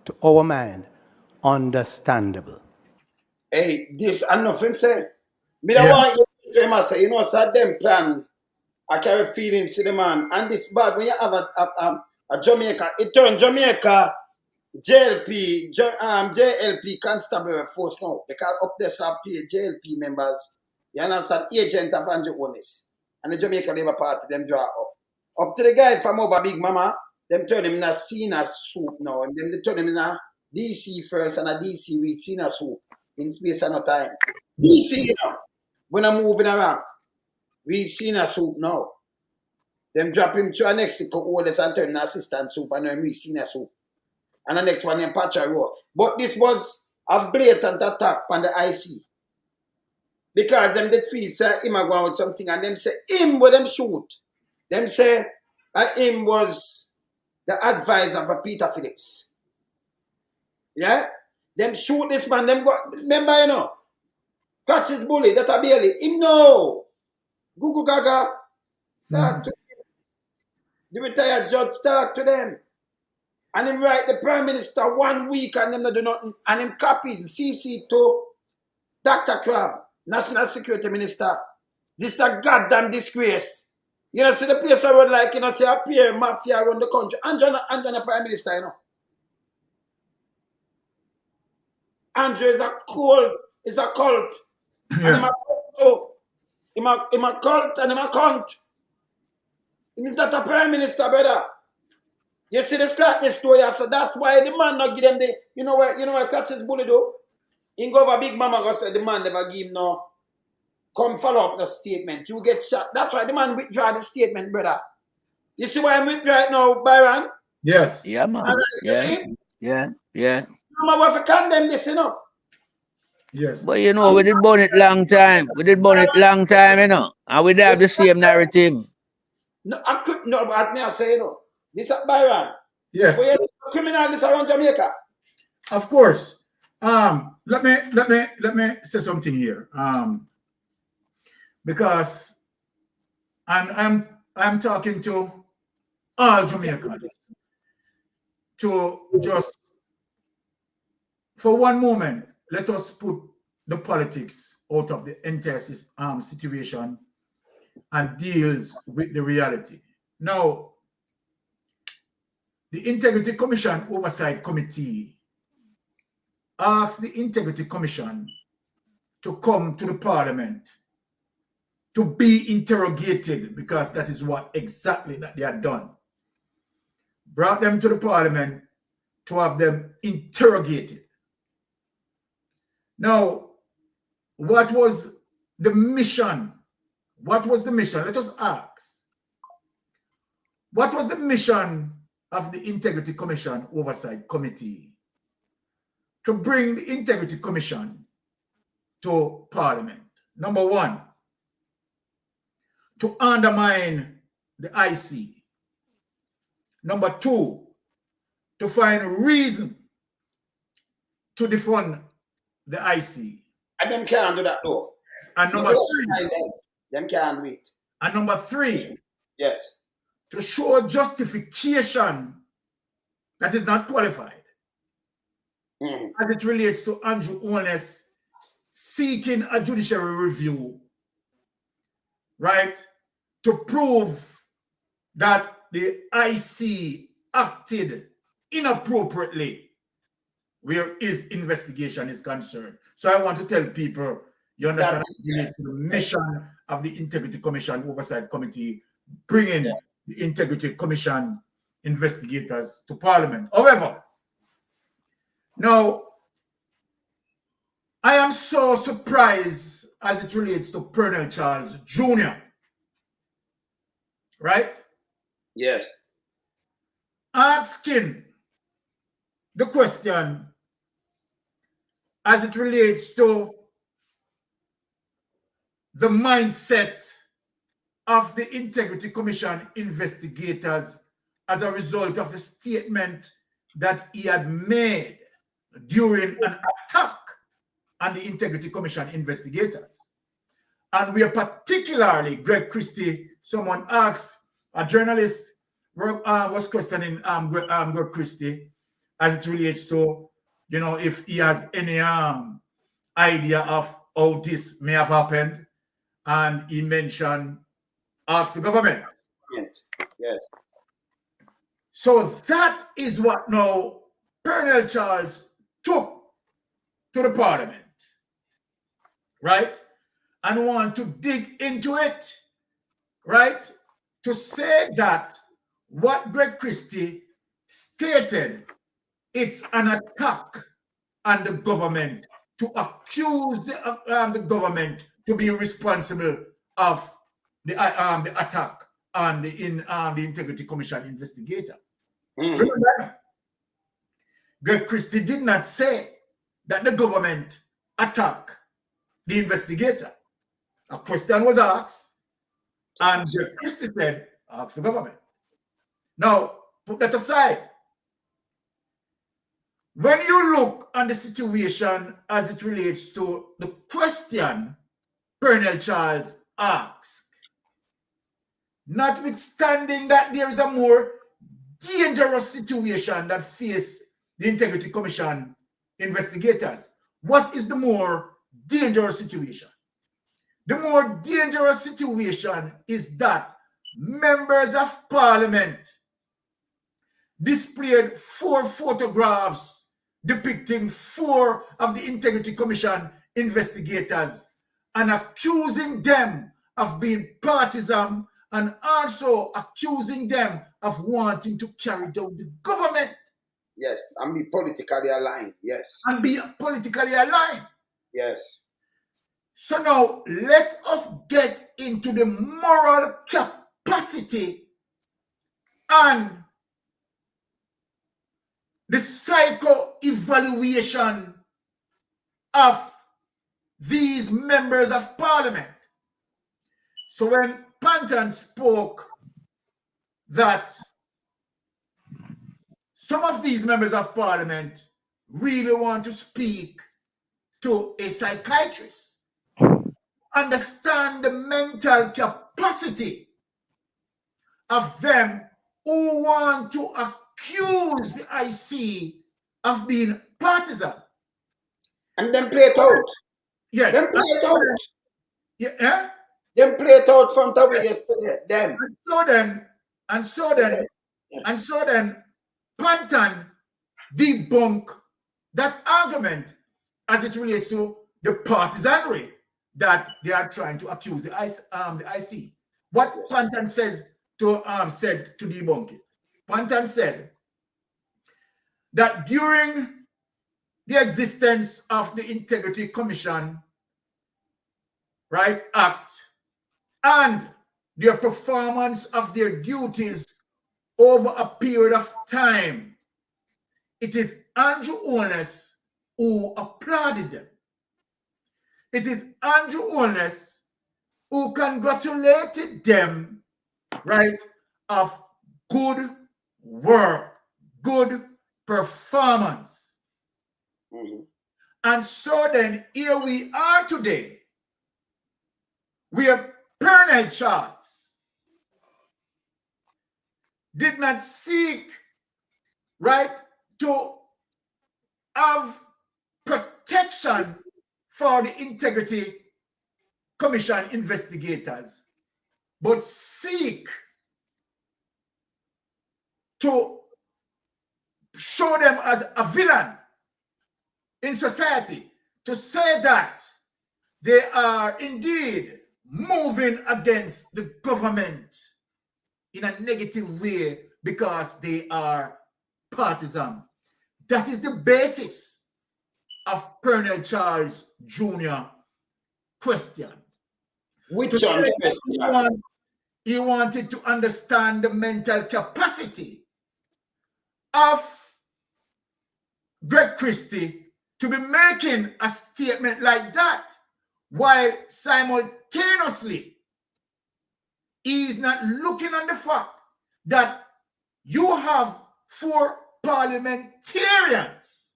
O: to our mind, understandable.
A: Hey, this and nothing say. Me don't want you to say, you know, so them plan. I carry feelings to the man. And this bad when you have a Jamaica, it turn Jamaica JLP constabulary force now. Because up there some JLP members, you understand, agent of Andrew Onis. And the Jamaica Labour Party, them draw up. Up to the guy from over Big Mama, them turn him in a senior soup now. And them they turn him in a DC first and a DC with senior soup. In space and no time. DC, you know, when I'm moving around, we senior soup now. Them drop him to a Mexico orders and turn assistant soup and then we senior soup. And the next one, them patch a row. But this was a blatant attack on the IC. Because them did feel say him a go with something and them say him with them shoot. Them say him was the advisor for Peter Phillips. Yeah? Them shoot this man, them go, remember, you know, catch his bully, that a Bailey. Him no. Gugu Gaga, talk to him. The retired judge talk to them. And him write the Prime Minister 1 week and them not do nothing. And him copy CC to Dr. Crab, National Security Minister. This is a goddamn disgrace. You know, see the place I would like, you know, say appear mafia around the country. Andrew Prime Minister, you know. Andrew is a cult. And him a cult. Him a cult and him a cunt. Him is not a Prime Minister, brother. You see the slackness story, so that's why the man not give them the, you know where catch his bully though? He go over Big Mama go say the man never give him no, come follow up the statement. You get shot. That's why the man withdraw the statement, brother. You see why I'm withdraw it now, Byron?
B: Yes.
C: Yeah, man.
A: You see?
C: Yeah.
A: No, we have to condemn this, you know.
B: Yes.
C: But you know, we did burn it long time. We did burn it long time, you know. And we have the same narrative.
A: No, I could no, but me I say, you know, this is Byron.
B: Yes.
A: We have criminal this around Jamaica.
B: Of course. Let me say something here. Because I'm talking to all Jamaicans to just for one moment, let us put the politics out of the entire situation and deals with the reality. Now, the Integrity Commission Oversight Committee asked the Integrity Commission to come to the Parliament to be interrogated, because that is what exactly that they had done. Brought them to the Parliament to have them interrogated. Now, what was the mission? What was the mission? Let us ask. What was the mission of the Integrity Commission Oversight Committee? To bring the Integrity Commission to Parliament. Number one, to undermine the IC. Number two, to find a reason to defund the IC.
A: And them can't do that though.
B: And number three,
A: them can't wait.
B: And number three,
A: yes,
B: to show justification that is not qualified as it relates to Andrew Holness seeking a judiciary review, right, to prove that the IC acted inappropriately where his investigation is concerned. So I want to tell people, you understand the mission of the Integrity Commission Oversight Committee, bringing the Integrity Commission investigators to Parliament. However, now, I am so surprised as it relates to Colonel Charles Jr. Right?
A: Yes.
B: Asking the question as it relates to the mindset of the Integrity Commission investigators as a result of the statement that he had made during an attack on the Integrity Commission investigators. And we are particularly, Greg Christie, someone asked, a journalist was questioning Greg Christie as it relates to, you know, if he has any idea of how this may have happened. And he mentioned, ask the government.
A: Yes.
B: So that is what now Colonel Charles took to the Parliament, right? And want to dig into it, right? To say that what Greg Christie stated, it's an attack on the government, to accuse the government to be responsible of the attack on the Integrity Commission investigator. Remember, Greg Christie did not say that the government attacked the investigator. A question was asked, and Greg Christie said, ask the government. Now, put that aside. When you look on the situation as it relates to the question Colonel Charles asked, notwithstanding that there is a more dangerous situation that faces the Integrity Commission investigators, what is the more dangerous situation? The more dangerous situation is that members of Parliament displayed 4 photographs depicting 4 of the Integrity Commission investigators and accusing them of being partisan and also accusing them of wanting to carry down the government.
A: Yes, and be politically aligned. Yes.
B: And be politically aligned.
A: Yes.
B: So now let us get into the moral capacity and the psycho-evaluation of these members of parliament. So when Panton spoke that some of these members of parliament really want to speak to a psychiatrist, understand the mental capacity of them who want to accuse the IC of being partisan.
A: And then play it out.
B: Yes.
A: Then play it out.
B: Yeah.
A: Then play it out from the way yesterday. Then.
B: And so then, Panton debunk that argument as it relates to the partisanry that they are trying to accuse the IC. What Panton says said to debunk it. Panton said that during the existence of the Integrity Commission, right, Act, and their performance of their duties over a period of time, it is Andrew Holness who applauded them. It is Andrew Holness who congratulated them, right, of good work, good performance. And so then here we are today, where Parliamentary did not seek, right, to have protection for the Integrity Commission investigators, but seek to show them as a villain in society, to say that they are indeed moving against the government in a negative way because they are partisan. That is the basis of Colonel Charles Jr. question.
A: Which one?
B: He wanted to understand the mental capacity of Greg Christie to be making a statement like that, while simultaneously he is not looking on the fact that you have 4 parliamentarians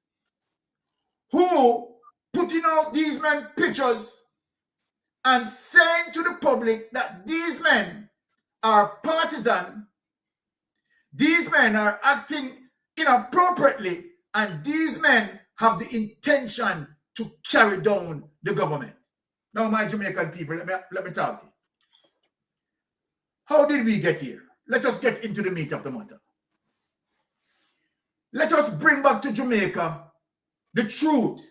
B: who putting out these men pictures and saying to the public that these men are partisan, these men are acting inappropriately, and these men have the intention to carry down the government. Now, my Jamaican people, let me talk to you. How did we get here? Let us get into the meat of the matter. Let us bring back to Jamaica the truth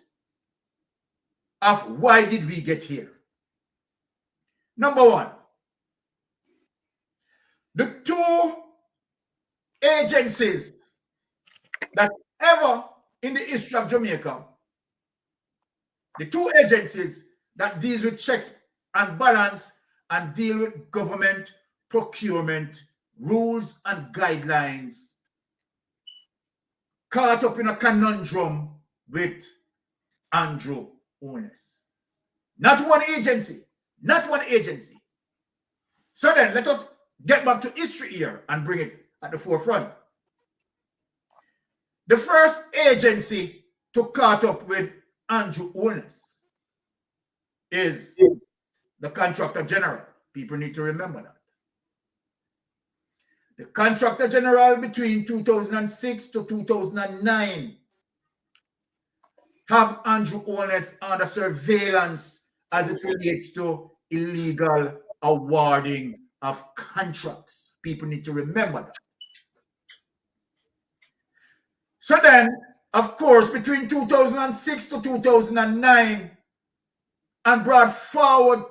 B: of why did we get here. Number one, the 2 agencies that ever in the history of Jamaica, the 2 agencies that deals with checks and balance and deal with government procurement, rules and guidelines, caught up in a conundrum with Andrew Holness. Not one agency. Not one agency. So then let us get back to history here and bring it at the forefront. The first agency to caught up with Andrew Holness is the Contractor General. People need to remember that. The Contractor General between 2006 to 2009 have Andrew Holness under surveillance as it relates to illegal awarding of contracts. People need to remember that. So then, of course, between 2006 to 2009, and brought forward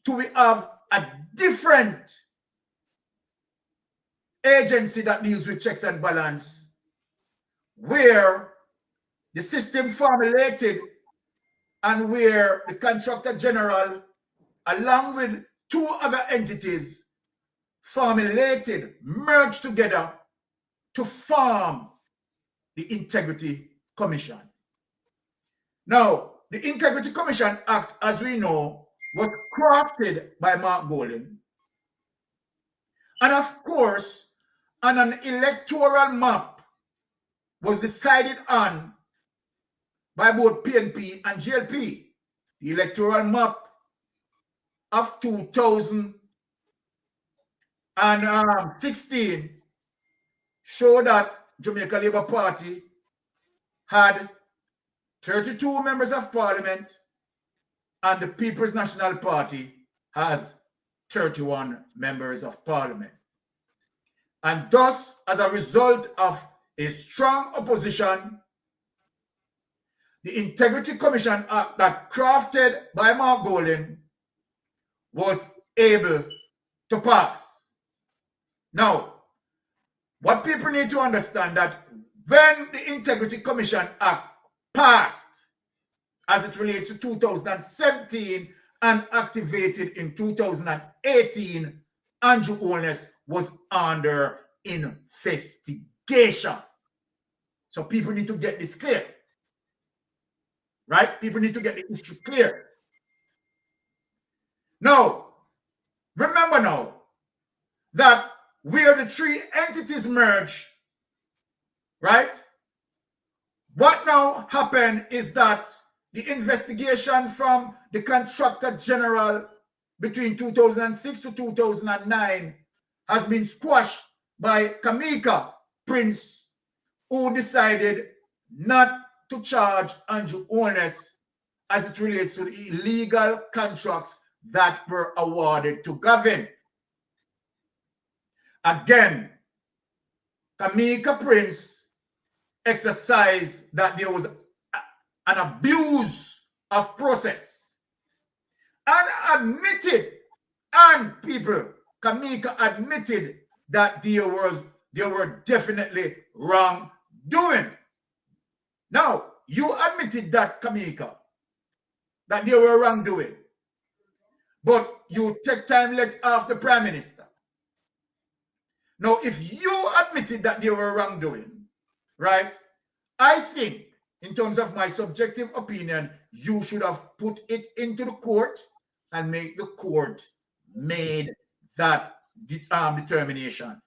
B: to we have a different agency that deals with checks and balance, where the system formulated and where the Contractor General, along with 2 other entities, formulated, merged together to form the Integrity Commission. Now, the Integrity Commission Act, as we know, was crafted by Mark Golding. And of course, on an electoral map was decided on by both PNP and JLP. The electoral map of 2016 showed that Jamaica Labour Party had 32 members of parliament and the People's National Party has 31 members of parliament. And thus, as a result of a strong opposition, the Integrity Commission Act that crafted by Mark Golding was able to pass. Now, what people need to understand that when the Integrity Commission Act passed, as it relates to 2017 and activated in 2018, Andrew Holness was under investigation. So people need to get this clear. Right? People need to get the issue clear. Now, remember now that where the three entities merge, right? What now happened is that the investigation from the Contractor General between 2006 to 2009 has been squashed by Kamika Prince, who decided not to charge Andrew Holness as it relates to the illegal contracts that were awarded to Gavin. Again, Kamika Prince exercised that there was an abuse of process and admitted, and people, Kamika admitted that there were definitely wrongdoing. Now, you admitted that, Kamika, that there were wrongdoing, but you take time let off the Prime Minister. Now, if you admitted that there were wrongdoing, right, I think, in terms of my subjective opinion, you should have put it into the court and make the court made that determination.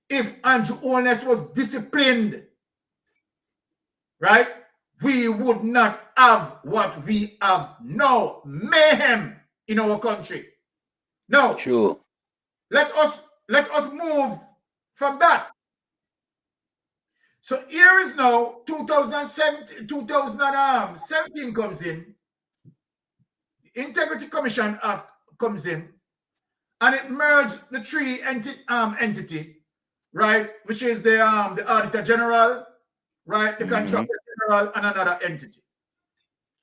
B: If Andrew Holness was disciplined, right, we would not have what we have now, mayhem in our country. No,
C: true.
B: Let us move from that. So here is now 2017 comes in, the Integrity Commission Act comes in, and it merged the three entity, right, which is the Auditor General, right, the Contractor General, and another entity,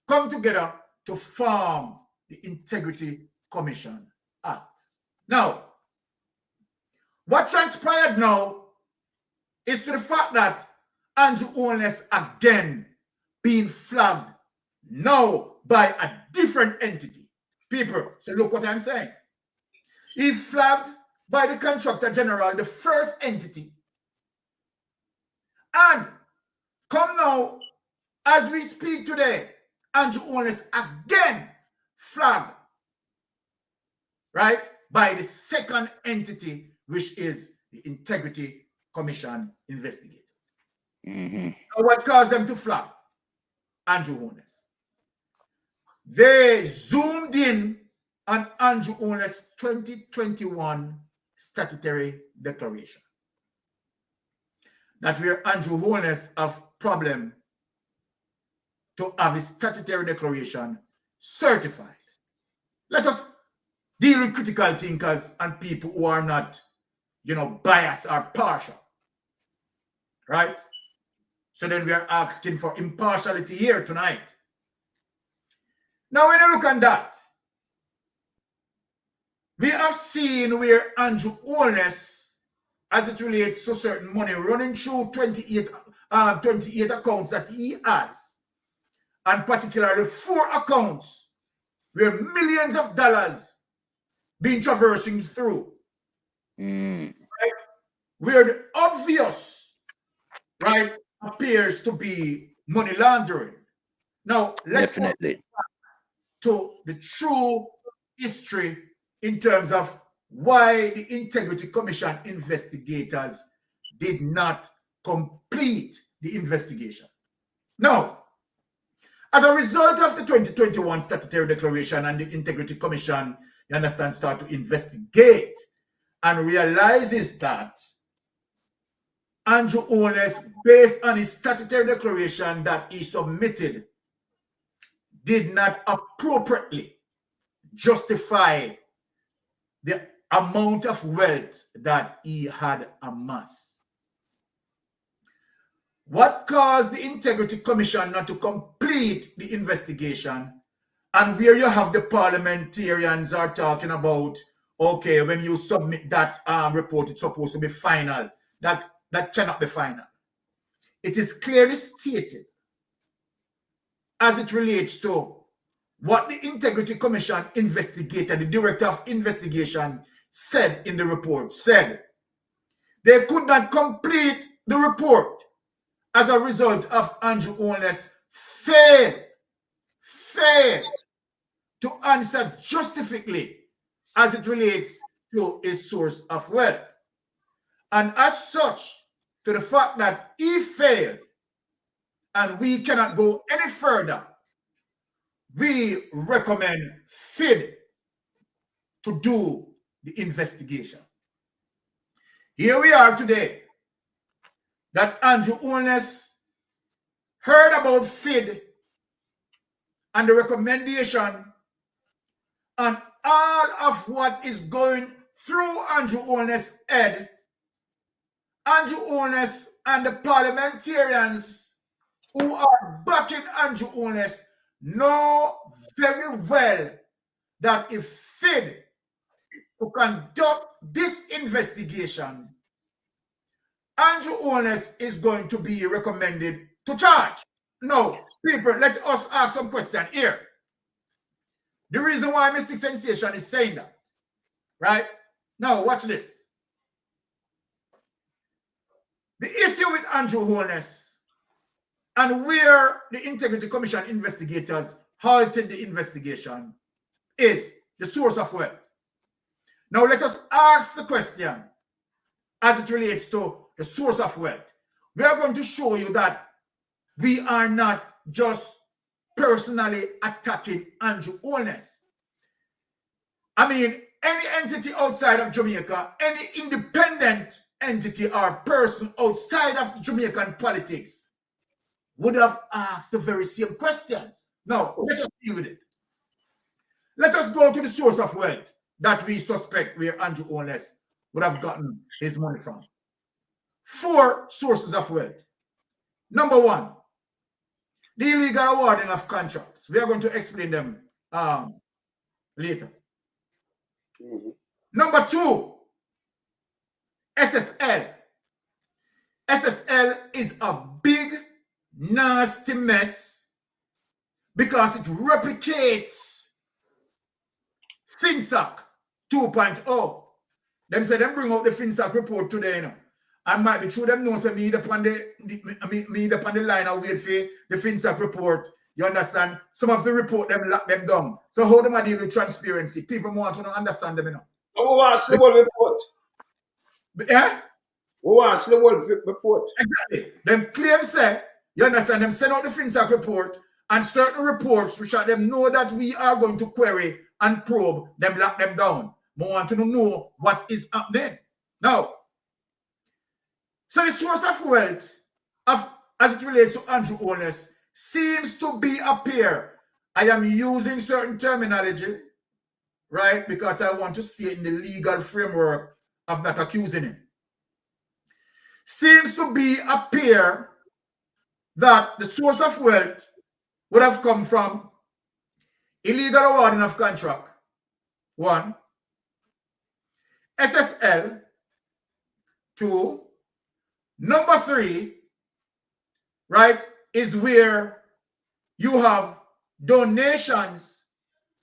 B: come together to form the Integrity Commission Act. Now, what transpired now is to the fact that Andrew Holness again being flagged now by a different entity. People, so look what I'm saying. He flagged by the Contractor General, the first entity. And come now, as we speak today, Andrew Holness again flagged, right, by the second entity, which is the Integrity Commission investigators. Now, what caused them to flag Andrew Holness? They zoomed in on Andrew Holness' 2021 statutory declaration. That where Andrew Holness have problem to have his statutory declaration certified. Let us deal with critical thinkers and people who are not, biased or partial. Right? So then we are asking for impartiality here tonight. Now, when you look at that, we have seen where Andrew Holness, as it relates to certain money running through 28 accounts that he has, and particularly 4 accounts where millions of dollars being traversing through. Right? Where the obvious, right, appears to be money laundering. Now, let's go to the true history in terms of why the Integrity Commission investigators did not complete the investigation. Now, as a result of the 2021 statutory declaration and the Integrity Commission, you understand, start to investigate and realizes that Andrew Holness, based on his statutory declaration that he submitted, did not appropriately justify the amount of wealth that he had amassed. What caused the Integrity Commission not to complete the investigation, and where you have the parliamentarians are talking about, okay, when you submit that report, it's supposed to be final. That cannot be final. It is clearly stated as it relates to what the Integrity Commission investigator, the Director of Investigation, said in the report, said they could not complete the report as a result of Andrew Holness failed to answer justifiably as it relates to his source of wealth. And as such, to the fact that he failed and we cannot go any further, we recommend FID to do the investigation. Here we are today, that Andrew Holness heard about FID and the recommendation and all of what is going through Andrew Holness' head. Andrew Holness and the parliamentarians who are backing Andrew Holness know very well that if FID to conduct this investigation, Andrew Holness is going to be recommended to charge. Now, people, let us ask some question here. The reason why Mystic Sensation is saying that, right? Now, watch this. The issue with Andrew Holness and where the Integrity Commission investigators halted the investigation is the source of wealth. Now, let us ask the question as it relates to the source of wealth. We are going to show you that we are not just personally attacking Andrew Holness. I mean, any entity outside of Jamaica, any independent entity or person outside of Jamaican politics would have asked the very same questions. Now, let us deal with it. Let us go to the source of wealth that we suspect where Andrew Holness would have gotten his money from. 4 sources of wealth. Number 1, the illegal awarding of contracts. We are going to explain them later. Number 2, SSL. SSL is a big, nasty mess because it replicates FinSac 2.0. Them say them bring out the FinSac report today, you know. And might be true them know say me upon the line and wait for the FinSac report. You understand? Some of the report them lock them down. So how them deal with transparency? People want to understand them, you know.
A: Who wants the whole report?
B: Yeah?
A: Who wants the whole report?
B: Exactly. Them claim say, you understand, them send out the FinSac report and certain reports which are them know that we are going to query and probe, them lock them down. We want to know what is happening. Now, so the source of wealth, as it relates to Andrew Holness, seems to be appear. I am using certain terminology, right? Because I want to stay in the legal framework of not accusing him. Seems to be appear that the source of wealth would have come from illegal awarding of contract, 1, SSL, 2, number 3, right, is where you have donations,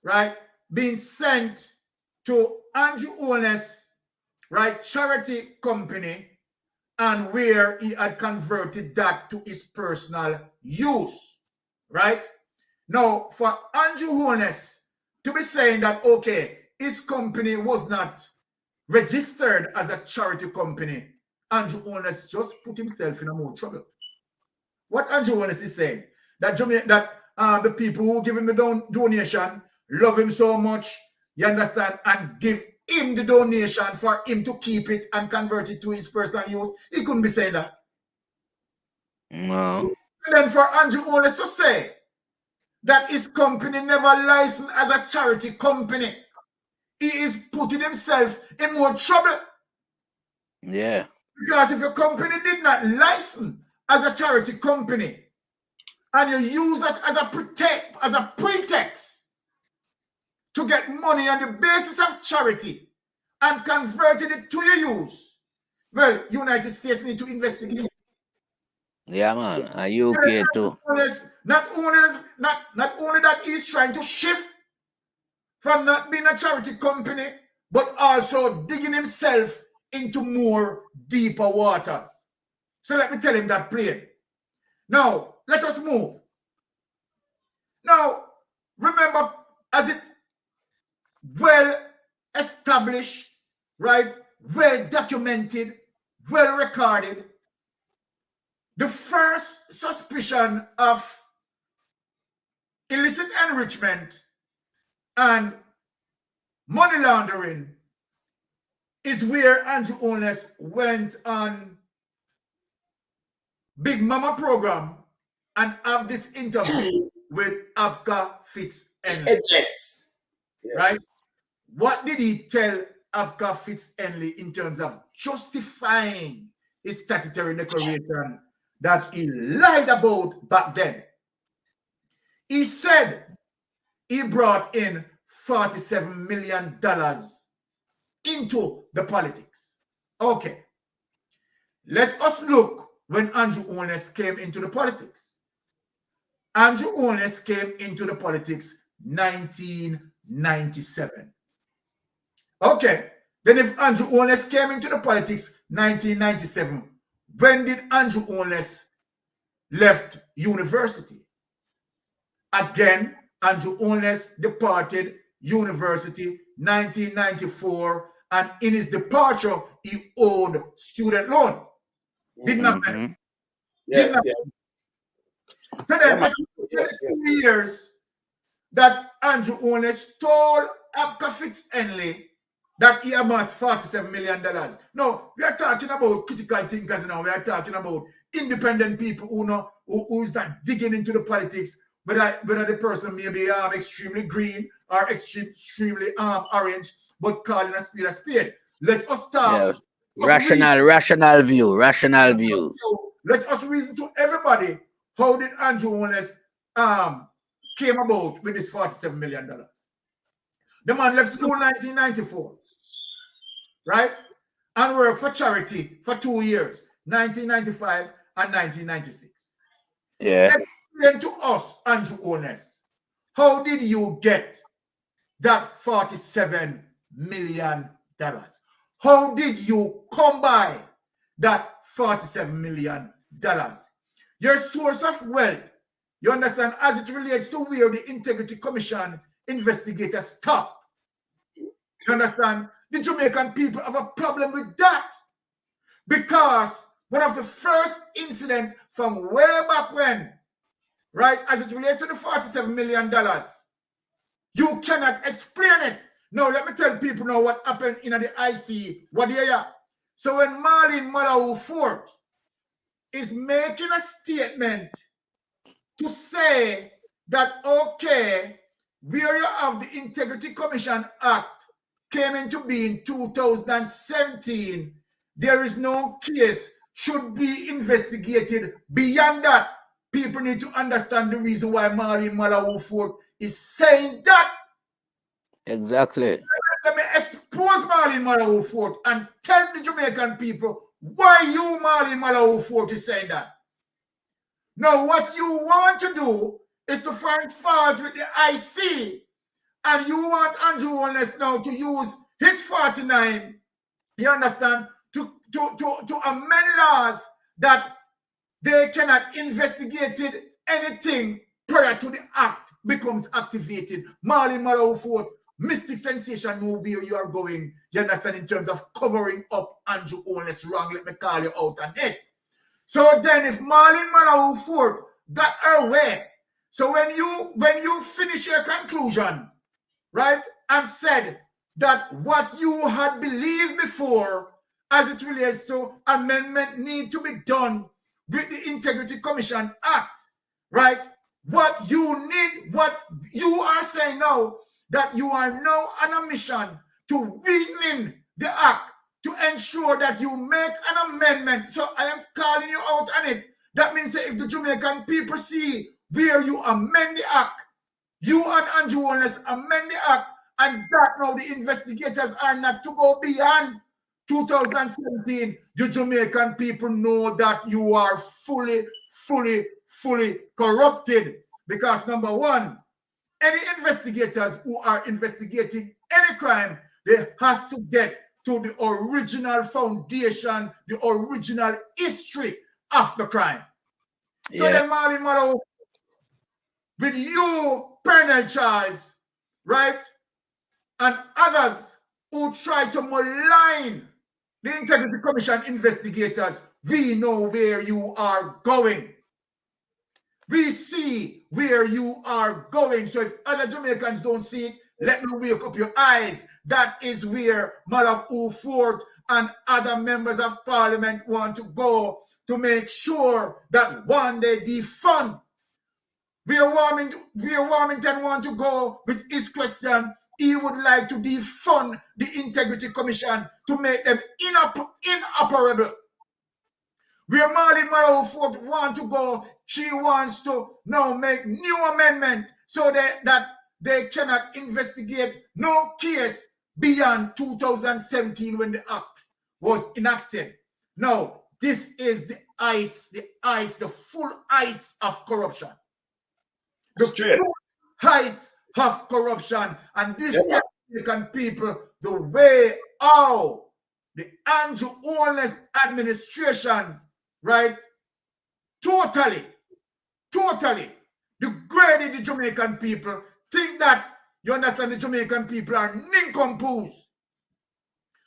B: right, being sent to Andrew Holness, right, charity company, and where he had converted that to his personal use, right? Now, for Andrew Holness to be saying that, okay, his company was not registered as a charity company, Andrew Holness just put himself in a more trouble. What Andrew Holness is saying, that the people who give him the donation love him so much, you understand, and give him the donation for him to keep it and convert it to his personal use. He couldn't be saying that.
C: No.
B: And then for Andrew Holness to say that his company never licensed as a charity company, he is putting himself in more trouble.
C: Yeah.
B: Because if your company did not license as a charity company and you use that as a pretext to get money on the basis of charity and converted it to your use, well, United States need to investigate.
C: Yeah, man. UK too.
B: Not only that he's trying to shift from not being a charity company, but also digging himself into more deeper waters. So let me tell him that plain. Now, let us move. Now, remember, as it well established, right, well documented, well recorded, the first suspicion of illicit enrichment and money laundering is where Andrew Holness went on Big Mama program and have this interview with Abka Fitz-Henley.
A: Yes.
B: Right? What did he tell Abka Fitz-Henley in terms of justifying his statutory declaration that he lied about back then? He said he brought in $47 million into the politics. Okay. Let us look when Andrew Holness came into the politics. Andrew Holness came into the politics 1997. Okay. Then if Andrew Holness came into the politics 1997, when did Andrew Holness left university? Again, Andrew Holness departed university 1994, and in his departure, he owed student loan. Did not pay.
A: Yes,
B: So then, 2 years that Andrew Holness told Abka Fitz-Henley that he amassed $47 million. No, we are talking about critical thinkers now. We are talking about independent people who is not digging into the politics, whether the person may be extremely green or extremely orange, but calling a spade. Let us talk.
C: Yeah. Rational views.
B: Let us reason to everybody, how did Andrew Holness came about with this $47 million? The man left school in 1994, right? And worked for charity for 2 years, 1995 and 1996.
C: Yeah.
B: Explain to us, Andrew Holness, how did you get that $47 million? How did you come by that $47 million? Your source of wealth, you understand, as it relates to where the Integrity Commission investigators stop. You understand? The Jamaican people have a problem with that. Because one of the first incidents from way back when, right, as it relates to the $47 million, you cannot explain it. Now, let me tell people now what happened in the IC. What do you hear? So when Marlene Malawi Fort is making a statement to say that, okay, where you have the Integrity Commission Act came into being in 2017, there is no case should be investigated beyond that. People need to understand the reason why Marlene Malawi Fort is saying that.
C: Exactly.
B: Let me expose Marlene Malawi Fort and tell the Jamaican people why you, Marlene Malawi Fort, is saying that. Now, what you want to do is to find fault with the IC, and you want Andrew Holness now to use his 49, you understand, to to amend laws that they cannot investigate anything prior to the act becomes activated. Marlin Mallow Fort, Mystic Sensation know where you are going, you understand, in terms of covering up Andrew Holness wrong, let me call you out on it. So then if Marlin Mallow Fort got her way, so when you finish your conclusion, right, and said that what you had believed before as it relates to amendment need to be done with the Integrity Commission Act, right? What you need, what you are saying now, that you are now on a mission to weaken the act to ensure that you make an amendment. So I am calling you out on it. That means that if the Jamaican people see where you amend the act, you and Andrew Holness amend the act, and that now the investigators are not to go beyond 2017. The Jamaican people know that you are fully corrupted. Because number one, any investigators who are investigating any crime, they has to get to the original foundation, the original history of the crime. So then Marlin Mallow, with you, Pernell Charles, right, and others who try to malign the Integrity Commission investigators, we know where you are going. We see where you are going. So if other Jamaicans don't see it, let me wake up your eyes. That is where Mallow Fort and other members of Parliament want to go to make sure that one day defund. Where Warmington want to go with his question, he would like to defund the Integrity Commission to make them inoperable. Where Marlin Mallow Fort want to go, she wants to now make new amendment so that they cannot investigate no case beyond 2017 when the act was enacted. Now, this is the full heights of corruption. The full heights of corruption. And this American people, the way how the Andrew Holness administration, right, totally degraded the Jamaican people, think that, you understand, the Jamaican people are nincompoops.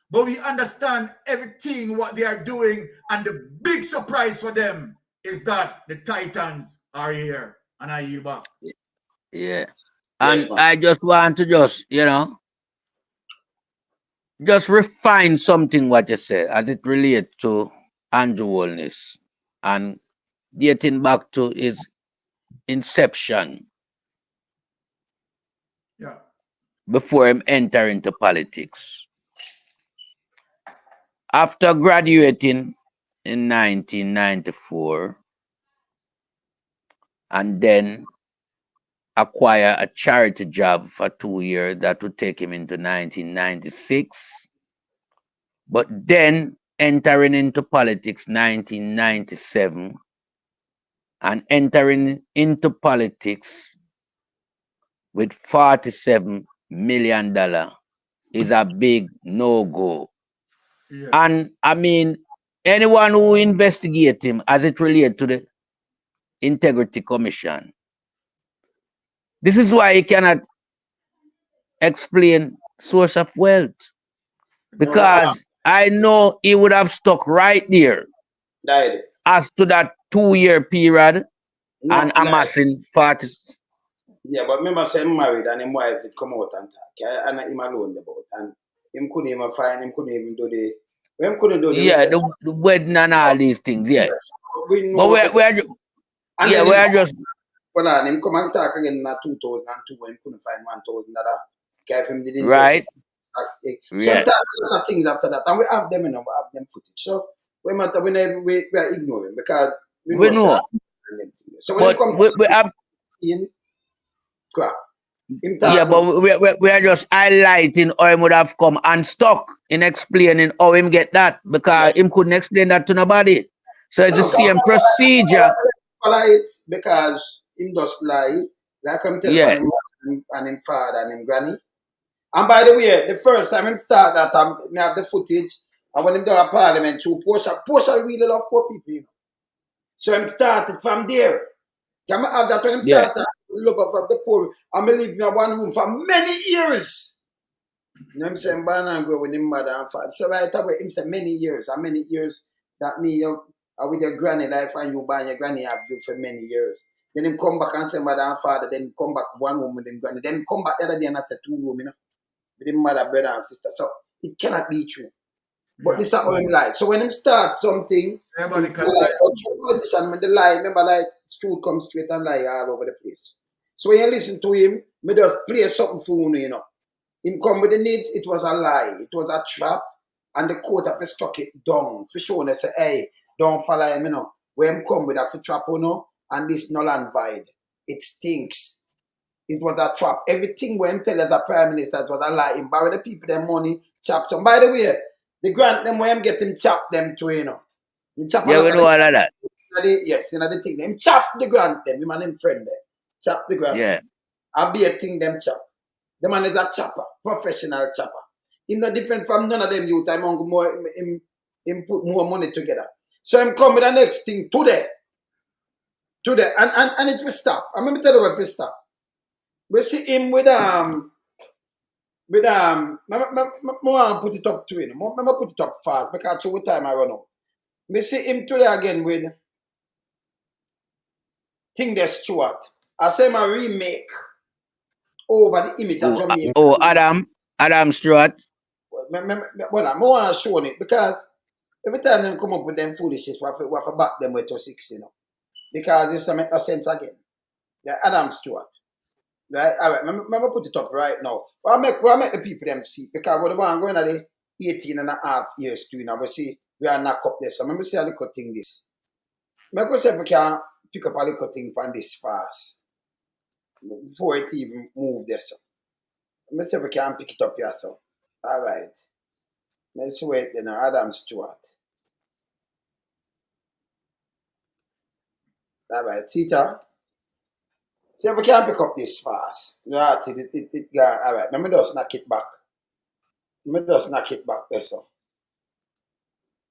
B: But we understand everything what they are doing, and the big surprise for them is that the Titans are here. And I yield back.
C: Yeah. And I just want to just refine something what you said as it relates to Andrew Holness and getting back to his inception before him enter into politics. After graduating in 1994 and then acquire a charity job for 2 years that would take him into 1996, but then entering into politics 1997 and entering into politics with $47 million is a big no-go. Yeah. And I mean, anyone who investigates him as it relates to the Integrity Commission, this is why he cannot explain source of wealth. Because I know he would have stuck right there as to that 2-year period and amassing 40.
A: Yeah, but remember, say him married and him wife it come out and talk. And him alone about. And him couldn't even find, him couldn't even do the... Him couldn't do the...
C: Yeah, the wedding and all these things, yeah.
A: Yes. We know
C: but we're just...
A: Well, him come and talk again in 2002 when he couldn't find $1,000.
C: Right.
A: Sometimes a lot of things after that, and we have them, we have them footage. So we are ignoring because we know. So when
C: we have
A: in crap.
C: Yeah, but we are just highlighting how him would have come unstuck in explaining how him get that, because him couldn't explain that to nobody. So it's the same procedure.
A: Because him just lie, like I'm telling him and him father and him granny. And by the way, the first time him start that, I have the footage, And when him done a parliament through Portia really love poor people, you know. So him started from there. Can I have that when him started love of the poor? I'm living in one room for many years. You know what I'm saying? Born and grow with him mother and father. So right away, him say many years. How many years that me are with your granny life and you buy your granny have you for many years. Then him come back and say mother and father, then come back one room with him granny. Then him come back the other day and that's a 2 room, you know. With him mother, brother and sister. So it cannot be true. But this is how him like. So when him start something, like politician, when the lie, remember like truth comes straight and lie all over the place. So when you listen to him, me just play something for you know. Him come with the NIDS, it was a lie, it was a trap, and the court have struck it down. For sure, they say, hey, don't follow him, you know. When him come with a trap, you know, and this null and void. It stinks. It was a trap. Everything when him tell us the Prime Minister, it was a lie. Him borrow the people their money, chop some. By the way, the grant them when him get him chop them too, you know. Him chop
C: yeah, we know all of that.
A: Yes, you know the thing. Him chop the grant them, him and him friend them. Chop the grant.
C: Yeah.
A: I be a thing them chop. The man is a chopper, professional chopper. Him not different from none of them youth. I'm more him put more money together. So I'm come with the next thing today. And it will stop. I'm gonna tell you what will stop. We see him with I put it up to him. I put it up fast because through time I run out. We see him today again with Thing the Stewart. I say my remake over the image of Jamaica.
C: Adam Stewart.
A: Well, I want to show it because every time they come up with them foolishness, we have to back them with to 6, you know. Because it's make no sense again. Yeah, Adam Stewart. Right? All right, I'm put it up right now. Well, I make the people them see because what the one going at the 18 and a half years to now, we see we are knock up this. So let me see a little thing this. I'm going to see if we can pick up a little thing from this fast before it even move this. Let me see if we can pick it up here. So, all right. Let's wait then. Adam Stewart. All right, Tita. See if we can pick up this fast. Right, it gone. All right, let me just knock it back. Let me just knock it back there, so.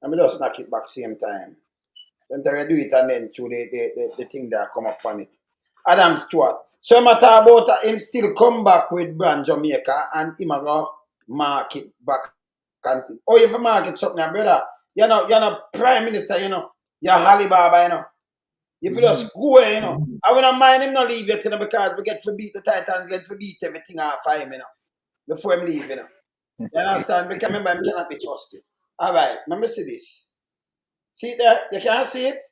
A: Let me just knock it back same time. Sometimes I do it and then through the thing that come up on it. Adam Stewart. So I'm talk about him still come back with brand Jamaica and him go market back. Oh, if you market something, brother, you're not Prime Minister, you know. You're Alibaba, you know. If you just go away, you know. I wouldn't mind him not leave yet, you know, because we get to beat the Titans, get to beat everything off of him, you know. Before him leave, you know. You understand? Because remember, him cannot be trusted. All right, let me see this. See it there? You can't see it?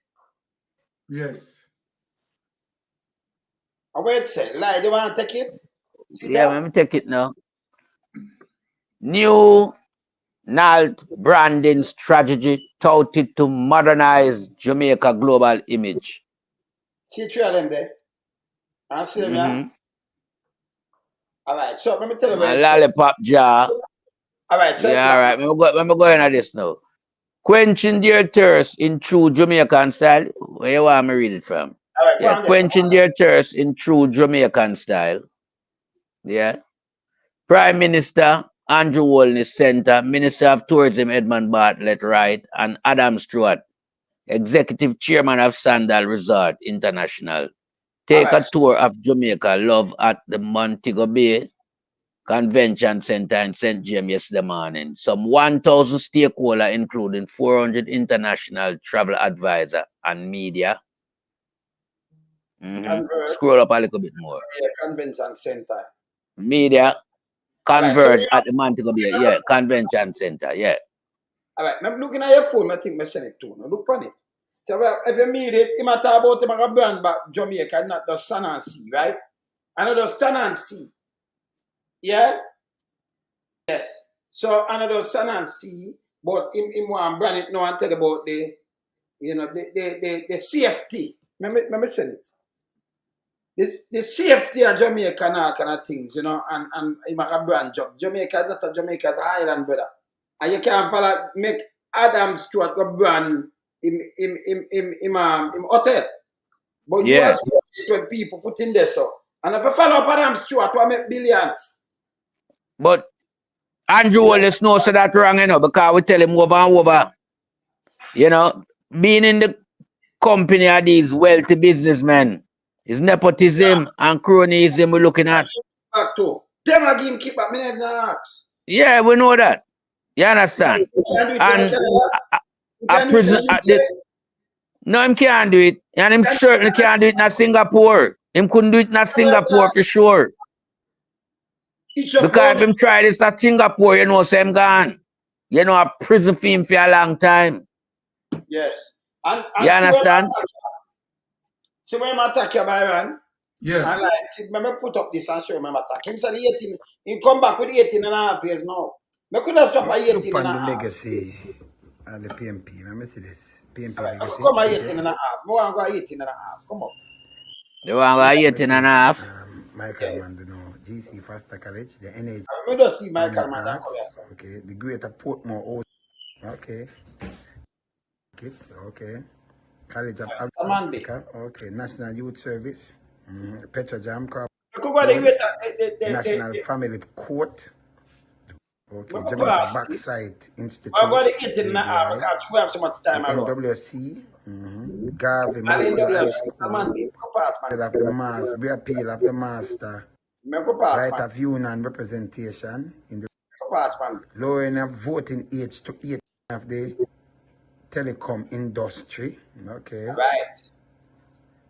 B: Yes.
A: Wait, say, lie, do you want to take it?
C: Yeah, let me take it now. New NALT branding strategy touted to modernize Jamaica global image.
A: See 3 of them there? I see them, yeah? All right, so let me tell you what it says.
C: Lollipop jar.
A: All right, so
C: yeah, all right. Let me go into this now. Quenching their thirst in true Jamaican style. Where you want me read it from?
A: All right,
C: yeah, quenching their thirst in true Jamaican style. Yeah. Prime Minister Andrew Wolney Center, Minister of Tourism Edmund Bartlett Wright, and Adam Stewart, Executive Chairman of Sandal Resort International, take a tour of Jamaica Love at the Montego Bay Convention Center in St. James yesterday morning. Some 1,000 stakeholders, including 400 international travel advisors and media. Scroll up a little bit more.
A: Yeah, Convention Center.
C: Media converge at the Montego Bay. Yeah, Convention Center. Yeah.
A: All right, I'm looking at your phone. I think I send it to. Now look on it. So if you meet it, you might talk about him a brand back Jamaica, not the Sun and Sea, right? Another Sun and Sea. Yeah? Yes. So another Sun and Sea, but him want brand it now and tell about the, you know, the CFT. Let me send it. The CFT of Jamaica and all kind of things, you know, and him a brand job. Jamaica is not a Jamaica, it's an island, brother. And you can't follow, make Adam Stewart go brand him hotel. But you as when people put in there so. And if you follow up Adam Stewart, we make billions.
C: But Andrew Wallace knows so that wrong, you know, because we tell him over and over. You know, being in the company of these wealthy businessmen is nepotism and cronyism we're looking at.
A: Back to them again, keep up. Me never ask.
C: Yeah, we know that. You understand? And a prison at the no, him can't do it. And him certainly can't do it in Singapore. Him couldn't do it in Singapore for sure. Because if him try this at Singapore, you know, so him gone. You know, a prison for him for a long time.
A: Yes. And
C: you understand?
A: See when I attack you, Byron?
B: Yes.
A: And like, see, remember put up this and show him attack. Him said 18, he come back with 18 and a half years now. I could have stopped at 18 and a half.
S: Legacy and the PMP. Remember see this? PMP legacy.
A: Come at 18 and a half. Go and go 18 and a half. Come on.
C: You want to go 18 and a half?
S: Michael Mandano, GC Foster College, the NH.
A: We don't see Michael Mandano.
S: Okay, the Greater Portmore. Okay. Okay. College of Agriculture. Okay. National Youth Service. Petrojam Corp. National Family Court. Okay. Jamaica Backside Institute.
A: I'm going to 18 and a half because we have so much time.
S: NWC. Garvey Master High School. Of the Master. Reappeal of the Master. Right of union and representation in the lowering of voting age to 8 of the telecom industry. Okay.
A: Right.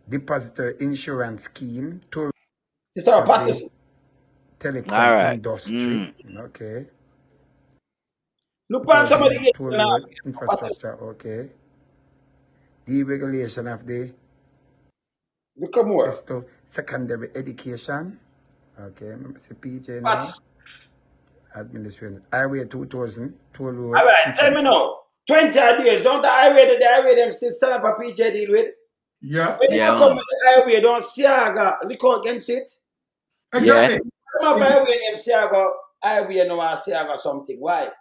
S: Depositor insurance scheme to telecom industry. Okay.
A: Look at somebody
S: toll road infrastructure. Okay. Deregulation of the secondary education. Okay, remember see PJ now. Administration. Highway 2000, toll road.
A: All right, tell me now. 20 years, don't the highway them still stand up a PJ deal with?
B: Yeah.
A: When you come with the highway, don't Siaga look out against it?
B: Exactly.
A: Some of highway them Siaga, highway no Siaga something. Why?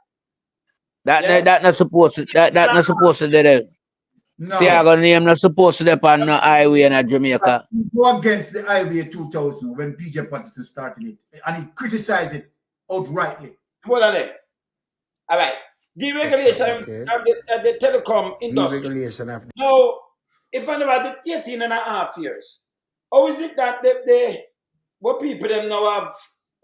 C: That not supposed to not supposed to do that.
B: No.
C: Siaga name not supposed to be on the highway in Jamaica.
B: Go against the highway 2000 when PJ Patterson started it, and he criticized it outrightly.
A: What are they? All right. Deregulation of the telecom industry.
S: Deregulation of
A: now, if I never did 18 and a half years, how is it that what people them now have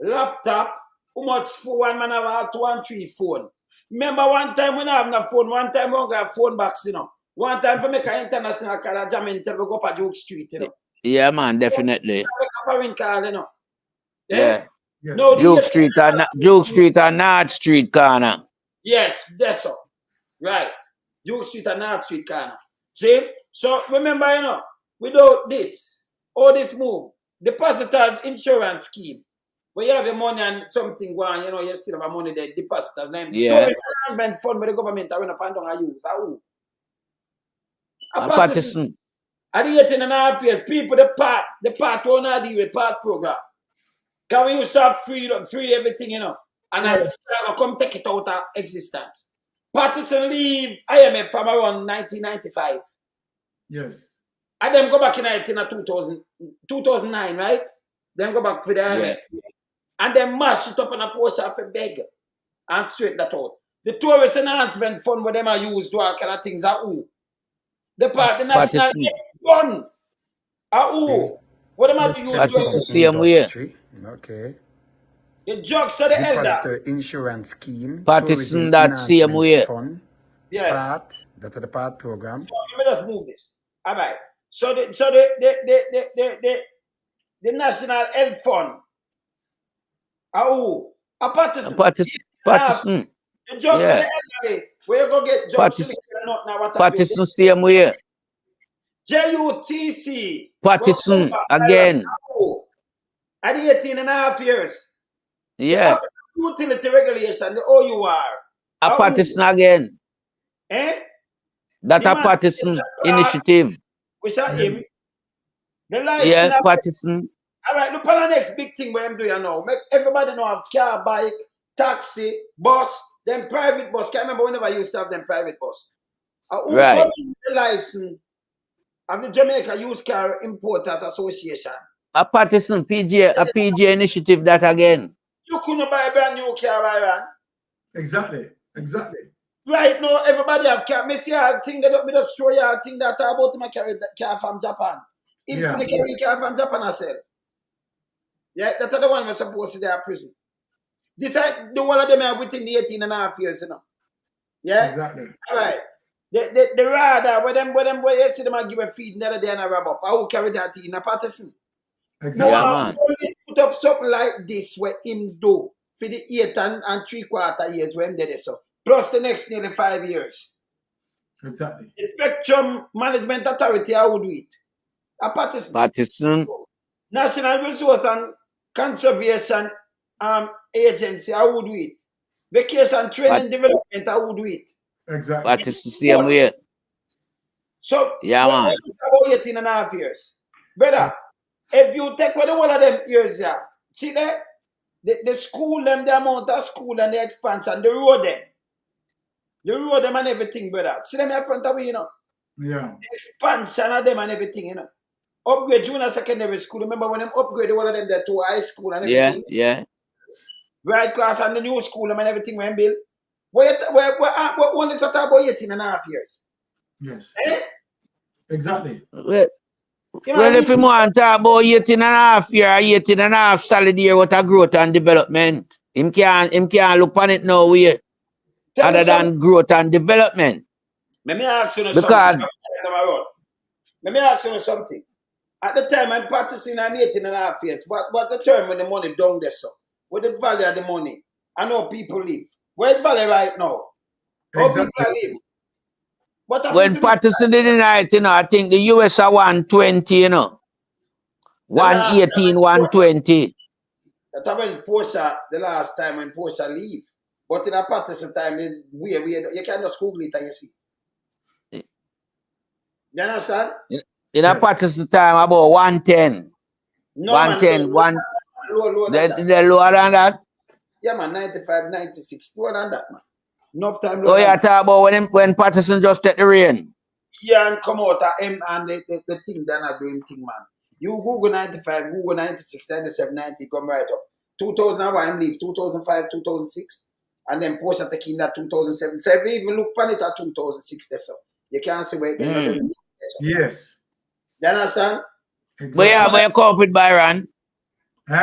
A: laptop, how much for one man have 2 and 3 phone? Remember one time when I have no phone, one time we got phone box, you know. One time for make an international call, Jamaica we go up a Duke Street, you know.
C: Yeah, man, definitely.
A: Foreign call, you know.
C: Yeah.
A: No,
C: Duke Street and North Street corner.
A: Yes, that's so. Right. Duke Street and North Street corner. See? So remember, you know, without this, all this move, depositors insurance scheme, where you have your money and something going, you know, you still have money there, depositors.
C: Yeah.
A: So it's fund by the government, I want to use.
C: Patterson.
A: At the 18 and a half years, people, the part will not deal with part program. Can we used to have free everything, you know, and I come take it out of existence. Patterson leave IMF from around 1995.
B: Yes.
A: And then go back in 2009, right? Then go back to the IMF. Yeah. And then mash it up in a post off a beg and straight that out. The tourist enhancement fund where them are used to all kind of things are who? The national fund are who? What am I to use?
C: The same way.
S: Okay.
A: The drugs are the elder.
S: Insurance scheme.
C: Patterson that same way.
S: Fund.
A: Yes.
S: Part. That's the part program.
A: So let me just move this. All right. So the National Health Fund. Oh, a Patterson.
C: Patterson.
A: The drugs are the elderly. Where you go get drugs?
C: Patterson same way.
A: JUTC.
C: Patterson again.
A: At 18 and a half years.
C: Yeah.
A: Utility regulation, the OUR.
C: A Patterson again.
A: Eh?
C: That a Patterson initiative.
A: Which are him. The license.
C: Yes, Patterson.
A: All right, look at the next big thing where I'm doing now. Make everybody know have car, bike, taxi, bus, then private bus. Can't remember whenever I used to have them private bus.
C: Right.
A: The license of the Jamaica Used Car Importers Association.
C: A Patterson PJ initiative that again.
A: You couldn't buy a brand new car, Byron.
B: Exactly. Exactly.
A: Right now, everybody have car. Me see all thing that me just show you all thing that about him carry the car from Japan. Him couldn't carry car from Japan herself. Yeah, that's the one we're supposed to be in prison. This the one of them are within the 18 and a half years, you know. Yeah?
B: Exactly.
A: All right. The radar, where them boy you see them give a feed the other day and a wrap up. I will carry that in a partisan.
B: Exactly.
C: Yeah, man.
A: Put up something like this where him do for the 8 and 3/4 years where him did it so. Plus the next nearly 5 years.
B: Exactly.
A: The Spectrum Management Authority, I would do it. A partisan.
C: Partisan.
A: National Resource and Conservation Agency, I would do it. Vacation Training Development, I would do it.
B: Exactly.
C: But it's the same way.
A: So,
C: yeah, man.
A: About 18 and a half years. Brother, if you take one of them years, yeah, see there? The school, them, the amount of school and the expansion, the road them. The road them and everything, brother. See them in front of me, you know?
B: Yeah.
A: The expansion of them and everything, you know? Upgrade junior secondary school. Remember when them upgrade one of them there to high school and everything?
C: Yeah.
A: Right class and the new school and everything when built. What one is about 18 and a half years?
B: Yes.
A: Eh?
B: Exactly.
C: Well, if you want to talk about 18 and a half year, 18 and a half solid year, what a growth and development. Him can't look on it no way other than growth and development.
A: Let me ask you something. Let me ask you something. At the time I'm practicing, I'm 18 and a half years. What the term when the money down there so? What the value of the money? I know people live. Where the value right now? How people live?
C: When Patterson did it, you know, I think the US are 120, you know. 118, 120.
A: That's when Porsche, the last time when Porsche leave. But in a Patterson time, you can't just Google it and you see. You understand?
C: In a Patterson time, about 110.
A: No,
C: 110,
A: man, lower than that.
C: They're lower than that?
A: Yeah, man, 95, 96, lower than that, man. Enough time.
C: Oh, yeah, talk about when Patterson just take the rain.
A: Yeah, and come out of him and the thing they're not doing thing, man. You Google 95, Google 96, 97, 90, come right up. 2001 leave, 2005, 2006, and then Porsche taking that 2007. So if you even look on it at 2006, that's so you can't see where they're doing.
B: Yes.
A: You understand?
C: Exactly. Where you come with Byron? Huh?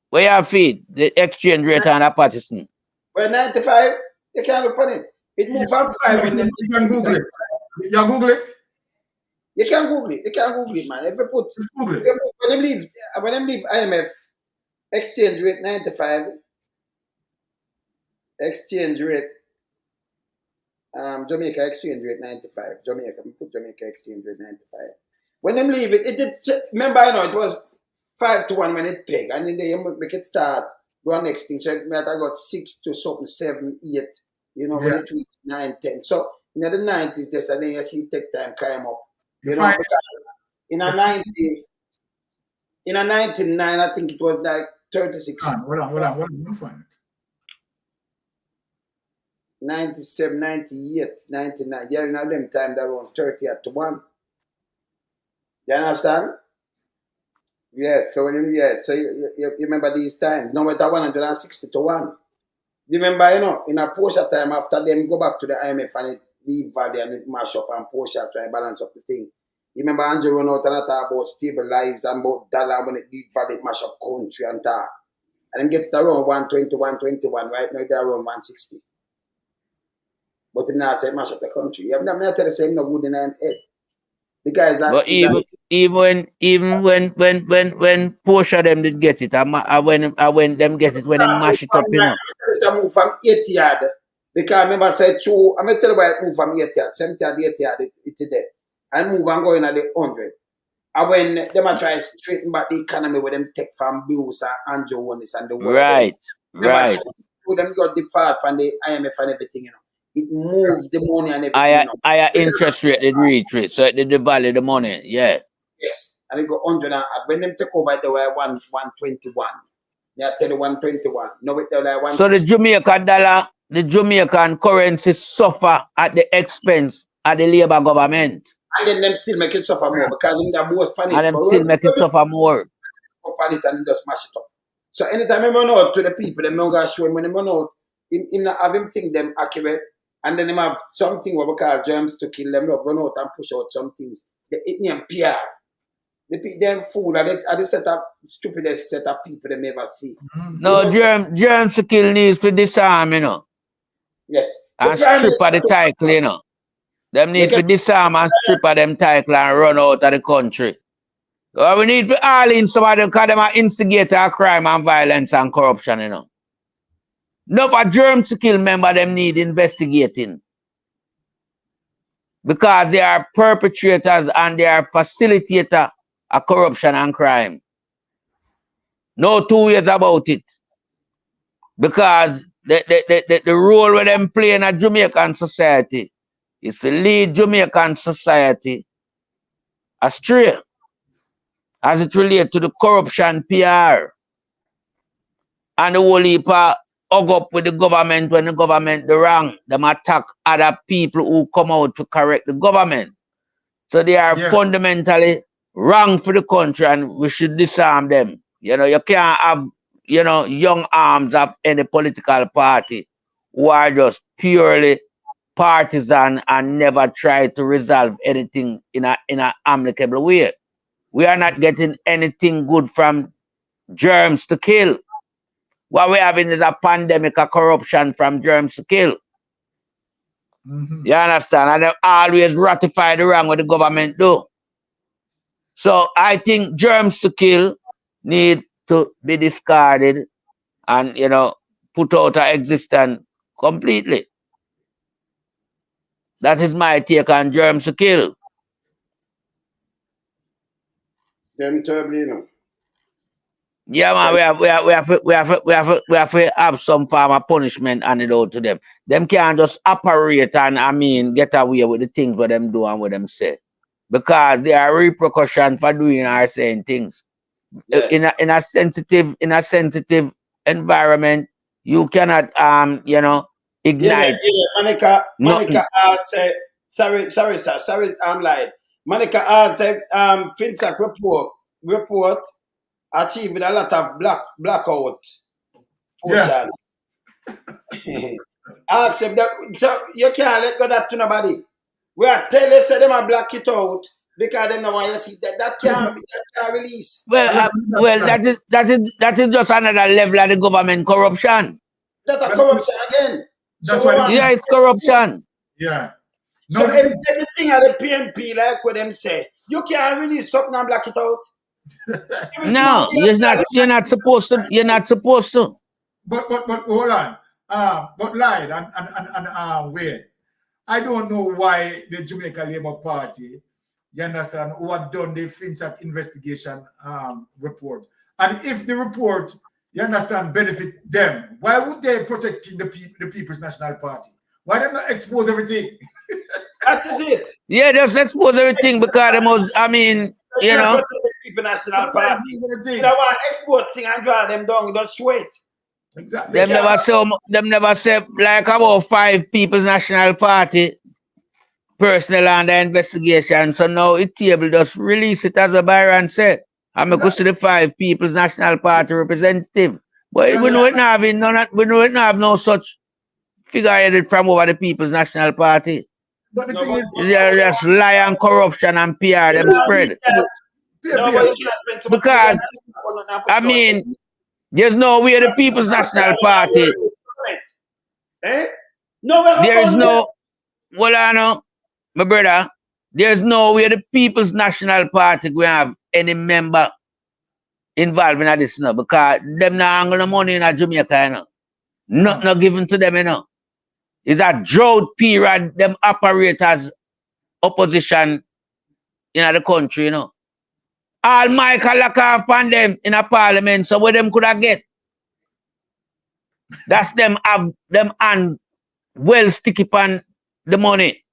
C: Where you feed the exchange rate on a Patterson?
A: Well, 95, you can't look on it. It moved from 5 when
B: you can Google it. You can Google it.
A: You can Google it. You can Google it, man. If you put
B: Google it.
A: When them leave IMF, exchange rate 95, exchange rate Jamaica exchange rate 95. Jamaica, we put Jamaica exchange rate 95. When them leave it did, remember, you know, it was 5-1 when it peg, and then they make it start, go on next thing. So it might have got 6 to something, 7, 8, you know, when it reached 9, 10. So in the 90s, there's a day you see take time climb up. You know, because in a 99, I think it was like 36.
B: Hold on, find it.
A: 97, 98, 99. Yeah, you know, them time that around 30 to 1. You understand? Yeah, so you remember these times. Now it's 160 to 1. You remember, you know, in a Porsche time after them go back to the IMF and it leave value and it mash up and Porsche try to balance up the thing. You remember Andrew run out and talk about stabilize and about dollar when it leave value, it mash up country and talk. And then get it around 120, 121, right now they're around 160. But him now say mash up the country. You have not tell the same no good in him head. The guys like
C: but even when Porsche them did get it, when them get it when they mash it up, you know.
A: It move from 8 yard. Because I remember I said true, I'm gonna tell you why it moved from 8 yard, 70 yard, 8 yard, it there. And move and going at the 100. And when them are trying to straighten back the economy with them take from Bruce and Andrew Wallace and the world.
C: Right.
A: Them got default from the IMF and everything, you know. It moves the money and everything.
C: Higher interest rate did reach it, so it did devalue the money, yeah.
A: Yes. And it go 100 and when them take over they were 121. They tell you 121. No, it like 160.
C: So the Jamaican dollar, the Jamaican currency suffer at the expense of the Labour government.
A: And then them still make it suffer more because them the most panic.
C: And them still make it suffer more.
A: Panic and just mash it up. So anytime I run out to the people, them not gonna show him when they run out, him not have him think them accurate, and then him have something what we call germs to kill them, run out and push out some things. It name PR. Them fool are the set up stupidest set of people they never see.
C: No, germs to kill needs to disarm, you know.
A: Yes.
C: And strip of the title, you know. Them need to disarm and strip of them title and run out of the country. So we need to all in some of them because them are instigator of crime and violence and corruption, you know. No, for germs to kill member them need investigating. Because they are perpetrators and they are facilitators of corruption and crime. No two ways about it. Because the role where them play in a Jamaican society is to lead Jamaican society astray as it relates to the corruption PR. And the whole heap hug up with the government when the government do wrong. Them attack other people who come out to correct the government. So they are fundamentally wrong for the country and we should disarm them. You know, you can't have, you know, young arms of any political party who are just purely partisan and never try to resolve anything in a amicable way. We are not getting anything good from germs to kill. What we're having is a pandemic of corruption from germs to kill. You understand? And they always ratify the wrong what the government do. So I think germs to kill need to be discarded and, you know, put out of existence completely. That is my take on germs to kill.
A: Them terribly, you know.
C: Yeah, man, we have to have some form of punishment handed out to them. Them can't just operate and get away with the things what them do and what them say. Because there are repercussions for doing or saying things. Yes. In a sensitive environment, you cannot you know, ignite.
A: Monica Hart said, sorry, sir, I'm lying. Monica Hart said FinSac report achieved a lot of blackout portions. Ask them that, so you can't let go that to nobody. We are telling say them a black it out because them know why you see that can't release.
C: Well, that is just another level of the government corruption.
A: That's a corruption again.
C: That's it's corruption.
B: Yeah.
A: So everything at the PNP, like what them say, you can't release something and black it out.
C: No, you're not supposed to. You're not supposed to.
B: But hold on. But lied and wait. I don't know why the Jamaica Labour Party, you understand, who had done the FinSac investigation report. And if the report, you understand, benefit them, why would they protecting the People's National Party? Why them not expose everything?
A: That is it.
C: Yeah, just expose everything because them was, you know.
A: The People's National Party. You know what? Export thing and draw them down, just sweat.
B: Exactly.
C: Them never say like about 5 People's National Party personnel under investigation. So now it table just release it as what Byron said. I'm going to see the 5 People's National Party representative. But we know it not have no such figure headed from over the People's National Party.
B: But the thing is,
C: they're just lie and corruption and PR them spread. Because there's no way the People's National Party. There is no, well, I know, my brother, there's no way the People's National Party will have any member involved in this, you know, because them not angle the money in Jamaica, you know. Not given to them, you know. It's a drought period, them operate as opposition in the country, you know. All Michael lock off on them in a parliament, so what them could have get? That's them have them and well sticky pan the money.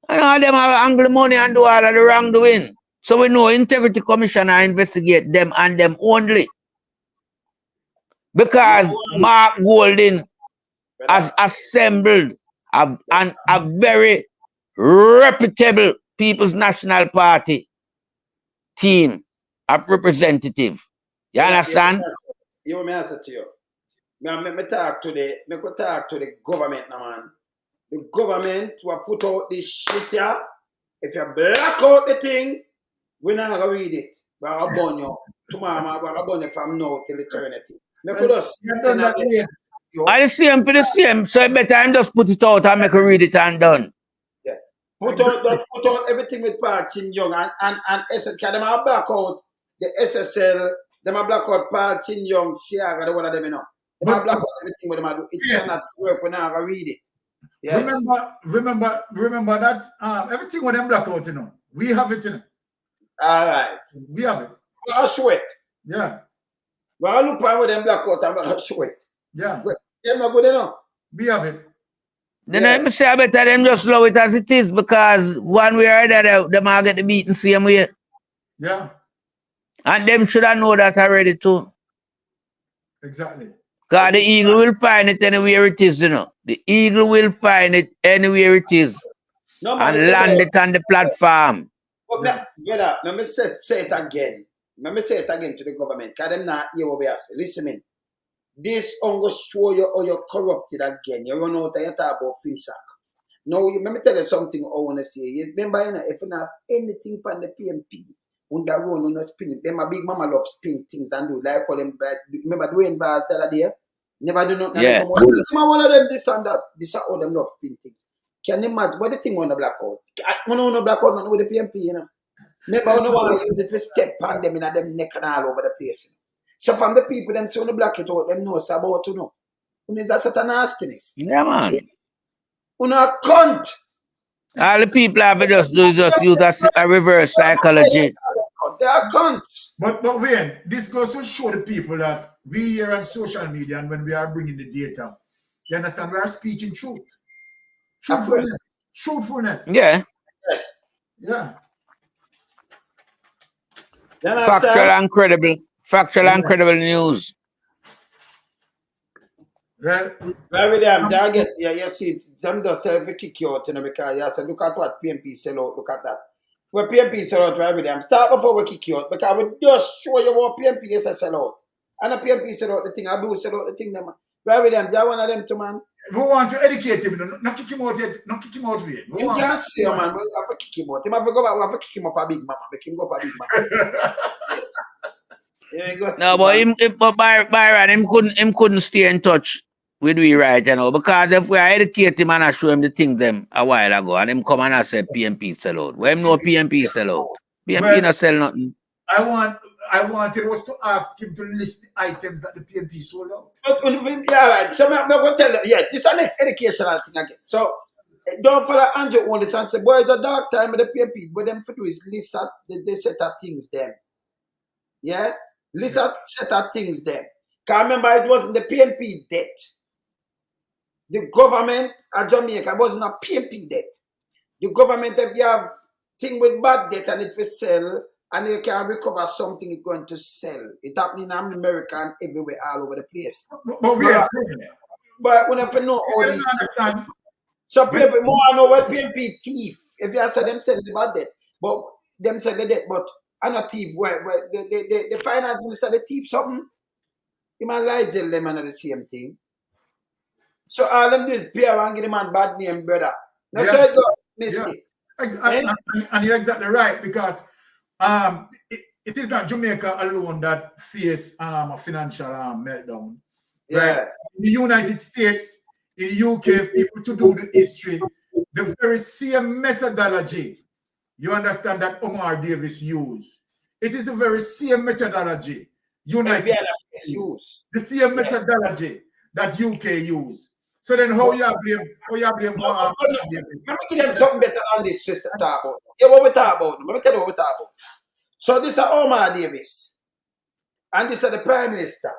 C: And all them have angle money and do all of the wrongdoing. So we know Integrity Commissioner investigate them and them only. Because Mark Golding has assembled a very reputable People's National Party team of representative. You understand?
A: You want me to answer to you? Me talk to the government now, man. The government will put out this shit here. If you black out the thing, we're not gonna read it. We're gonna burn you. Tomorrow, we're gonna burn you from now till eternity. Me could just send a message.
C: I the same for the same. So better time just put it out and make a read it and done.
A: Yeah. Put out everything with Paul Chin Young and SSL. Them are black out the SSL. Them are black out Paul Chin Young, Siaga, the one of them, you know. Them are black out everything with them are do. It cannot work when I read it. Yes.
B: Remember that everything with them black out, you know. We have it, you know.
A: All right.
B: We have it.
A: I'll show it.
B: Yeah.
A: Well, I'll look with them black out and I'll show it.
B: Yeah.
A: But they're not good enough.
B: We have it.
C: Then I say I better them just allow it as it is because one way or another, them all get the beaten same way.
B: Yeah.
C: And them should have know that already too.
B: Exactly.
C: Because the eagle will find it anywhere it is, you know. The eagle will find it anywhere it is.
A: No,
C: and land it on the platform.
A: But brother, let me say it again. Let me say it again to the government. Because them not hear what we are saying. Listen in. This ongo show you how you're corrupted again. You run out and you talk about FinSac. Now, let me tell you something I want to say. You remember, you know, if you have anything from the PMP, when that run, you know, spin it. Then my big mama love spin things and do like all them. Remember Dwayne Vaz the other day? Never do nothing.
C: Yeah.
A: One of them, this and that. This are all them love spin things. Can you imagine what the thing on the blackout? I don't know blackout not with the PMP, you know. Maybe I don't want to use it to step on them in them neck and all over the place. So from the people them say on the black it out, them know it's about to know. When is that such a nastiness?
C: Yeah, man.
A: On a cunt.
C: All the people have to just use a reverse psychology.
A: They are cunts.
B: But Wayne, this goes to show the people that we here on social media and when we are bringing the data, you understand, we are speaking truth. Truthfulness.
C: Yeah.
A: Yes.
B: Yeah.
C: Factual and credible. Factual and credible news.
B: Well,
A: with them, target, yeah, you see, some does self kick you out, you know, because you say, look at what PMP sell out, look at that. What PMP sell out, right with them. Start before we kick you out, because we just show you what PMP is sell out. And the PMP sell out the thing, I do sell out the thing, them. Right with them, you one of them too, man.
B: We want to educate him, not kick him out yet, not kick him out yet.
A: You can't say, man, we have to kick him out. He have to go back, we have to kick him up a big mama, make him go up a big mama. Yes.
C: No, but Byron, him couldn't stay in touch with we right, you know, because if we educate him and I show him the thing them a while ago, and him come and I said PMP sell out. Well, him know PMP sell out. PMP not sell nothing.
B: I wanted was to ask him to list the items that the PMP sold out.
A: Yeah, right. So I'm going to tell them, yeah, this is the next educational thing again. So don't follow Andrew on this and say, boy, the dark time of the PMP, what them to do is list out the set of things them. Yeah? List out set of things them. Because remember, it wasn't the PMP debt. The government of Jamaica wasn't a PMP debt. The government, if you have thing with bad debt and it will sell, and you can recover something, it's going to sell. It happening in America and everywhere, all over the place. But we never know all these things. So people more know what PMP thief. If you say them sell the bad debt, but them sell the debt, but I'm not thief. Where the finance minister, the thief something. You might lie, jail them and the same thing. So all them do is pay around, give the man bad name, brother. That's how it goes, mistake.
B: And you're exactly right, because it is not Jamaica alone that face a financial meltdown.
A: Yeah.
B: Right? In the United States, in the UK, if people to do the history, the very same methodology, you understand, that Omar Davis used. It is the very same methodology United States use. The same methodology that UK use. So then how you blame
A: Let me give them something better than this system talk about. Yeah, what we talk about. Let me tell you what we talk about. So this is Omar Davis. And this is the Prime Minister.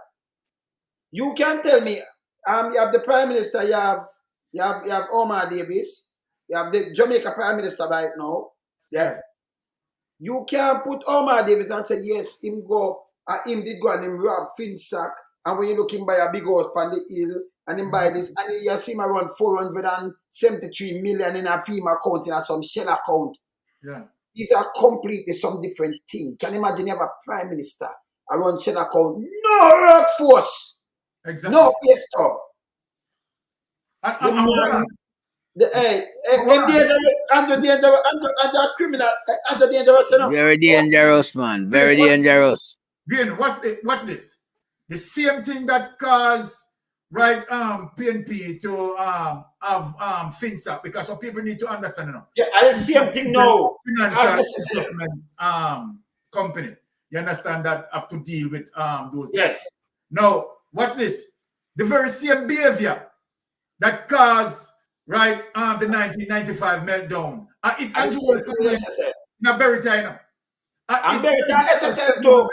A: You can tell me, you have the Prime Minister, you have Omar Davis, you have the Jamaica Prime Minister right now. Yes. You can put Omar Davis and say, yes, him did go and him rob FinSac, and when you look him buy a big house on the hill, and him buy this, and you see him around 473 million in a FEMA account, in some shell account.
B: Yeah.
A: These are completely some different thing. Can you imagine you have a Prime Minister around shell account? No workforce.
B: Exactly.
A: No pay stub. Andrew dangerous, Andrew criminal, Andrew dangerous, you know.
C: Very dangerous, man. Very dangerous.
B: Bien, watch this. The same thing that caused PNP to have FinSA, because what people need to understand now.
A: Yeah, and the same thing now.
B: Financial investment company. You understand that have to deal with those.
A: Yes.
B: Now, watch this. The very same behavior that caused the 1995 meltdown. It
A: SSL.
B: Now, Berita,
A: and Berita SSL too.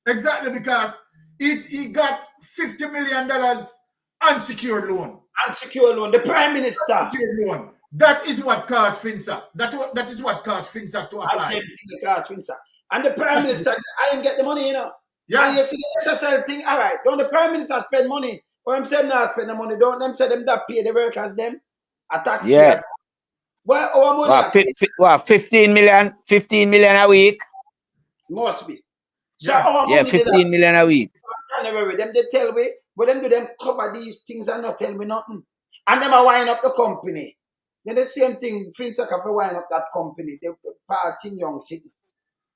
B: Exactly, because he got $50 million unsecured loan.
A: Unsecured loan. The Prime Minister.
B: Unsecured loan. That is what caused FinSA. That is what caused FinSA to apply.
A: And the Prime Minister, I didn't get the money, you know.
B: Yeah.
A: And you see the SSL thing, all right. Don't the Prime Minister spend money? Or them say not spend the money. Don't them say them that pay the workers them? A taxpayers.
C: Yeah.
A: Well, our money.
C: 15 million a week?
A: Must be. So
C: yeah,
A: our money
C: 15 million a week.
A: January, them they tell me, but them do them cover these things and not tell me nothing. And them are wind up the company. Then the same thing, FinSA have to wind up that company, the party young city.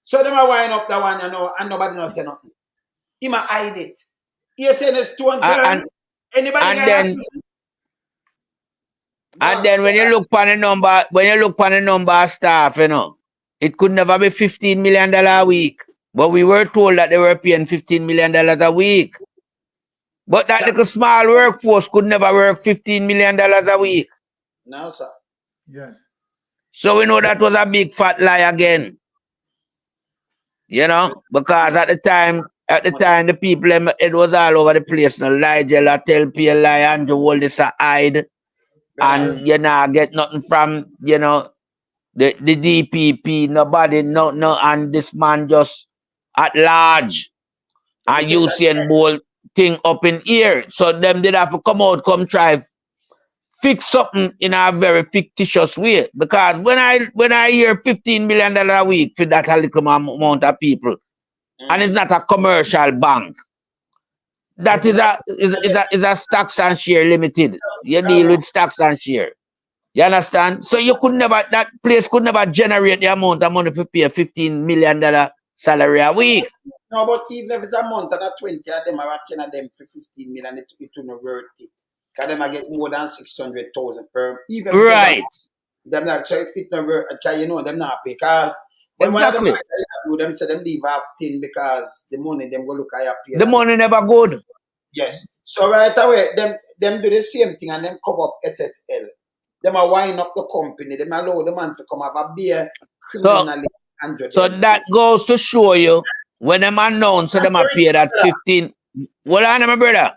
A: So them are wind up that one, you know, and nobody not say nothing. He might hide it. You say it's 2 turn. Anybody
C: and then when you look on the number of staff, you know, it could never be $15 million a week. But we were told that they were paying $15 million a week. But that little small workforce could never work $15 million a week.
A: No, sir.
B: Yes.
C: So we know that was a big fat lie again. You know, because at the time, the people, it was all over the place. No, Nigel, I tell PLI, Andrew, all this a hide. And, you know, get nothing from, you know, the DPP, nobody, no, and this man just at large. And Usain Bolt thing up in here. So them did have to come try fix something in a very fictitious way. Because when I hear $15 million a week for that little amount of people, and it's not a commercial bank, that is a stocks and share limited. You deal with stocks and share. You understand? So you could never, that place could never generate the amount of money to pay a $15 million salary a week.
A: No, but even if it's a month and a 20 of them or 10 of them for 15 million, it will not worth it. Because them I get more than 600,000 per. Even
C: right.
A: Them not so it not worth it, because you know them not pay. Because
C: exactly.
A: Them say them leave half thing because the money them go look higher pay.
C: The money never good.
A: Yes. So right away, them do the same thing and them cover up SSL. Them are winding up the company. Them allow the man to come have a beer criminally.
C: So that goes to show you when them announce so them appear that 15. Well, I know, my brother.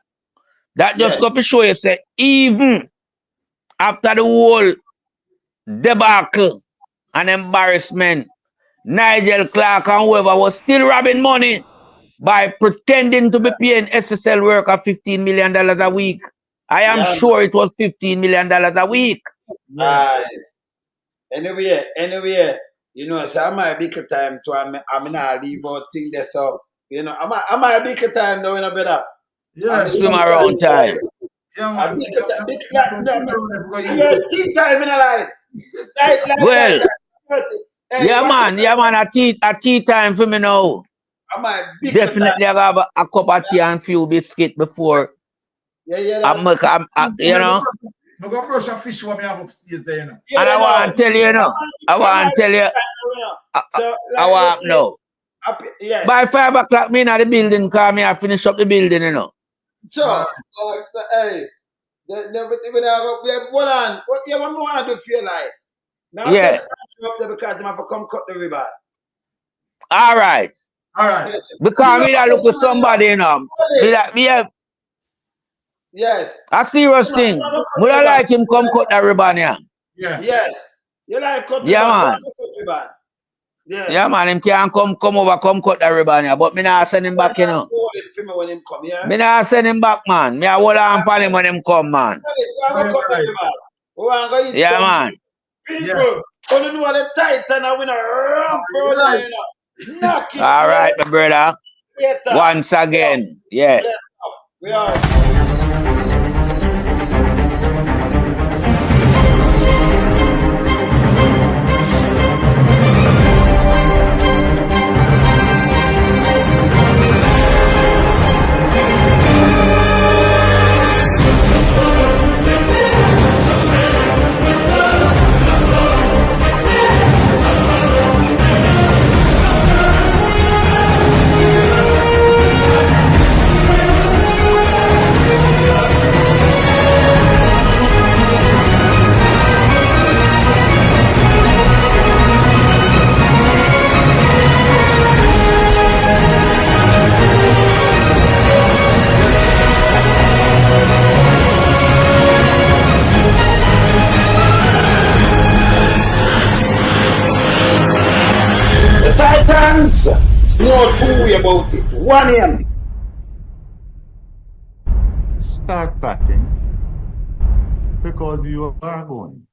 C: That just goes to show you, say, even after the whole debacle and embarrassment, Nigel Clark and whoever was still robbing money by pretending to be paying SSL worker $15 million a week. I am sure it was $15 million a week.
A: Anyway, you know, so I might be time to I'm not leave out thing there, so you know, I might be time though in a better.
B: Yeah,
C: swim around time.
A: Yeah, man. Tea time in a line.
C: Well, yeah, man, a tea time for me now. Definitely I have a cup of tea and few biscuit before.
A: Yeah.
C: You know.
B: I'm going to brush a fish when I have upstairs there, you know.
C: And I want to tell you, I want to know.
A: Yes.
C: By 5 o'clock, me in the building, because me I finish up the building, you know.
A: So, hey, hold on. What you want to feel like? Now,
C: yeah.
A: Up there because I have to come cut the ribbon.
C: All right. Because me I look for somebody, you know.
A: Yes.
C: A serious thing. Would I like him come cut that ribbon, yeah?
A: Yes. You like cut
C: ribbon?
A: Man.
C: Yes. Yeah, man. Him can't come cut that ribbon, yeah. But me not send him back, you know. Me not send him back, man. Me I hold on for him when him come, man. Yeah, man.
A: People, you know the Titan and win a ramp, you know. Knock it.
C: All right, my brother. Once again, yes.
A: We are. The Titans know two way about it. One AM.
T: Start packing because you are going.